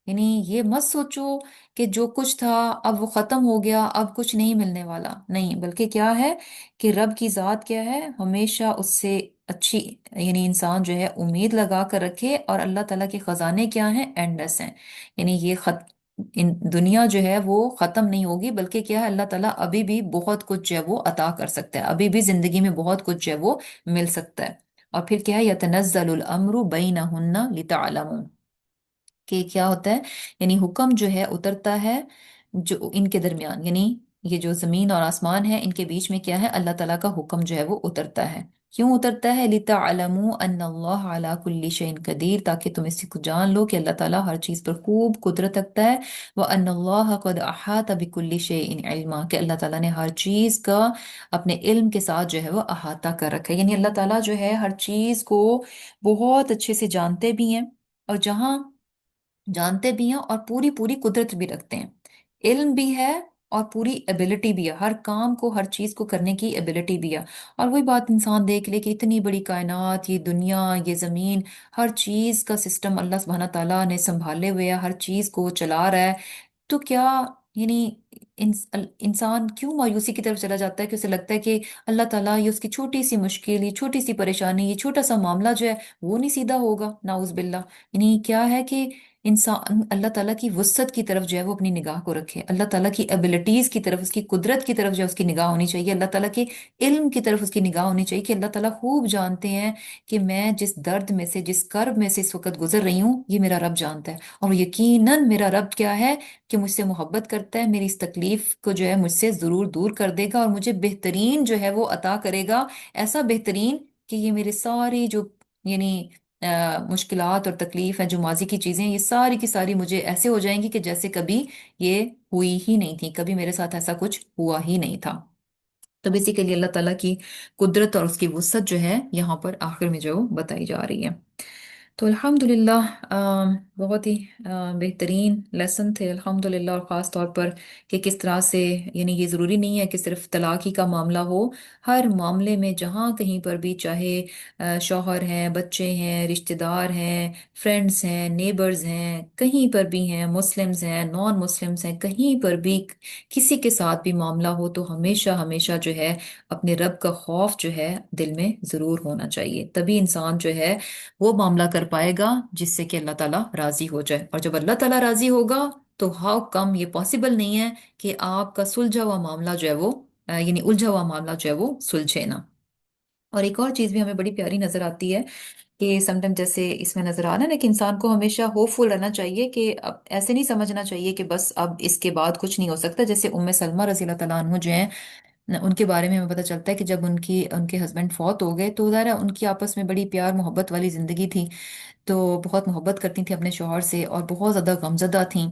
یعنی یہ مت سوچو کہ جو کچھ تھا اب وہ ختم ہو گیا، اب کچھ نہیں ملنے والا، نہیں، بلکہ کیا ہے کہ رب کی ذات کیا ہے؟ ہمیشہ اس سے اچھی، یعنی انسان جو ہے امید لگا کر رکھے، اور اللہ تعالیٰ کے خزانے کیا ہیں؟ اینڈلیس ہیں۔ یعنی یہ دنیا جو ہے وہ ختم نہیں ہوگی، بلکہ کیا ہے؟ اللہ تعالیٰ ابھی بھی بہت کچھ جو ہے وہ عطا کر سکتا ہے، ابھی بھی زندگی میں بہت کچھ جو ہے وہ مل سکتا ہے۔ اور پھر کیا ہے؟ یتنزل الامر بینہن لتعلموا، کہ کیا ہوتا ہے؟ یعنی حکم جو ہے اترتا ہے جو ان کے درمیان، یعنی یہ جو زمین اور آسمان ہے ان کے بیچ میں کیا ہے؟ اللہ تعالیٰ کا حکم جو ہے وہ اترتا ہے۔ کیوں اترتا ہے؟ لِتَعْلَمُوا أَنَّ اللَّهَ عَلَى كُلِّ شَيْءٍ قدیر، تاکہ تم اس کو جان لو کہ اللہ تعالیٰ ہر چیز پر خوب قدرت رکھتا ہے۔ وَأَنَّ اللَّهَ قَدْ أَحَاطَ بِكُلِّ شَيْءٍ عِلْمًا، کہ اللہ تعالیٰ نے ہر چیز کا اپنے علم کے ساتھ جو ہے وہ احاطہ کر رکھا ہے، یعنی اللہ تعالیٰ جو ہے ہر چیز کو بہت اچھے سے جانتے بھی ہیں، اور جہاں جانتے بھی ہیں اور پوری پوری قدرت بھی رکھتے ہیں، علم بھی ہے اور پوری ایبلٹی بھی ہے، ہر کام کو، ہر چیز کو کرنے کی ایبلٹی بھی ہے۔ اور وہی بات انسان دیکھ لے کہ اتنی بڑی کائنات، یہ دنیا، یہ زمین، ہر چیز کا سسٹم اللہ سبحانہ تعالیٰ نے سنبھالے ہوئے ہے، ہر چیز کو وہ چلا رہا ہے، تو کیا، یعنی انسان کیوں مایوسی کی طرف چلا جاتا ہے کہ اسے لگتا ہے کہ اللہ تعالیٰ یہ اس کی چھوٹی سی مشکل، یہ چھوٹی سی پریشانی، یہ چھوٹا سا معاملہ جو ہے وہ نہیں سیدھا ہوگا، نعوذ باللہ۔ یعنی کیا ہے کہ انسان اللہ تعالیٰ کی وسعت کی طرف جو ہے وہ اپنی نگاہ کو رکھے، اللہ تعالیٰ کی ایبلٹیز کی طرف، اس کی قدرت کی طرف جو ہے اس کی نگاہ ہونی چاہیے، اللہ تعالیٰ کے علم کی طرف اس کی نگاہ ہونی چاہیے، کہ اللہ تعالیٰ خوب جانتے ہیں کہ میں جس درد میں سے، جس کرب میں سے اس وقت گزر رہی ہوں، یہ میرا رب جانتا ہے، اور وہ یقیناً میرا رب کیا ہے کہ مجھ سے محبت کرتا ہے، میری اس تکلیف کو جو ہے مجھ سے ضرور دور کر دے گا، اور مجھے بہترین جو ہے وہ عطا کرے گا، ایسا بہترین کہ یہ میرے سارے جو، یعنی मुश्किलात और तकलीफ हैं, जो माजी की चीज़ें हैं, ये सारी की सारी मुझे ऐसे हो जाएंगी कि जैसे कभी ये हुई ही नहीं थी, कभी मेरे साथ ऐसा कुछ हुआ ही नहीं था। तो बेसिकली अल्लाह ताला की कुदरत और उसकी वुसअत जो है यहाँ पर आखिर में जो बताई जा रही है। तो अल्हम्दुलिल्लाह बहुत ही बेहतरीन लेसन थे अल्हम्दुलिल्लाह, और ख़ास तौर पर कि किस तरह से, यानी ये ज़रूरी नहीं है कि सिर्फ तलाक ही का मामला हो। हर मामले में जहाँ कहीं पर भी, चाहे शौहर हैं, बच्चे हैं, रिश्तेदार हैं, फ्रेंड्स हैं, नेबर्स हैं, कहीं पर भी हैं, मुस्लिम्स हैं, नॉन मुस्लिम्स हैं, कहीं पर भी किसी के साथ भी मामला हो, तो हमेशा हमेशा जो है अपने रब का खौफ जो है दिल में ज़रूर होना चाहिए। तभी इंसान जो है वो मामला कर पाएगा जिससे कि अल्लाह ताला राजी हो जाए। और जब अल्लाह ताला राजी होगा तो हाउ कम ये पॉसिबल नहीं है कि आपका सुलझा हुआ मामला जो है वो यानी उलझा हुआ मामला जो है वो सुलझे ना। और एक और चीज भी हमें बड़ी प्यारी नजर आती है कि समटाइम जैसे इसमें नजर आ रहा है ना कि इंसान को हमेशा होपफुल रहना चाहिए, कि अब ऐसे नहीं समझना चाहिए कि बस अब इसके बाद कुछ नहीं हो सकता। जैसे उम्मे सलमा रजी अल्लाह तआला अन्हु जो है उनके बारे में हमें पता चलता है कि जब उनके हस्बैंड फौत हो गए तो ज़ाहिर है उनकी आपस में बड़ी प्यार मोहब्बत वाली जिंदगी थी। तो बहुत मोहब्बत करती थी अपने शौहर से और बहुत ज़्यादा गमज़दा थी।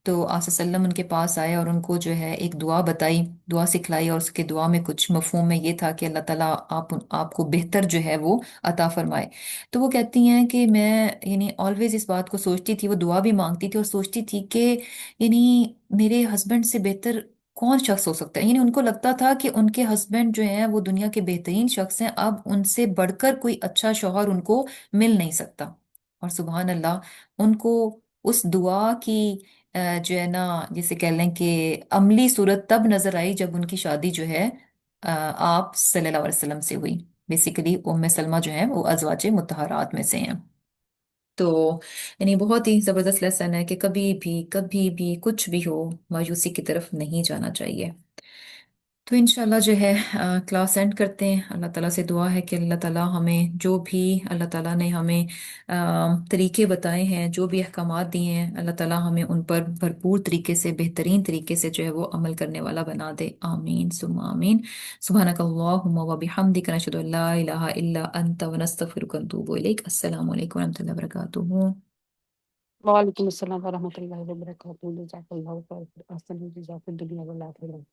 तो आस सल्लम उनके पास आए और उनको जो है एक दुआ बताई, दुआ सिखलाई, और उसके दुआ में कुछ मफहूम में ये था कि अल्लाह ताला आपको बेहतर जो है वो अता फरमाए। तो वो कहती हैं कि मैं यानी ऑलवेज इस बात को सोचती थी, वो दुआ भी मांगती थी और सोचती थी कि यानी मेरे हस्बैंड से बेहतर कौन शख्स हो सकता है। यानी उनको लगता था कि उनके हस्बैंड जो हैं वो दुनिया के बेहतरीन शख्स हैं, अब उनसे बढ़कर कोई अच्छा शौहर उनको मिल नहीं सकता। और सुबहान अल्लाह, उनको उस दुआ की जो है ना, जिसे कह लें कि अमली सूरत तब नजर आई जब उनकी शादी जो है आप सल्लल्लाहु अलैहि वसल्लम से हुई। बेसिकली उम्मे सलमा जो है वो अजवाजे मुतहरात में से हैं। तो यानी बहुत ही जबरदस्त लेसन है कि कभी भी कुछ भी हो, मायूसी की तरफ नहीं जाना चाहिए। तो इंशाल्लाह जो है क्लास एंड करते हैं। अल्लाह ताला से दुआ है कि अल्लाह ताला हमें जो भी अल्लाह ताला ने हमें तरीके बताए हैं, जो भी अहकामात दिए हैं, अल्लाह ताला हमें उन पर भरपूर तरीके से, बेहतरीन तरीके से जो है वो अमल करने वाला बना दे। आमीन सुम्मा आमीन। सुब्हानक अल्लाहुम्मा व बिहम्दिका नशहदु अल्ला इलाहा इल्ला अंता व नस्तगफिरुका व नतूबु इलैक। अस्सलामु अलैकुम व रहमतुल्लाहि व बरकातुहू। वालेकुम अस्सलाम वरहमतुल्लाहि वबरकातुहू। जज़ाकल्लाहु खैर, अहसन जज़ाक दुनिया वल आखिरह।